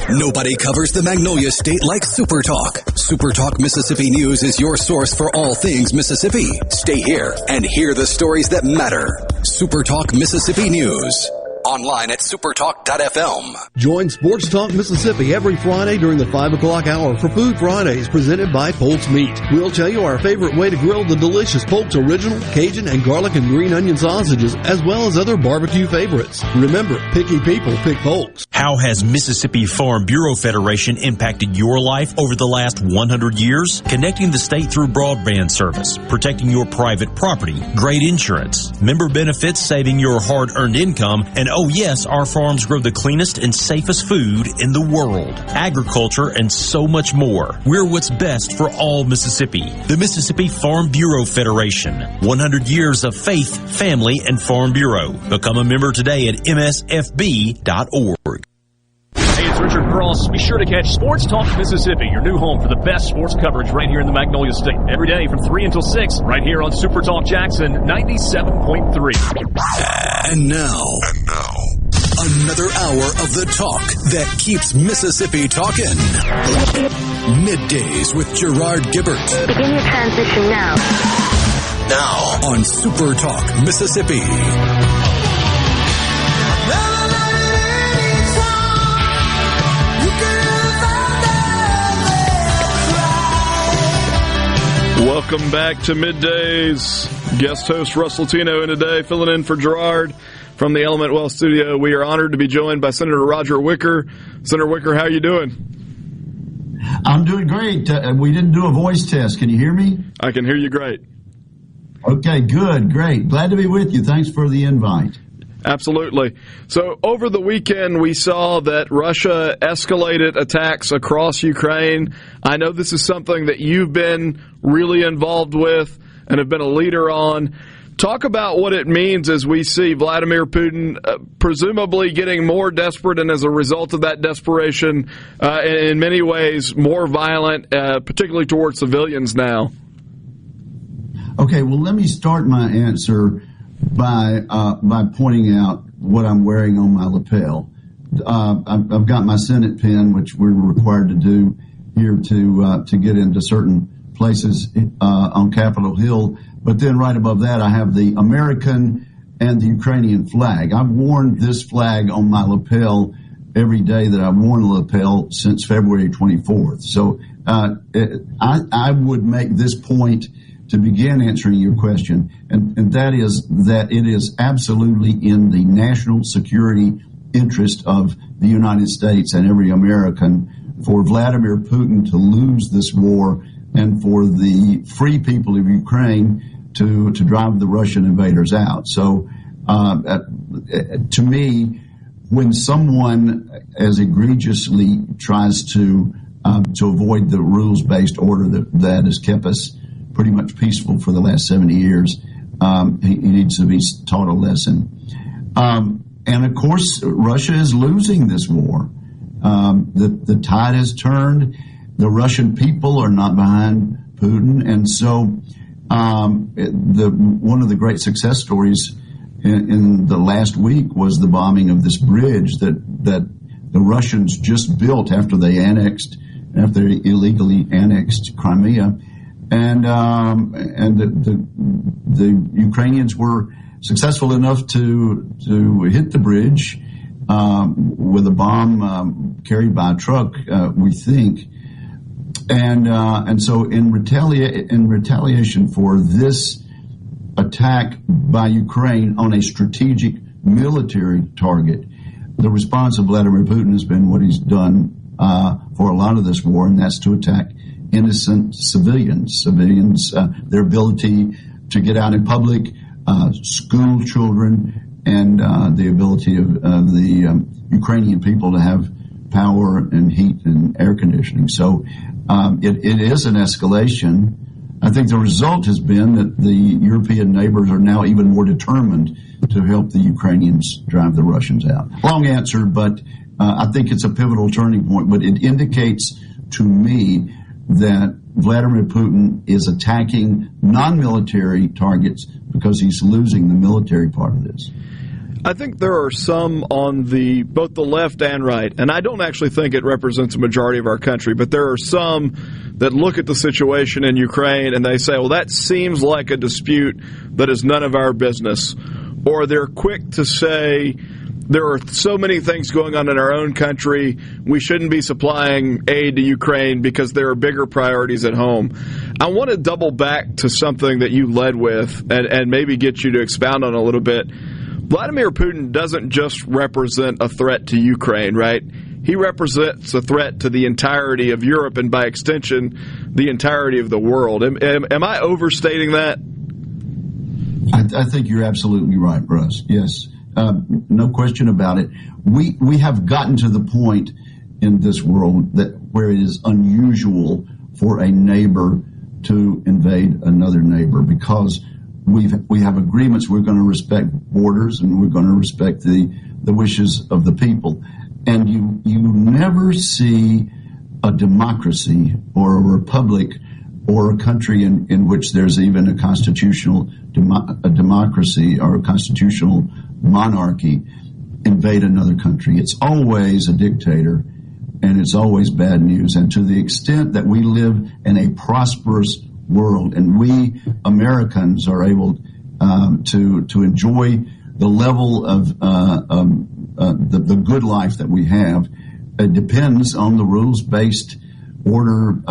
Nobody covers the Magnolia State like SuperTalk. SuperTalk Mississippi News is your source for all things Mississippi. Stay here and hear the stories that matter. SuperTalk Mississippi News. Online at supertalk.fm. Join Sports Talk Mississippi every Friday during the 5 o'clock hour for Food Fridays presented by Polk's Meat. We'll tell you our favorite way to grill the delicious Polk's Original, Cajun, and garlic and green onion sausages, as well as other barbecue favorites. Remember, picky people pick Polk's. How has Mississippi Farm Bureau Federation impacted your life over the last 100 years? Connecting the state through broadband service, protecting your private property, great insurance, member benefits, saving your hard-earned income, and oh yes, our farms grow the cleanest and safest food in the world. Agriculture and so much more. We're what's best for all Mississippi. The Mississippi Farm Bureau Federation. 100 years of faith, family, and Farm Bureau. Become a member today at msfb.org. Hey, it's Richard Cross. Be sure to catch Sports Talk Mississippi, your new home for the best sports coverage right here in the Magnolia State. Every day from 3 until 6, right here on Super Talk Jackson 97.3. And now, another hour of the talk that keeps Mississippi talking. Middays with Gerard Gibert. Begin your transition now. Now on Super Talk Mississippi. Welcome back to Middays. Guest host Russ Latino in today, filling in for Gerard from the Element Wealth Studio. We are honored to be joined by Senator Roger Wicker. Senator Wicker, how are you doing? I'm doing great. We didn't do a voice test. Can you hear me? I can hear you great. Okay, good, great. Glad to be with you. Thanks for the invite. Absolutely. So over the weekend, we saw that Russia escalated attacks across Ukraine. I know this is something that you've been really involved with and have been a leader on. Talk about what it means as we see Vladimir Putin presumably getting more desperate, and as a result of that desperation, in many ways more violent, particularly towards civilians now. Okay, well, let me start my answer by pointing out what I'm wearing on my lapel. I've got my Senate pin, which we're required to do here to get into certain places on Capitol Hill. But then right above that, I have the American and the Ukrainian flag. I've worn this flag on my lapel every day that I've worn the lapel since February 24th. So I would make this point to begin answering your question, and that is that it is absolutely in the national security interest of the United States and every American for Vladimir Putin to lose this war and for the free people of Ukraine to drive the Russian invaders out. So to me, when someone as egregiously tries to avoid the rules-based order that has kept us pretty much peaceful for the last 70 years, he needs to be taught a lesson. And of course, Russia is losing this war. The tide has turned. The Russian people are not behind Putin. And so one of the great success stories in the last week was the bombing of this bridge that the Russians just built after they illegally annexed Crimea, and the Ukrainians were successful enough to hit the bridge with a bomb carried by a truck, we think, and so in retaliation for this attack by Ukraine on a strategic military target, the response of Vladimir Putin has been what he's done for a lot of this war, and that's to attack innocent civilians, their ability to get out in public, school children, and the ability of the Ukrainian people to have power and heat and air conditioning. So it is an escalation. I think the result has been that the European neighbors are now even more determined to help the Ukrainians drive the Russians out. Long answer, but I think it's a pivotal turning point. But it indicates to me that Vladimir Putin is attacking non-military targets because he's losing the military part of this. I think there are some on both the left and right, and I don't actually think it represents a majority of our country, but there are some that look at the situation in Ukraine and they say, well, that seems like a dispute that is none of our business. Or they're quick to say, there are so many things going on in our own country, we shouldn't be supplying aid to Ukraine because there are bigger priorities at home. I want to double back to something that you led with and maybe get you to expound on a little bit. Vladimir Putin doesn't just represent a threat to Ukraine, right? He represents a threat to the entirety of Europe and, by extension, the entirety of the world. Am I overstating that? I think you're absolutely right, Russ. Yes, no question about it. We have gotten to the point in this world where it is unusual for a neighbor to invade another neighbor because we have agreements. We're going to respect borders and we're going to respect the wishes of the people. And you never see a democracy or a republic or a country in which there's even a constitutional democracy or a constitutional monarchy invade another country. It's always a dictator, and it's always bad news. And to the extent that we live in a prosperous world, and we Americans are able to enjoy the level of the good life that we have, it depends on the rules-based order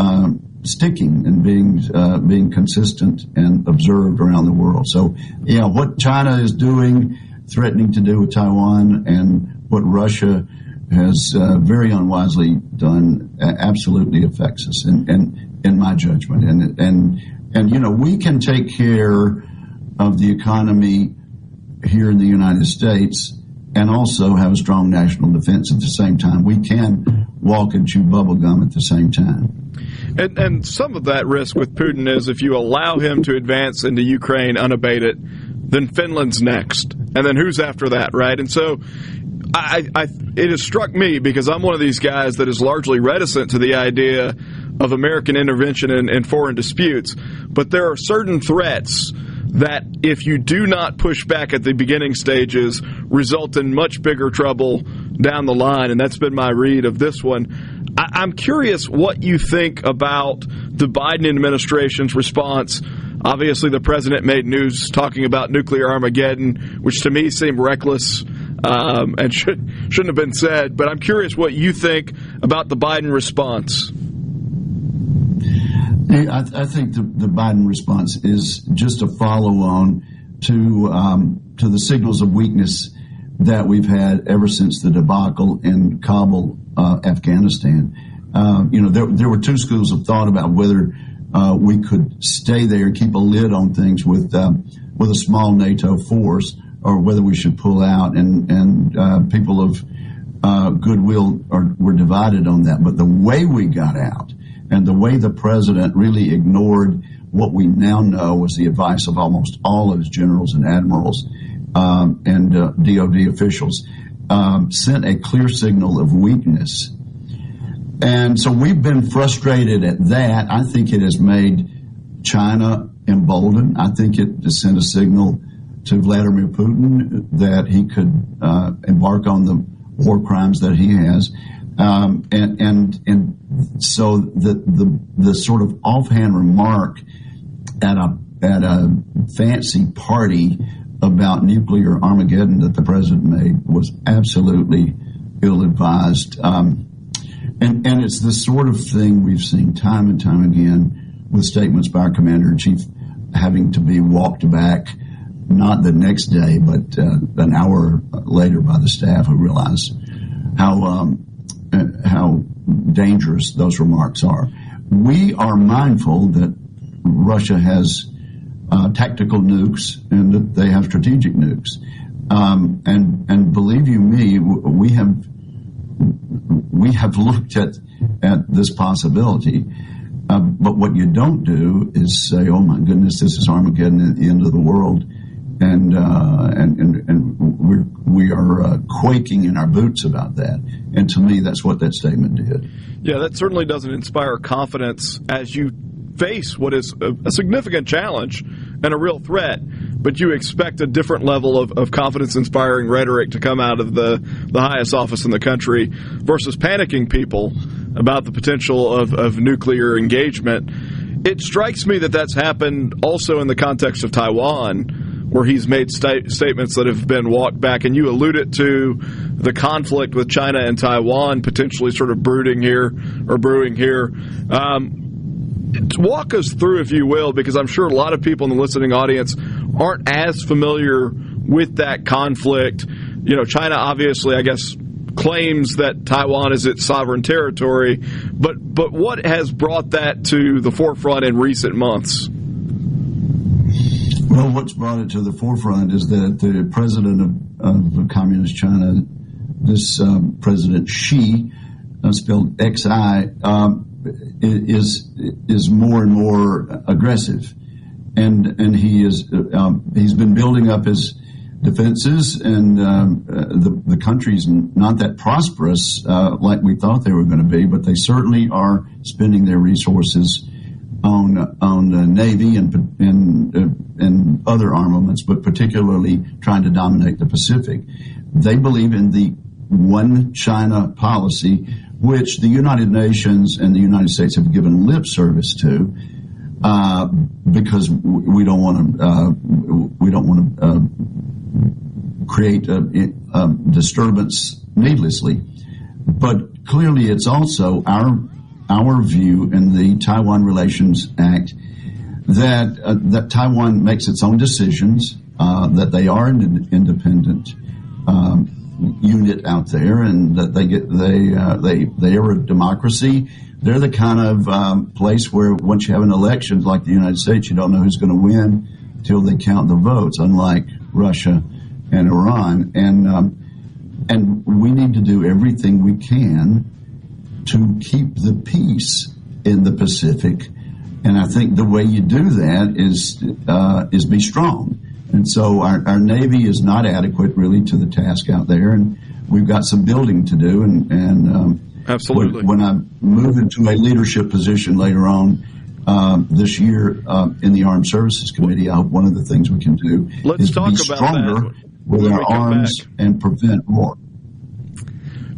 sticking and being consistent and observed around the world. So, yeah, what China is doing, threatening to do with Taiwan, and what Russia has very unwisely done absolutely affects us, in my judgment. And you know, we can take care of the economy here in the United States and also have a strong national defense at the same time. We can walk and chew bubble gum at the same time. And some of that risk with Putin is if you allow him to advance into Ukraine unabated, then Finland's next. And then who's after that, right? And so it has struck me, because I'm one of these guys that is largely reticent to the idea of American intervention in foreign disputes. But there are certain threats that, if you do not push back at the beginning stages, result in much bigger trouble down the line. And that's been my read of this one. I'm curious what you think about the Biden administration's response. Obviously, the president made news talking about nuclear Armageddon, which to me seemed reckless and shouldn't have been said. But I'm curious what you think about the Biden response. I think the Biden response is just a follow-on to the signals of weakness that we've had ever since the debacle in Kabul, Afghanistan. There were two schools of thought about whether we could stay there and keep a lid on things with a small NATO force, or whether we should pull out. And people of goodwill were divided on that. But the way we got out, and the way the president really ignored what we now know was the advice of almost all of his generals and admirals and DOD officials, sent a clear signal of weakness. And so we've been frustrated at that. I think it has made China emboldened. I think it has sent a signal to Vladimir Putin that he could embark on the war crimes that he has, and so the sort of offhand remark at a fancy party about nuclear Armageddon that the president made was absolutely ill-advised. And it's the sort of thing we've seen time and time again with statements by our commander-in-chief having to be walked back, not the next day, but an hour later by the staff who realize how dangerous those remarks are. We are mindful that Russia has tactical nukes and that they have strategic nukes. And believe you me, we have looked at this possibility. But what you don't do is say, "Oh my goodness, this is Armageddon at the end of the world," and we are quaking in our boots about that. And to me, that's what that statement did. Yeah, that certainly doesn't inspire confidence as you face what is a significant challenge and a real threat, but you expect a different level of confidence-inspiring rhetoric to come out of the highest office in the country versus panicking people about the potential of nuclear engagement. It strikes me that that's happened also in the context of Taiwan, where he's made statements that have been walked back, and you alluded to the conflict with China and Taiwan potentially sort of brewing here. Walk us through, if you will, because I'm sure a lot of people in the listening audience aren't as familiar with that conflict. You know, China obviously, I guess, claims that Taiwan is its sovereign territory, but what has brought that to the forefront in recent months? Well, what's brought it to the forefront is that the president of Communist China, this President Xi, spelled X-I, is more and more aggressive, and he's been building up his defenses, and the country's not that prosperous like we thought they were going to be, but they certainly are spending their resources on the Navy and other armaments, but particularly trying to dominate the Pacific. They believe in the one China policy, which the United Nations and the United States have given lip service to, because we don't want to create a disturbance needlessly. But clearly, it's also our view in the Taiwan Relations Act that Taiwan makes its own decisions, that they are an independent unit out there, and that they are a democracy. They're the kind of place where once you have an election like the United States, you don't know who's going to win till they count the votes, unlike Russia and Iran. And we need to do everything we can to keep the peace in the Pacific. And I think the way you do that is be strong. And so our Navy is not adequate really to the task out there, and we've got some building to do. And absolutely, when I move into a leadership position later on this year in the Armed Services Committee, I hope one of the things we can do is be stronger with our arms and prevent war.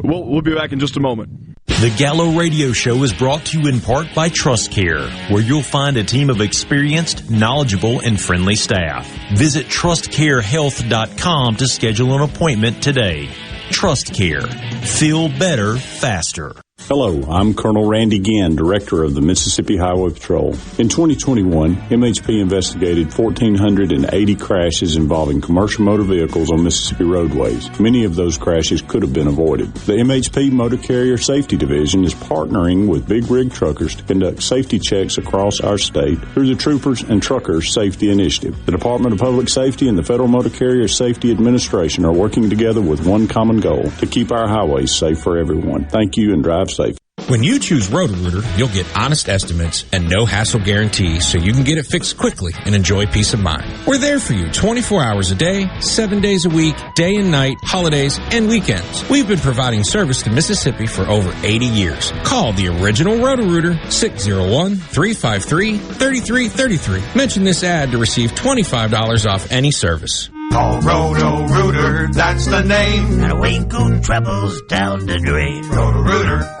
We'll be back in just a moment. The Gallo Radio Show is brought to you in part by TrustCare, where you'll find a team of experienced, knowledgeable, and friendly staff. Visit TrustCareHealth.com to schedule an appointment today. TrustCare. Feel better, faster. Hello, I'm Colonel Randy Ginn, Director of the Mississippi Highway Patrol. In 2021, MHP investigated 1,480 crashes involving commercial motor vehicles on Mississippi roadways. Many of those crashes could have been avoided. The MHP Motor Carrier Safety Division is partnering with big rig truckers to conduct safety checks across our state through the Troopers and Truckers Safety Initiative. The Department of Public Safety and the Federal Motor Carrier Safety Administration are working together with one common goal: to keep our highways safe for everyone. Thank you, and drive safe. When you choose Roto-Rooter, you'll get honest estimates and no hassle guarantees, so you can get it fixed quickly and enjoy peace of mind. We're there for you 24 hours a day, 7 days a week, day and night, holidays, and weekends. We've been providing service to Mississippi for over 80 years. Call the original Roto-Rooter, 601-353-3333. Mention this ad to receive $25 off any service. Call Roto-Rooter, that's the name. And away go troubles down the drain. Roto-Rooter.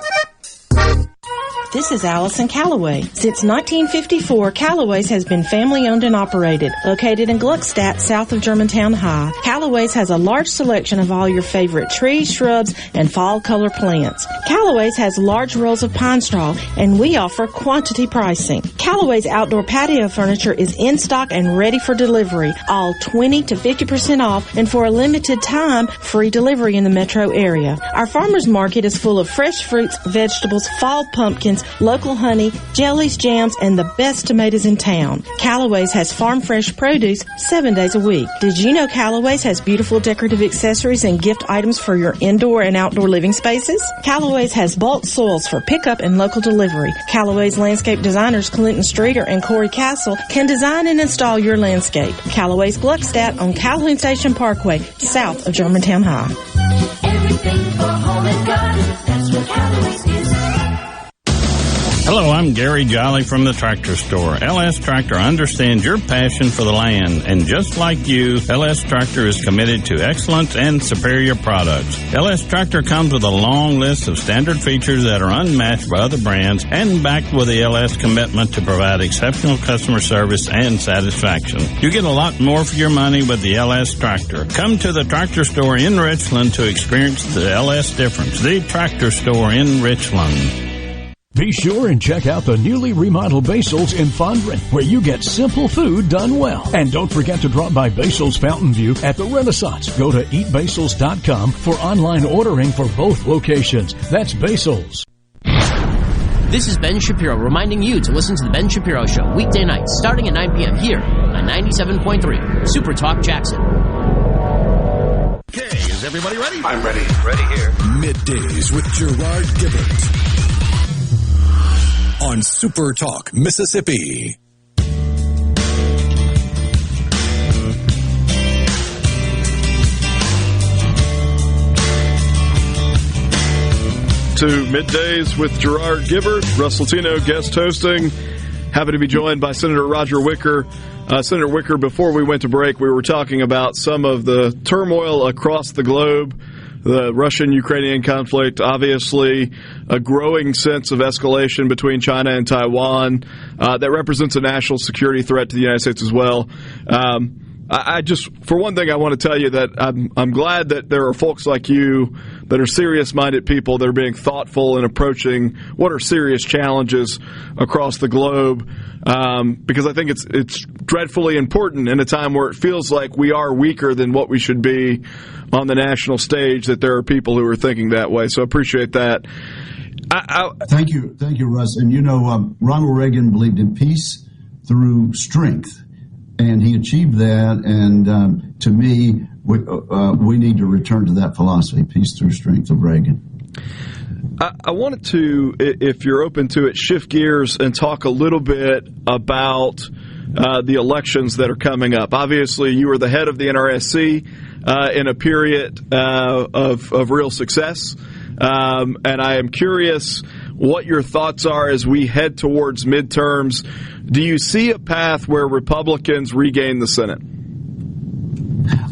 This is Allison Callaway. Since 1954, Callaway's has been family-owned and operated, located in Gluckstadt, south of Germantown High. Callaway's has a large selection of all your favorite trees, shrubs, and fall color plants. Callaway's has large rolls of pine straw, and we offer quantity pricing. Callaway's outdoor patio furniture is in stock and ready for delivery, all 20 to 50% off, and for a limited time, free delivery in the metro area. Our farmers market is full of fresh fruits, vegetables, fall pumpkins, local honey, jellies, jams, and the best tomatoes in town. Callaway's has farm fresh produce 7 days a week. Did you know Callaway's has beautiful decorative accessories and gift items for your indoor and outdoor living spaces? Callaway's has bulk soils for pickup and local delivery. Callaway's landscape designers Clinton Streeter and Corey Castle can design and install your landscape. Callaway's Gluckstadt on Calhoun Station Parkway, south of Germantown High. Everything for home and garden, that's what Callaway's is. Hello, I'm Gary Jolly from the Tractor Store. LS Tractor understands your passion for the land, and just like you, LS Tractor is committed to excellence and superior products. LS Tractor comes with a long list of standard features that are unmatched by other brands and backed with the LS commitment to provide exceptional customer service and satisfaction. You get a lot more for your money with the LS Tractor. Come to the Tractor Store in Richland to experience the LS difference. The Tractor Store in Richland. Be sure and check out the newly remodeled Basil's in Fondren, where you get simple food done well. And don't forget to drop by Basil's Fountain View at the Renaissance. Go to eatbasils.com for online ordering for both locations. That's Basil's. This is Ben Shapiro reminding you to listen to The Ben Shapiro Show weekday nights starting at 9 p.m. here on 97.3 Super Talk Jackson. Okay, is everybody ready? I'm ready. Ready here. Middays with Gerard Gibert on Super Talk, Mississippi. To Middays with Gerard Gibert, Russ Latino guest hosting. Happy to be joined by Senator Roger Wicker. Senator Wicker, before we went to break, we were talking about some of the turmoil across the globe. The Russian-Ukrainian conflict, obviously a growing sense of escalation between China and Taiwan that represents a national security threat to the United States as well. I just, for one thing, I want to tell you that I'm glad that there are folks like you that are serious-minded people that are being thoughtful in approaching what are serious challenges across the globe, because I think it's dreadfully important in a time where it feels like we are weaker than what we should be on the national stage, that there are people who are thinking that way. So I appreciate that. Thank you, Russ. And you know, Ronald Reagan believed in peace through strength. And he achieved that, and to me, we need to return to that philosophy, peace through strength of Reagan. I wanted to, if you're open to it, shift gears and talk a little bit about the elections that are coming up. Obviously, you were the head of the NRSC in a period of real success, and I am curious what your thoughts are as we head towards midterms. Do you see a path where Republicans regain the Senate?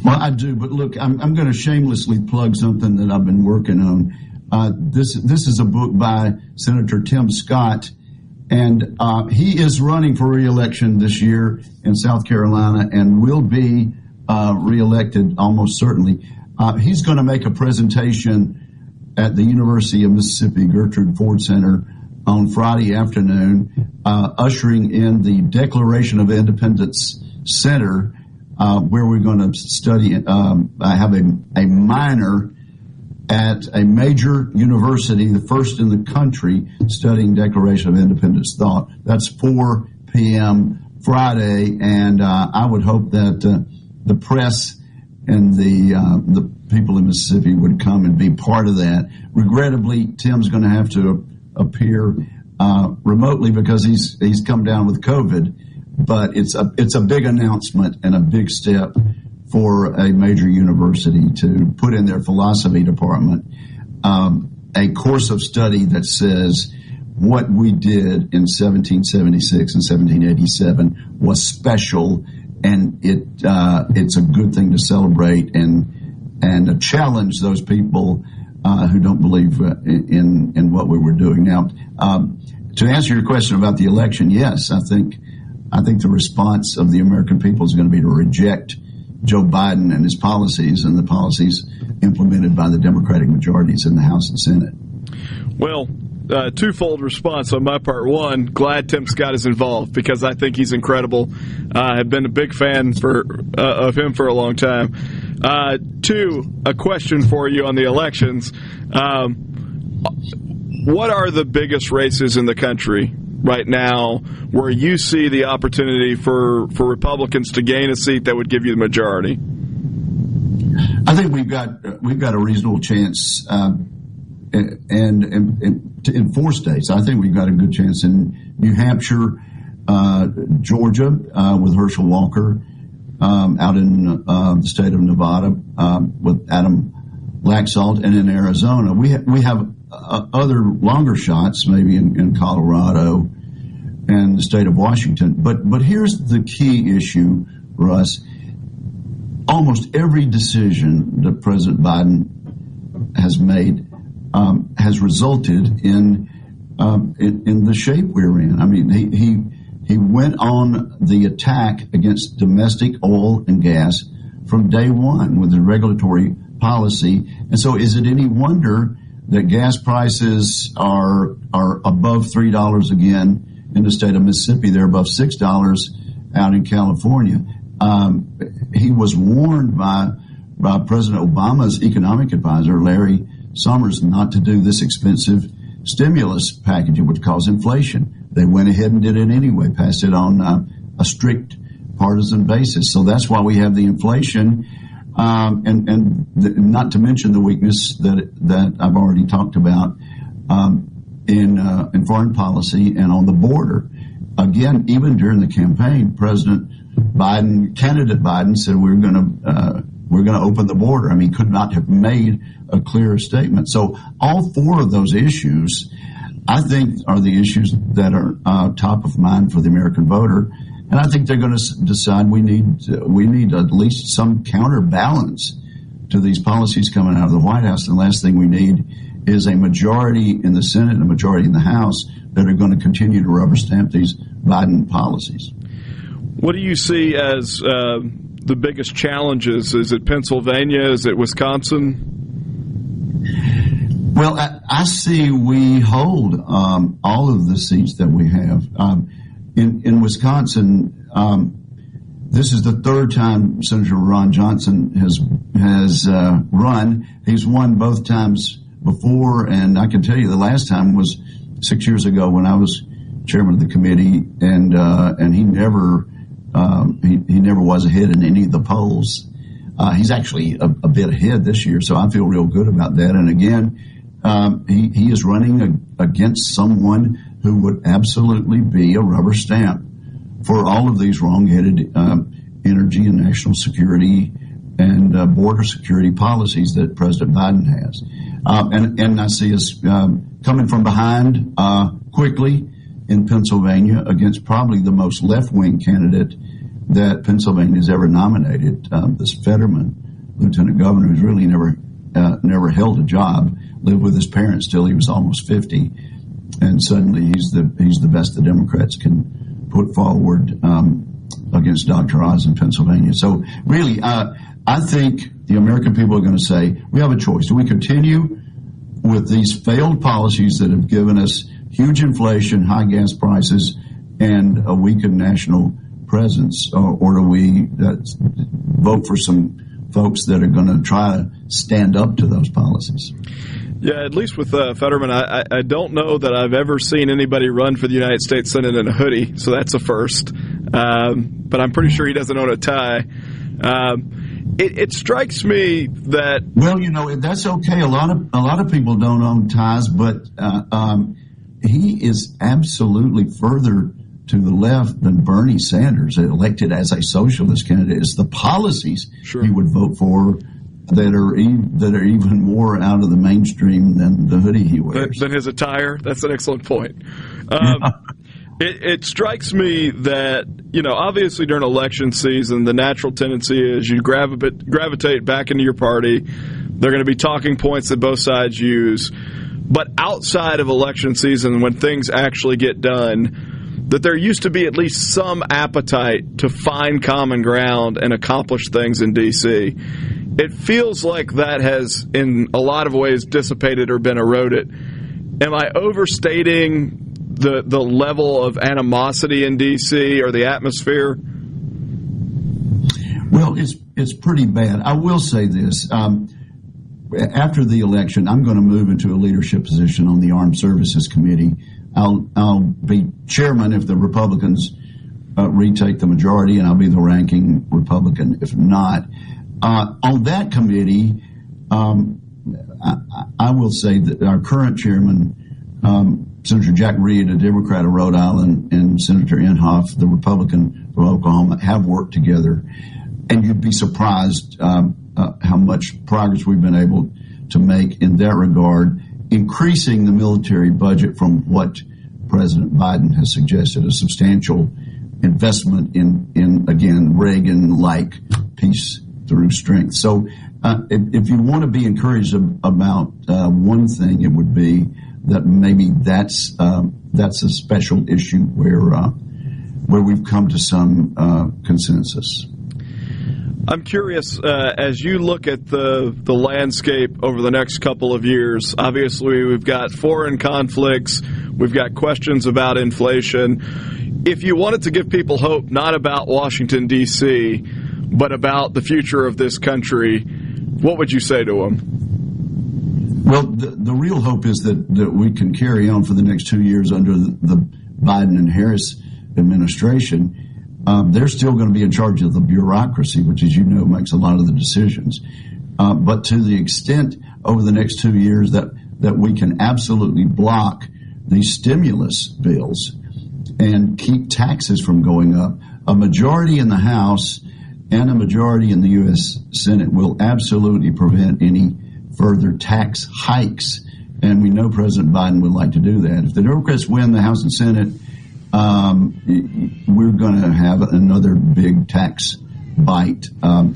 Well, I do, but look, I'm going to shamelessly plug something that I've been working on. This is a book by Senator Tim Scott, and he is running for re-election this year in South Carolina and will be re-elected almost certainly. He's going to make a presentation at the University of Mississippi Gertrude Ford Center on Friday afternoon, ushering in the Declaration of Independence Center, where we're going to study, have a minor at a major university, the first in the country, studying Declaration of Independence thought. That's 4 p.m. Friday, and I would hope that the press and the people in Mississippi would come and be part of that. Regrettably, Tim's going to have to appear remotely because he's come down with COVID, but it's a big announcement and a big step for a major university to put in their philosophy department a course of study that says what we did in 1776 and 1787 was special, and it's a good thing to celebrate and challenge those people who don't believe in what we were doing. Now, to answer your question about the election, yes, I think the response of the American people is going to be to reject Joe Biden and his policies and the policies implemented by the Democratic majorities in the House and Senate. Well, twofold response on my part. One, glad Tim Scott is involved because I think he's incredible. I have been a big fan of him for a long time. Two, a question for you on the elections. What are the biggest races in the country right now where you see the opportunity for Republicans to gain a seat that would give you the majority? I think we've got a reasonable chance, and in 4 states. I think we've got a good chance in New Hampshire, Georgia with Herschel Walker, out in the state of Nevada with Adam Laxalt, and in Arizona. We have other longer shots, maybe in Colorado and the state of Washington. But here's the key issue, Russ. Almost every decision that President Biden has made has resulted in the shape we're in. I mean, he went on the attack against domestic oil and gas from day one with the regulatory policy. And so is it any wonder that gas prices are above $3 again in the state of Mississippi? They're above $6 out in California. He was warned by President Obama's economic advisor, Larry Summers, not to do this expensive stimulus package. It would cause inflation. They went ahead and did it anyway, passed it on a strict partisan basis. So that's why we have the inflation, not to mention the weakness that I've already talked about in foreign policy and on the border. Again, even during the campaign, candidate Biden said we're going to open the border. I mean, he could not have made a clearer statement. So all 4 of those issues, I think, are the issues that are top of mind for the American voter. And I think they're going to decide we need at least some counterbalance to these policies coming out of the White House. And the last thing we need is a majority in the Senate and a majority in the House that are going to continue to rubber stamp these Biden policies. What do you see as the biggest challenges? Is it Pennsylvania? Is it Wisconsin? Well, I see we hold all of the seats that we have. In Wisconsin, this is the 3rd time Senator Ron Johnson has run. He's won both times before, and I can tell you the last time was 6 years ago when I was chairman of the committee, and he never was ahead in any of the polls. He's actually a bit ahead this year, so I feel real good about that. And again, he is running against someone who would absolutely be a rubber stamp for all of these wrong-headed energy and national security and border security policies that President Biden has. And I see us coming from behind quickly in Pennsylvania against probably the most left-wing candidate that Pennsylvania has ever nominated, this Fetterman, lieutenant governor, who's really never held a job, lived with his parents till he was almost 50, and suddenly he's the best the Democrats can put forward against Dr. Oz in Pennsylvania. So really, I think the American people are going to say, we have a choice. Do we continue with these failed policies that have given us huge inflation, high gas prices, and a weakened national presence, or do we vote for some folks that are going to try to stand up to those policies? Yeah, at least with Fetterman, I don't know that I've ever seen anybody run for the United States Senate in a hoodie, so that's a first. But I'm pretty sure he doesn't own a tie. It strikes me that... Well, that's okay. A lot of people don't own ties, but he is absolutely further to the left than Bernie Sanders, elected as a socialist candidate. It's the policies he would vote for that are even more out of the mainstream than the hoodie he wears. Than his attire? That's an excellent point. It strikes me that, obviously during election season, the natural tendency is you gravitate back into your party. They're going to be talking points that both sides use. But outside of election season, when things actually get done, that there used to be at least some appetite to find common ground and accomplish things in D.C. It feels like that has, in a lot of ways, dissipated or been eroded. Am I overstating the level of animosity in D.C. or the atmosphere? Well, it's pretty bad. I will say this. After the election, I'm going to move into a leadership position on the Armed Services Committee. I'll be chairman if the Republicans retake the majority, and I'll be the ranking Republican if not. On that committee, I will say that our current chairman, Senator Jack Reed, a Democrat of Rhode Island, and Senator Inhofe, the Republican from Oklahoma, have worked together. And you'd be surprised how much progress we've been able to make in that regard, increasing the military budget from what President Biden has suggested, a substantial investment in again, Reagan-like peace through strength. So if you want to be encouraged about one thing, it would be that maybe that's a special issue where we've come to some consensus. I'm curious, as you look at the landscape over the next couple of years, obviously we've got foreign conflicts, we've got questions about inflation. If you wanted to give people hope, not about Washington, D.C., but about the future of this country, what would you say to them? Well, the real hope is that we can carry on for the next 2 years under the Biden and Harris administration. They're still going to be in charge of the bureaucracy, which, as you know, makes a lot of the decisions. But to the extent over the next 2 years that we can absolutely block these stimulus bills and keep taxes from going up, a majority in the House and a majority in the U.S. Senate will absolutely prevent any further tax hikes. And we know President Biden would like to do that. If the Democrats win the House and Senate, we're going to have another big tax bite and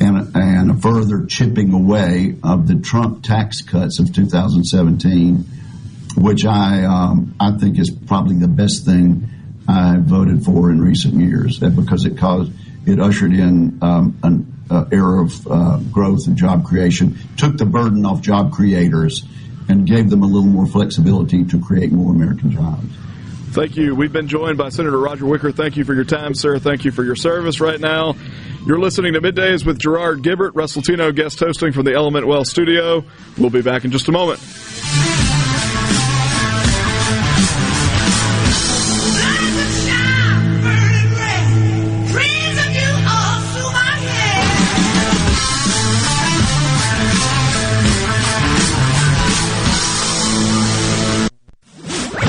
a further chipping away of the Trump tax cuts of 2017, which I think is probably the best thing I voted for in recent years, because it ushered in an era of growth and job creation, took the burden off job creators, and gave them a little more flexibility to create more American jobs. Thank you. We've been joined by Senator Roger Wicker. Thank you for your time, sir. Thank you for your service right now. You're listening to Middays with Gerard Gibert, Russ Latino guest hosting from the Element Wealth studio. We'll be back in just a moment.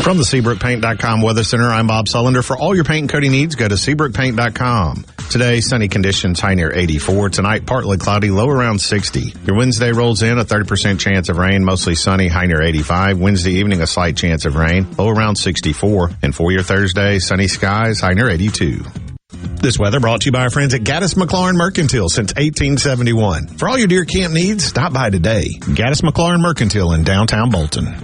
From the SeabrookPaint.com Weather Center, I'm Bob Sullender. For all your paint and coating needs, go to SeabrookPaint.com. Today, sunny conditions, high near 84. Tonight, partly cloudy, low around 60. Your Wednesday rolls in, a 30% chance of rain, mostly sunny, high near 85. Wednesday evening, a slight chance of rain, low around 64. And for your Thursday, sunny skies, high near 82. This weather brought to you by our friends at Gaddis McLaurin Mercantile since 1871. For all your deer camp needs, stop by today. Gaddis McLaurin Mercantile in downtown Bolton.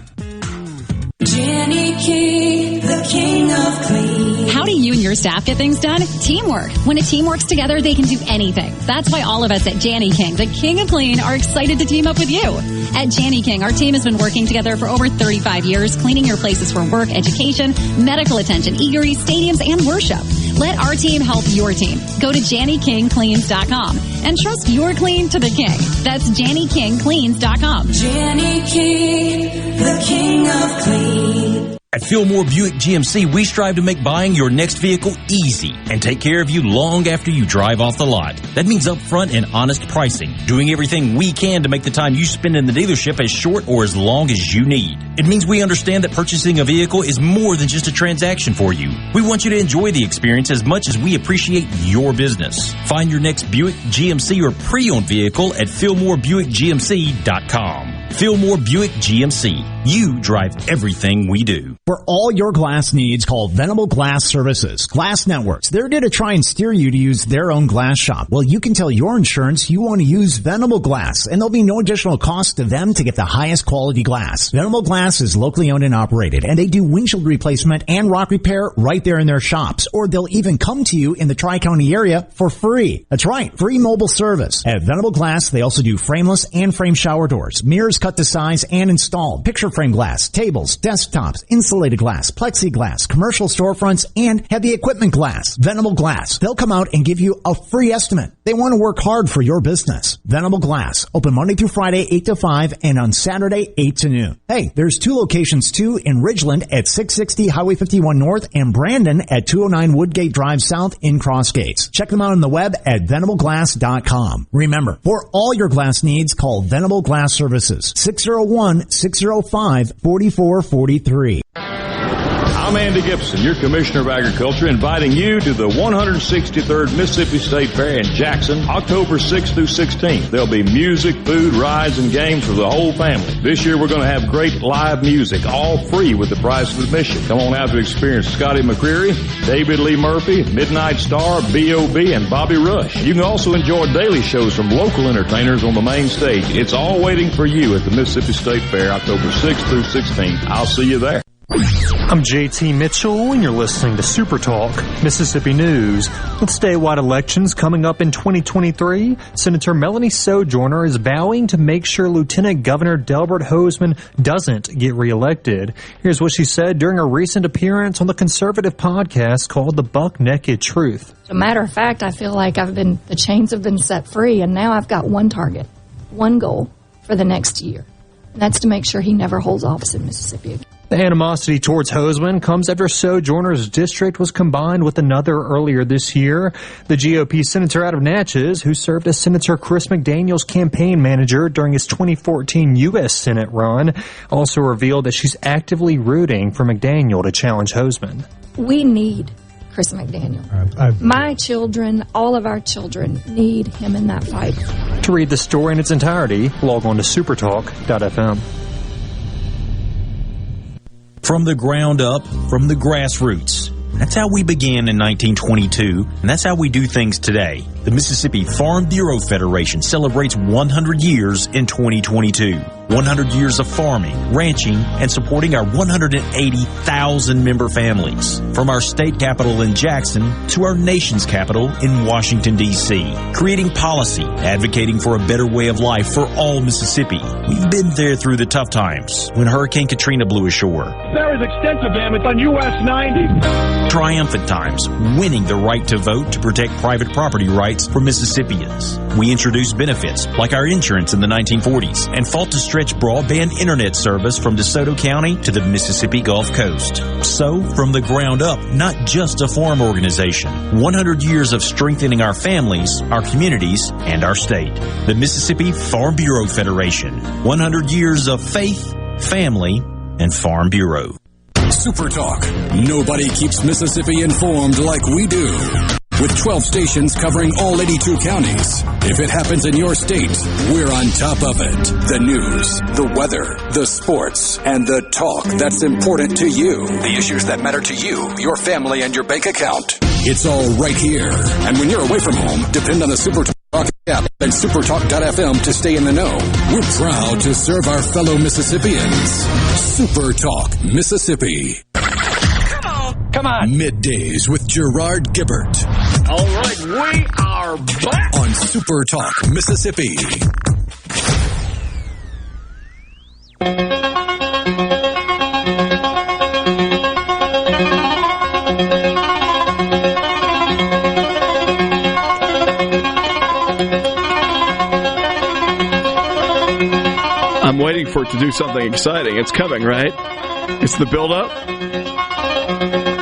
Jenny King, the king of clean. How do you and your staff get things done? Teamwork. When a team works together, they can do anything. That's why all of us at Janny King, the king of clean, are excited to team up with you. At Janny King, our team has been working together for over 35 years, cleaning your places for work, education, medical attention, eateries, stadiums, and worship. Let our team help your team. Go to JannyKingCleans.com and trust your clean to the king. That's JannyKingCleans.com. Janny King, the king of clean. At Fillmore Buick GMC, we strive to make buying your next vehicle easy and take care of you long after you drive off the lot. That means upfront and honest pricing, doing everything we can to make the time you spend in the dealership as short or as long as you need. It means we understand that purchasing a vehicle is more than just a transaction for you. We want you to enjoy the experience as much as we appreciate your business. Find your next Buick, GMC, or pre-owned vehicle at FillmoreBuickGMC.com. Fillmore Buick GMC. You drive everything we do. For all your glass needs, call Venable Glass Services. Glass Networks. They're there to try and steer you to use their own glass shop. Well, you can tell your insurance you want to use Venable Glass, and there'll be no additional cost to them to get the highest quality glass. Venable Glass is locally owned and operated, and they do windshield replacement and rock repair right there in their shops. Or they'll even come to you in the Tri-County area for free. That's right, free mobile service. At Venable Glass, they also do frameless and frame shower doors, mirrors cut to size and installed, picture frame glass, tables, desktops, insulated glass, plexiglass, commercial storefronts, and heavy equipment glass. Venable Glass. They'll come out and give you a free estimate. They want to work hard for your business. Venable Glass. Open Monday through Friday, 8 to 5, and on Saturday, 8 to noon. Hey, there's 2 locations too in Ridgeland at 660 Highway 51 North and Brandon at 209 Woodgate Drive South in Cross Gates. Check them out on the web at venableglass.com. Remember, for all your glass needs, call Venable Glass Services. 601-605-4443. I'm Andy Gibson, your Commissioner of Agriculture, inviting you to the 163rd Mississippi State Fair in Jackson, October 6th through 16th. There'll be music, food, rides, and games for the whole family. This year we're going to have great live music, all free with the price of admission. Come on out to experience Scotty McCreery, David Lee Murphy, Midnight Star, B.O.B., and Bobby Rush. You can also enjoy daily shows from local entertainers on the main stage. It's all waiting for you at the Mississippi State Fair, October 6th through 16th. I'll see you there. I'm JT Mitchell, and you're listening to Super Talk, Mississippi News. With statewide elections coming up in 2023, Senator Melanie Sojourner is vowing to make sure Lieutenant Governor Delbert Hosemann doesn't get reelected. Here's what she said during a recent appearance on the conservative podcast called The Buck Naked Truth. As a matter of fact, I feel like the chains have been set free, and now I've got one target, one goal for the next year. And that's to make sure he never holds office in Mississippi again. The animosity towards Hosemann comes after Sojourner's district was combined with another earlier this year. The GOP senator out of Natchez, who served as Senator Chris McDaniel's campaign manager during his 2014 U.S. Senate run, also revealed that she's actively rooting for McDaniel to challenge Hosemann. We need Chris McDaniel. My children, all of our children, need him in that fight. To read the story in its entirety, log on to supertalk.fm. From the ground up, from the grassroots. That's how we began in 1922, and that's how we do things today. The Mississippi Farm Bureau Federation celebrates 100 years in 2022. 100 years of farming, ranching, and supporting our 180,000 member families. From our state capital in Jackson to our nation's capital in Washington, D.C. Creating policy, advocating for a better way of life for all Mississippi. We've been there through the tough times when Hurricane Katrina blew ashore. There is extensive damage on U.S. 90. Triumphant times, winning the right to vote to protect private property rights for Mississippians. We introduced benefits like our insurance in the 1940s and fought to stretch broadband internet service from DeSoto County to the Mississippi Gulf Coast. So, from the ground up, not just a farm organization, 100 years of strengthening our families, our communities, and our state. The Mississippi Farm Bureau Federation. 100 years of faith, family, and Farm Bureau. Super Talk. Nobody keeps Mississippi informed like we do. With 12 stations covering all 82 counties. If it happens in your state, we're on top of it. The news, the weather, the sports, and the talk that's important to you. The issues that matter to you, your family, and your bank account. It's all right here. And when you're away from home, depend on the SuperTalk app and supertalk.fm to stay in the know. We're proud to serve our fellow Mississippians. SuperTalk, Mississippi. Come on. Middays with Gerard Gibert. All right, we are back on Super Talk, Mississippi. I'm waiting for it to do something exciting. It's coming, right? It's the build-up?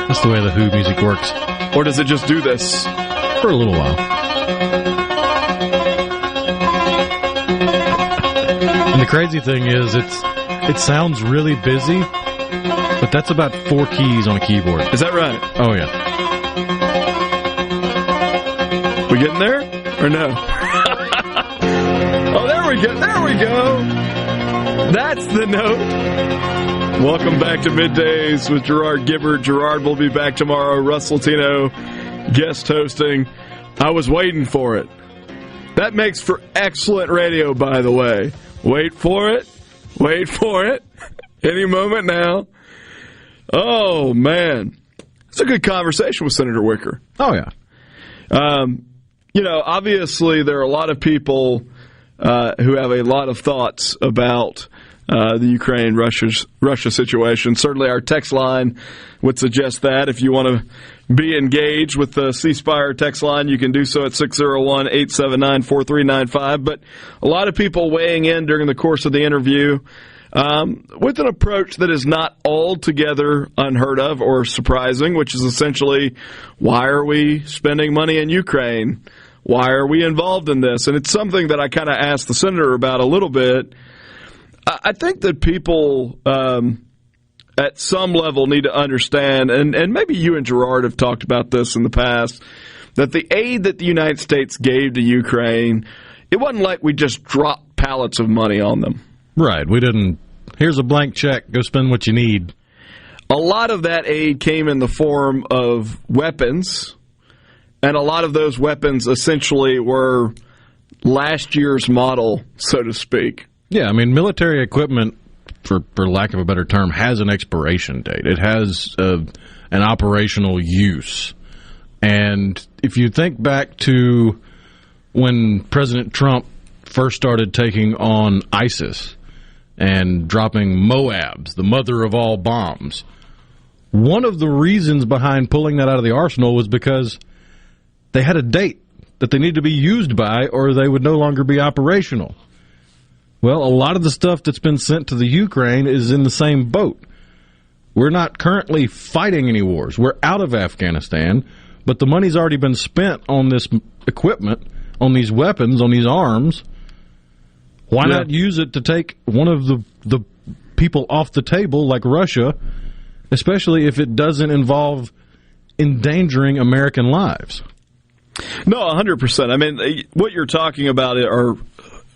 That's the way the Who music works. Or does it just do this? For a little while. And the crazy thing is, it sounds really busy, but that's about 4 keys on a keyboard. Is that right? Oh, yeah. We getting there? Or no? Oh, there we go. There we go. That's the note. Welcome back to Middays with Gerard Gibert. Gerard will be back tomorrow. Russ Latino guest hosting. I was waiting for it. That makes for excellent radio, by the way. Wait for it. Wait for it. Any moment now. Oh, man. It's a good conversation with Senator Wicker. Oh, yeah. Obviously there are a lot of people who have a lot of thoughts about the Ukraine-Russia situation. Certainly our text line would suggest that. If you want to be engaged with the ceasefire text line, you can do so at 601-879-4395. But a lot of people weighing in during the course of the interview with an approach that is not altogether unheard of or surprising, which is essentially, why are we spending money in Ukraine? Why are we involved in this? And it's something that I kind of asked the senator about a little bit. I think that people at some level need to understand, and maybe you and Gerard have talked about this in the past, that the aid that the United States gave to Ukraine, it wasn't like we just dropped pallets of money on them. Right. We didn't, here's a blank check, go spend what you need. A lot of that aid came in the form of weapons, and a lot of those weapons essentially were last year's model, so to speak. Yeah, I mean, military equipment, for lack of a better term, has an expiration date. It has an operational use. And if you think back to when President Trump first started taking on ISIS and dropping Moabs, the mother of all bombs, one of the reasons behind pulling that out of the arsenal was because they had a date that they needed to be used by or they would no longer be operational. Well, a lot of the stuff that's been sent to the Ukraine is in the same boat. We're not currently fighting any wars. We're out of Afghanistan, but the money's already been spent on this equipment, on these weapons, on these arms. Why not use it to take one of the people off the table, like Russia, especially if it doesn't involve endangering American lives? No, 100%. I mean, what you're talking about are,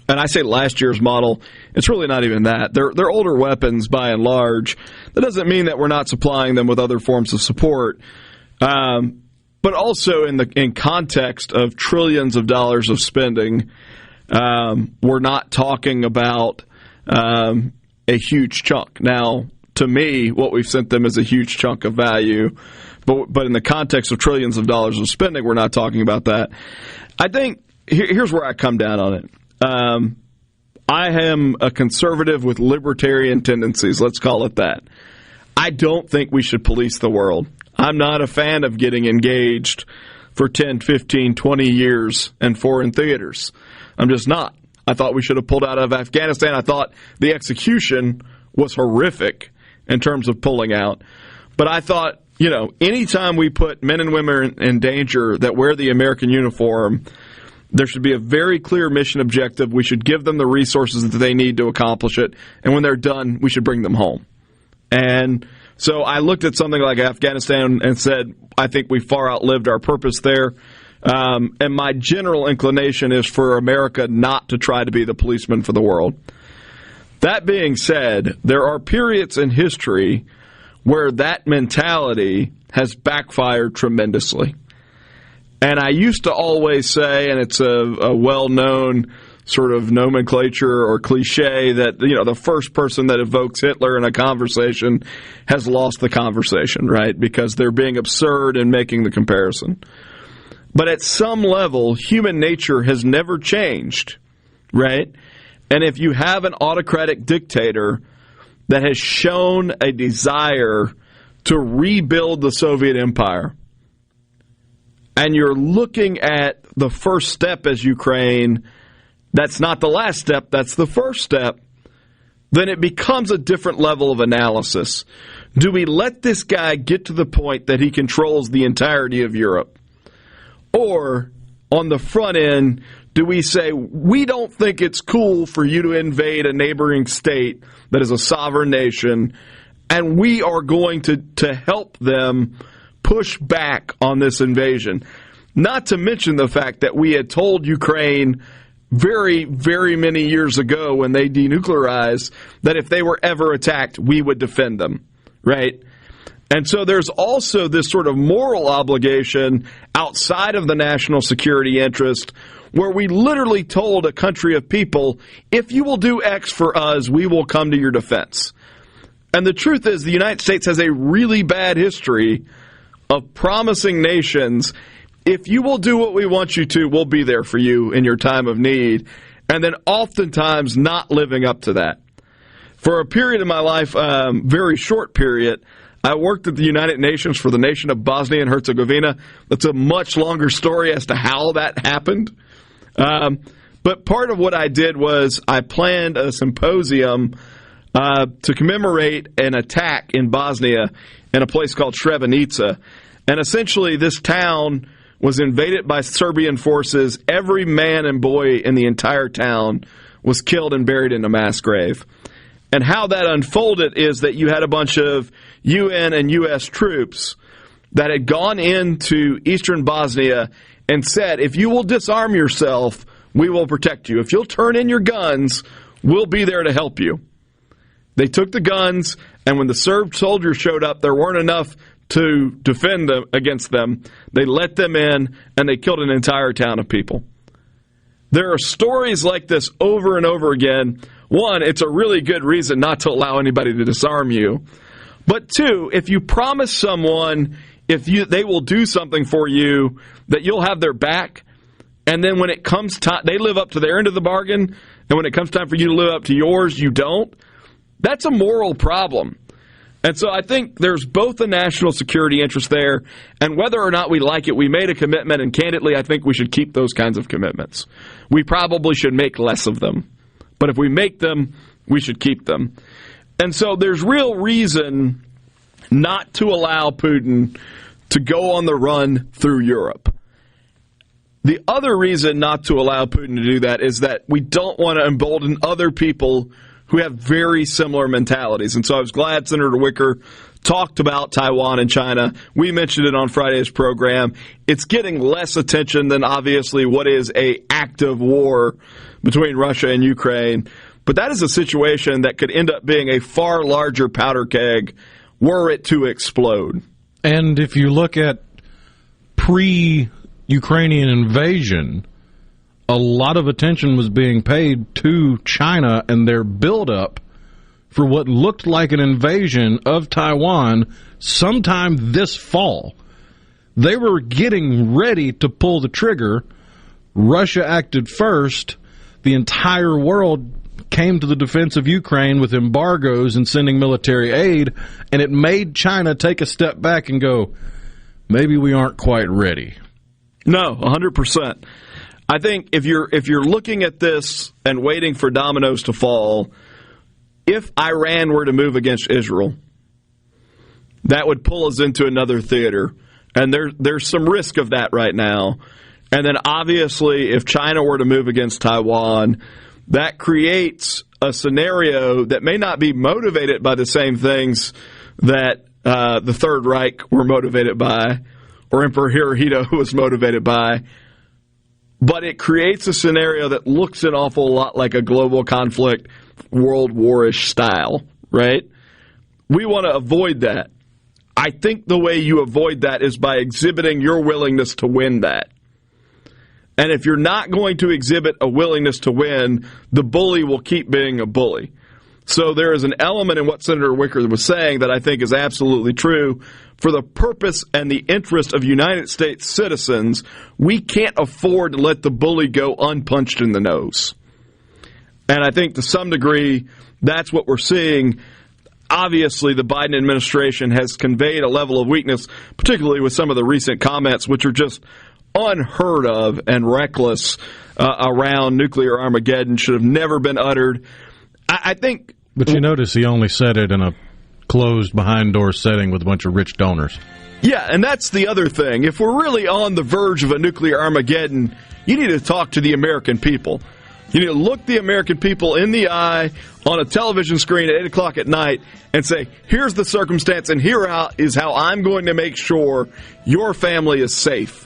and I say last year's model, it's really not even that. They're older weapons by and large. That doesn't mean that we're not supplying them with other forms of support. But also in context of trillions of dollars of spending, we're not talking about a huge chunk. Now, to me, what we've sent them is a huge chunk of value. But in the context of trillions of dollars of spending, we're not talking about that. I think here's where I come down on it. I am a conservative with libertarian tendencies, let's call it that. I don't think we should police the world. I'm not a fan of getting engaged for 10, 15, 20 years in foreign theaters. I'm just not. I thought we should have pulled out of Afghanistan. I thought the execution was horrific in terms of pulling out. But I thought, anytime we put men and women in danger that wear the American uniform, there should be a very clear mission objective. We should give them the resources that they need to accomplish it. And when they're done, we should bring them home. And so I looked at something like Afghanistan and said, I think we far outlived our purpose there. And my general inclination is for America not to try to be the policeman for the world. That being said, there are periods in history where that mentality has backfired tremendously. And I used to always say, and it's a well-known sort of nomenclature or cliche, that the first person that evokes Hitler in a conversation has lost the conversation, right? Because they're being absurd in making the comparison. But at some level, human nature has never changed, right? And if you have an autocratic dictator that has shown a desire to rebuild the Soviet Empire, and you're looking at the first step as Ukraine, that's not the last step, that's the first step, then it becomes a different level of analysis. Do we let this guy get to the point that he controls the entirety of Europe? Or, on the front end, do we say, we don't think it's cool for you to invade a neighboring state that is a sovereign nation, and we are going to help them push back on this invasion? Not to mention the fact that we had told Ukraine very, very many years ago when they denuclearized that if they were ever attacked, we would defend them, right? And so there's also this sort of moral obligation outside of the national security interest where we literally told a country of people, if you will do X for us, we will come to your defense. And the truth is the United States has a really bad history of promising nations, if you will do what we want you to, we'll be there for you in your time of need, and then oftentimes not living up to that. For a period of my life, very short period, I worked at the United Nations for the nation of Bosnia and Herzegovina. That's a much longer story as to how that happened. But part of what I did was I planned a symposium to commemorate an attack in Bosnia in a place called Srebrenica. And essentially this town was invaded by Serbian forces. Every man and boy in the entire town was killed and buried in a mass grave. And how that unfolded is that you had a bunch of UN and U.S. troops that had gone into eastern Bosnia and said, if you will disarm yourself, we will protect you. If you'll turn in your guns, we'll be there to help you. They took the guns, and when the Serb soldiers showed up, there weren't enough to defend them against them. They let them in, and they killed an entire town of people. There are stories like this over and over again. One, it's a really good reason not to allow anybody to disarm you. But two, if you promise someone they will do something for you, that you'll have their back, and then when it comes time, they live up to their end of the bargain, and when it comes time for you to live up to yours, you don't, that's a moral problem. And so I think there's both a national security interest there, and whether or not we like it, we made a commitment, and candidly, I think we should keep those kinds of commitments. We probably should make less of them. But if we make them, we should keep them. And so there's real reason not to allow Putin to go on the run through Europe. The other reason not to allow Putin to do that is that we don't want to embolden other people who have very similar mentalities. And so I was glad Senator Wicker talked about Taiwan and China. We mentioned it on Friday's program. It's getting less attention than obviously what is an active war between Russia and Ukraine. But that is a situation that could end up being a far larger powder keg were it to explode. And if you look at pre-Ukrainian invasion, a lot of attention was being paid to China and their buildup for what looked like an invasion of Taiwan sometime this fall. They were getting ready to pull the trigger. Russia acted first. The entire world came to the defense of Ukraine with embargoes and sending military aid, and it made China take a step back and go, maybe we aren't quite ready. No, 100%. I think if you're looking at this and waiting for dominoes to fall, if Iran were to move against Israel, that would pull us into another theater. And there's some risk of that right now. And then obviously if China were to move against Taiwan, that creates a scenario that may not be motivated by the same things that the Third Reich were motivated by, or Emperor Hirohito was motivated by. But it creates a scenario that looks an awful lot like a global conflict, World War-ish style, right? We want to avoid that. I think the way you avoid that is by exhibiting your willingness to win that. And if you're not going to exhibit a willingness to win, the bully will keep being a bully. So there is an element in what Senator Wicker was saying that I think is absolutely true. For the purpose and the interest of United States citizens, we can't afford to let the bully go unpunched in the nose. And I think to some degree, that's what we're seeing. Obviously, the Biden administration has conveyed a level of weakness, particularly with some of the recent comments, which are just unheard of and reckless around nuclear Armageddon, should have never been uttered. I think... But you notice he only said it in a closed behind-door setting with a bunch of rich donors. Yeah, and that's the other thing. If we're really on the verge of a nuclear Armageddon, you need to talk to the American people. You need to look the American people in the eye on a television screen at 8 o'clock at night and say, here's the circumstance, and here is how I'm going to make sure your family is safe.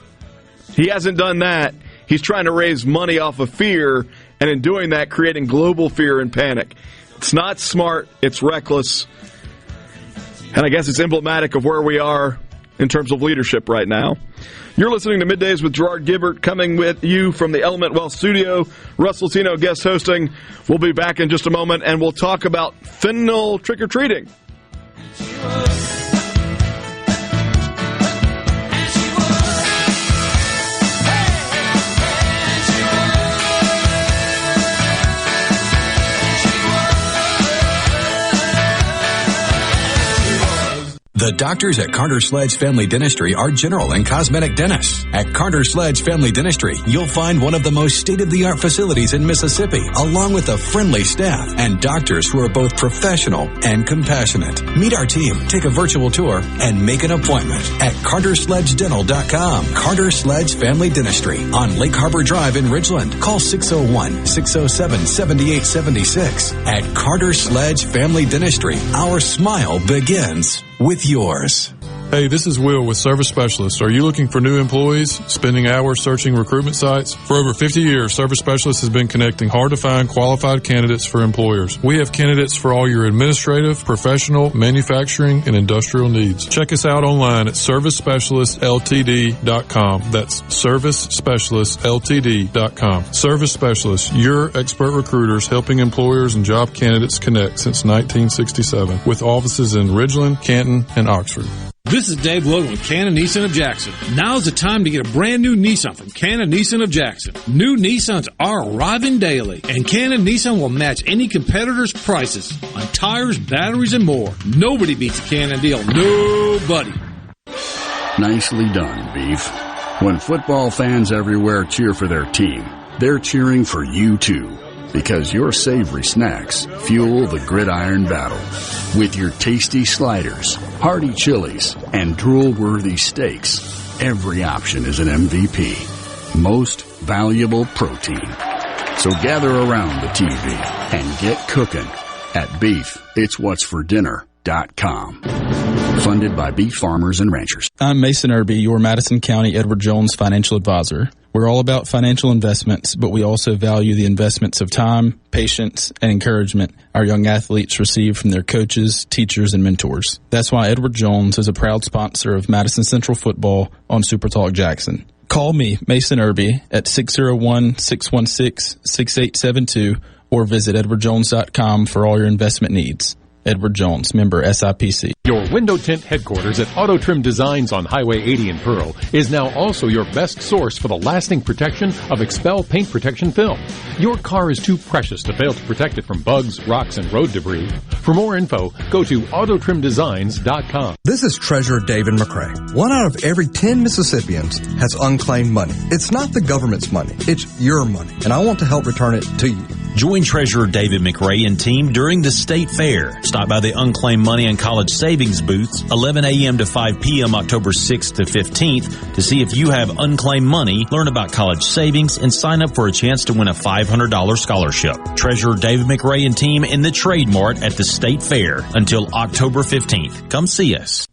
He hasn't done that. he's trying to raise money off of fear, and in doing that, creating global fear and panic. It's not smart. It's reckless. And I guess it's emblematic of where we are in terms of leadership right now. You're listening to Middays with Gerard Gibert, coming with you from the Element Wealth Studio. Russ Latino guest hosting. We'll be back in just a moment, and we'll talk about fentanyl trick-or-treating. The doctors at Carter Sledge Family Dentistry are general and cosmetic dentists. At Carter Sledge Family Dentistry, you'll find one of the most state-of-the-art facilities in Mississippi, along with a friendly staff and doctors who are both professional and compassionate. Meet our team, take a virtual tour, and make an appointment at CarterSledgeDental.com. Carter Sledge Family Dentistry on Lake Harbor Drive in Ridgeland. Call 601-607-7876. At Carter Sledge Family Dentistry, our smile begins with yours. Hey, this is Will with Service Specialists. Are you looking for new employees, spending hours searching recruitment sites? For over 50 years, Service Specialists has been connecting hard-to-find qualified candidates for employers. We have candidates for all your administrative, professional, manufacturing, and industrial needs. Check us out online at ServiceSpecialistLTD.com. That's ServiceSpecialistLTD.com. Service Specialists, your expert recruiters helping employers and job candidates connect since 1967, with offices in Ridgeland, Canton, and Oxford. This is Dave Logan with Cannon Nissan of Jackson. Now's the time to get a brand new Nissan from Cannon Nissan of Jackson. New Nissans are arriving daily, and Cannon Nissan will match any competitor's prices on tires, batteries, and more. Nobody beats a Cannon deal. Nobody. Nicely done, Beef. When football fans everywhere cheer for their team, they're cheering for you too. Because your savory snacks fuel the gridiron battle. With your tasty sliders, hearty chilies, and drool-worthy steaks, every option is an MVP. Most valuable protein. So gather around the TV and get cooking at BeefIt'sWhat'sForDinner.com. Funded by beef farmers and ranchers. I'm Mason Irby, your Madison County Edward Jones financial advisor. We're all about financial investments, but we also value the investments of time, patience, and encouragement our young athletes receive from their coaches, teachers, and mentors. That's why Edward Jones is a proud sponsor of Madison Central Football on SuperTalk Jackson. Call me, Mason Irby, at 601-616-6872 or visit edwardjones.com for all your investment needs. Edward Jones, member SIPC. Your window tint headquarters at Auto Trim Designs on Highway 80 in Pearl is now also your best source for the lasting protection of Expel paint protection film. Your car is too precious to fail to protect it from bugs, rocks, and road debris. For more info, go to autotrimdesigns.com. This is Treasurer David McRae. 1 out of every 10 Mississippians has unclaimed money. It's not the government's money. It's your money, and I want to help return it to you. Join Treasurer David McRae and team during the State Fair. Stop by the Unclaimed Money and College Savings booths 11 a.m. to 5 p.m. October 6th to 15th to see if you have unclaimed money, learn about college savings, and sign up for a chance to win a $500 scholarship. Treasurer David McRae and team in the Trade Mart at the State Fair until October 15th. Come see us.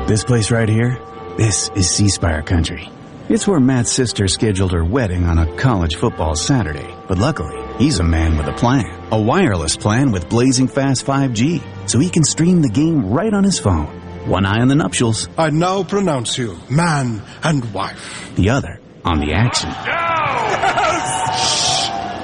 This place right here, this is C-Spire country. It's where Matt's sister scheduled her wedding on a college football Saturday. But luckily, he's a man with a plan. A wireless plan with blazing fast 5G, so he can stream the game right on his phone. One eye on the nuptials. I now pronounce you man and wife. The other on the action.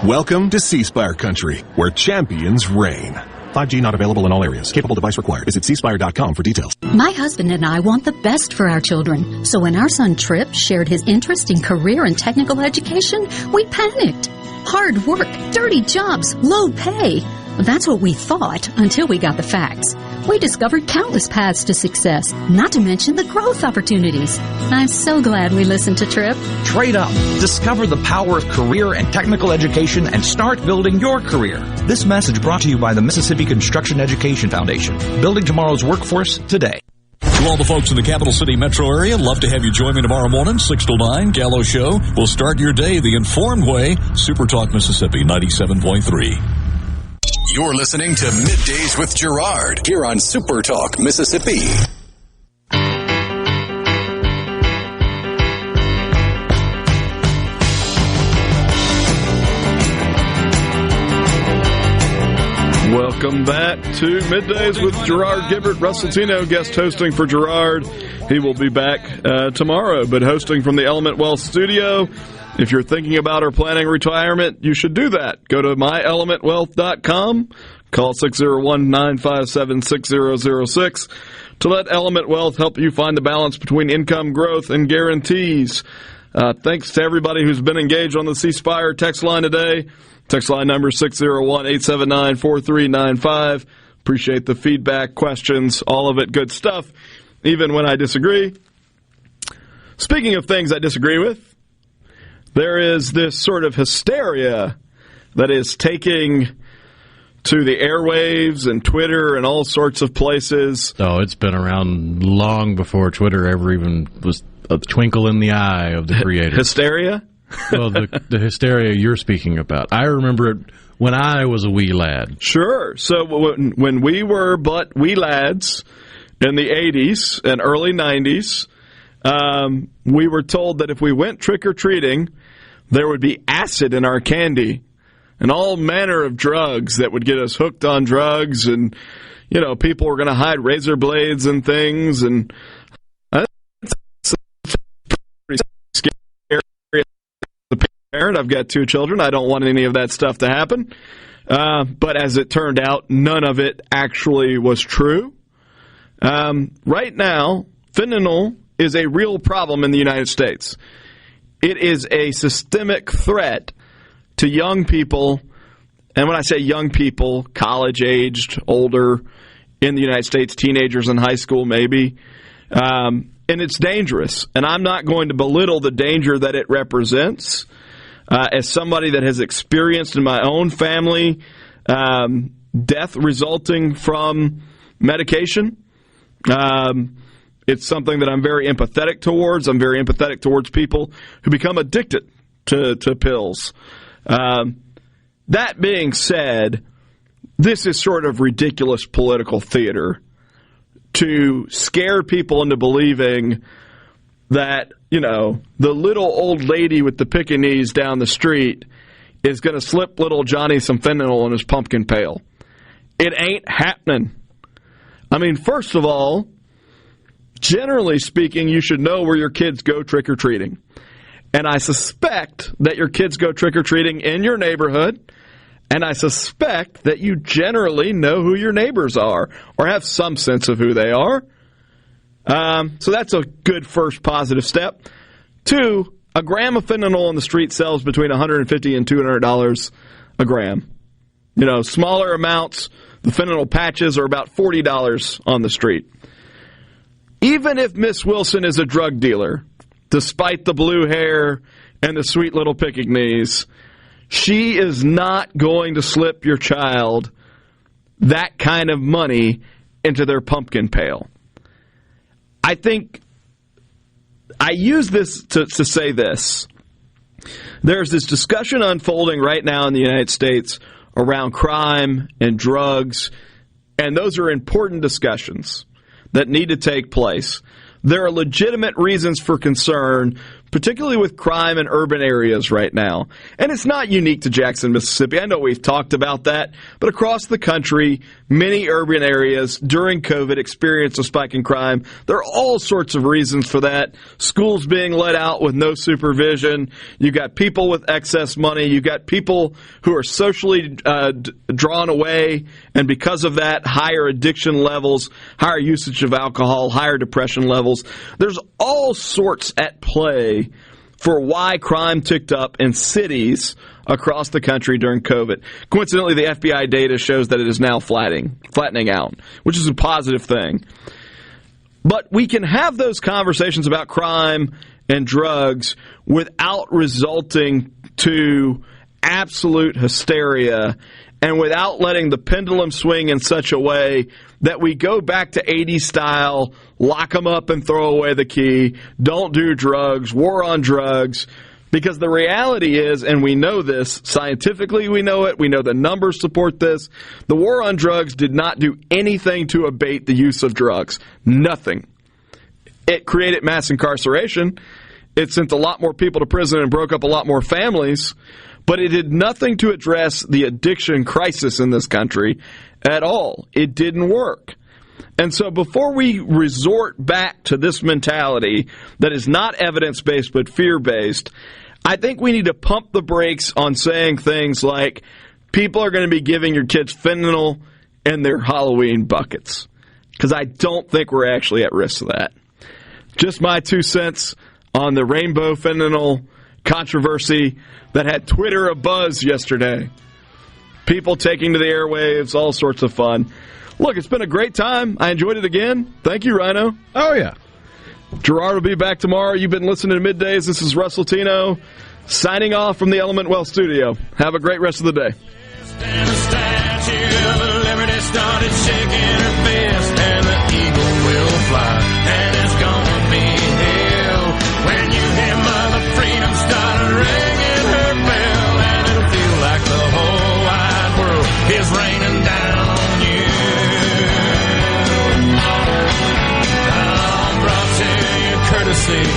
Welcome to C-Spire country, where champions reign. 5G not available in all areas. Capable device required. Visit cspire.com for details. My husband and I want the best for our children. So when our son Tripp shared his interest in career and technical education, we panicked. Hard work, dirty jobs, low pay. That's what we thought until we got the facts. We discovered countless paths to success, not to mention the growth opportunities. I'm so glad we listened to Tripp. Trade up. Discover the power of career and technical education and start building your career. This message brought to you by the Mississippi Construction Education Foundation. Building tomorrow's workforce today. To all the folks in the capital city metro area, love to have you join me tomorrow morning, 6 till 9, Gallo Show. We'll start your day the informed way. SuperTalk Mississippi 97.3. You're listening to Middays with Gerard here on SuperTalk Mississippi. Welcome back to Middays with Gerard Gibert. Russ Latino guest hosting for Gerard. He will be back tomorrow, but hosting from the Element Wealth studio. If you're thinking about or planning retirement, you should do that. Go to myelementwealth.com. Call 601-957-6006 to let Element Wealth help you find the balance between income growth and guarantees. Thanks to everybody who's been engaged on the C Spire text line today. Text line number 601-879-4395. Appreciate the feedback, questions, all of it, good stuff, even when I disagree. Speaking of things I disagree with, there is this sort of hysteria that is taking to the airwaves and Twitter and all sorts of places. Oh, it's been around long before Twitter ever even was a twinkle in the eye of the creators. Hysteria? Well, the hysteria you're speaking about. I remember it when I was a wee lad. Sure. So when we were but wee lads in the 80s and early 90s, we were told that if we went trick-or-treating, there would be acid in our candy and all manner of drugs that would get us hooked on drugs, and, you know, people were going to hide razor blades and things, and it's pretty scary. The parent, I've got 2 children. I don't want any of that stuff to happen. But as it turned out, none of it actually was true. Right now, fentanyl is a real problem in the United States. It is a systemic threat to young people, and when I say young people, college-aged, older, in the United States, teenagers in high school maybe, and it's dangerous. And I'm not going to belittle the danger that it represents. As somebody that has experienced in my own family death resulting from medication, it's something that I'm very empathetic towards. I'm very empathetic towards people who become addicted to pills. That being said, this is sort of ridiculous political theater to scare people into believing that, you know, the little old lady with the Pekingese down the street is going to slip little Johnny some fentanyl in his pumpkin pail. It ain't happening. I mean, first of all, generally speaking, you should know where your kids go trick-or-treating. And I suspect that your kids go trick-or-treating in your neighborhood, and I suspect that you generally know who your neighbors are or have some sense of who they are. So that's a good first positive step. 2, a gram of fentanyl on the street sells between $150 and $200 a gram. You know, smaller amounts, the fentanyl patches are about $40 on the street. Even if Miss Wilson is a drug dealer, despite the blue hair and the sweet little Pekingese, she is not going to slip your child that kind of money into their pumpkin pail. I think I use this to say this. There's this discussion unfolding right now in the United States around crime and drugs, and those are important discussions that need to take place. There are legitimate reasons for concern, particularly with crime in urban areas right now. And it's not unique to Jackson, Mississippi. I know we've talked about that, but across the country, many urban areas during COVID experienced a spike in crime. There are all sorts of reasons for that. Schools being let out with no supervision. You got people with excess money. You got people who are socially drawn away, and because of that, higher addiction levels, higher usage of alcohol, higher depression levels. There's all sorts at play for why crime ticked up in cities across the country during COVID. Coincidentally, the FBI data shows that it is now flattening out, which is a positive thing. But we can have those conversations about crime and drugs without resulting to absolute hysteria and without letting the pendulum swing in such a way that we go back to 80s style, lock them up and throw away the key, don't do drugs, war on drugs. Because the reality is, and we know this, scientifically we know it, we know the numbers support this, the war on drugs did not do anything to abate the use of drugs. Nothing. It created mass incarceration. It sent a lot more people to prison and broke up a lot more families. but it did nothing to address the addiction crisis in this country at all. It didn't work. And so before we resort back to this mentality that is not evidence-based but fear-based, I think we need to pump the brakes on saying things like, people are going to be giving your kids fentanyl in their Halloween buckets. Because I don't think we're actually at risk of that. Just my 2 cents on the rainbow fentanyl controversy that had Twitter abuzz yesterday. People taking to the airwaves, all sorts of fun. Look, it's been a great time. I enjoyed it again. Thank you, Rhino. Oh, yeah. Gerard will be back tomorrow. You've been listening to Middays. This is Russ Latino signing off from the Element Wealth studio. Have a great rest of the day. Started shaking her fist, and the eagle will fly, and it's gonna be hell when you hear Mother Freedom start ringing her bell, and it'll feel like the whole wide world is raining down on you. I'm brought to you courtesy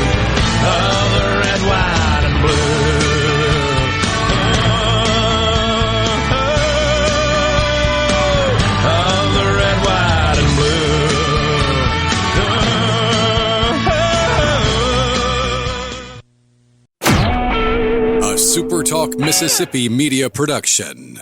of the red, white, and blue. SuperTalk Mississippi Media Production.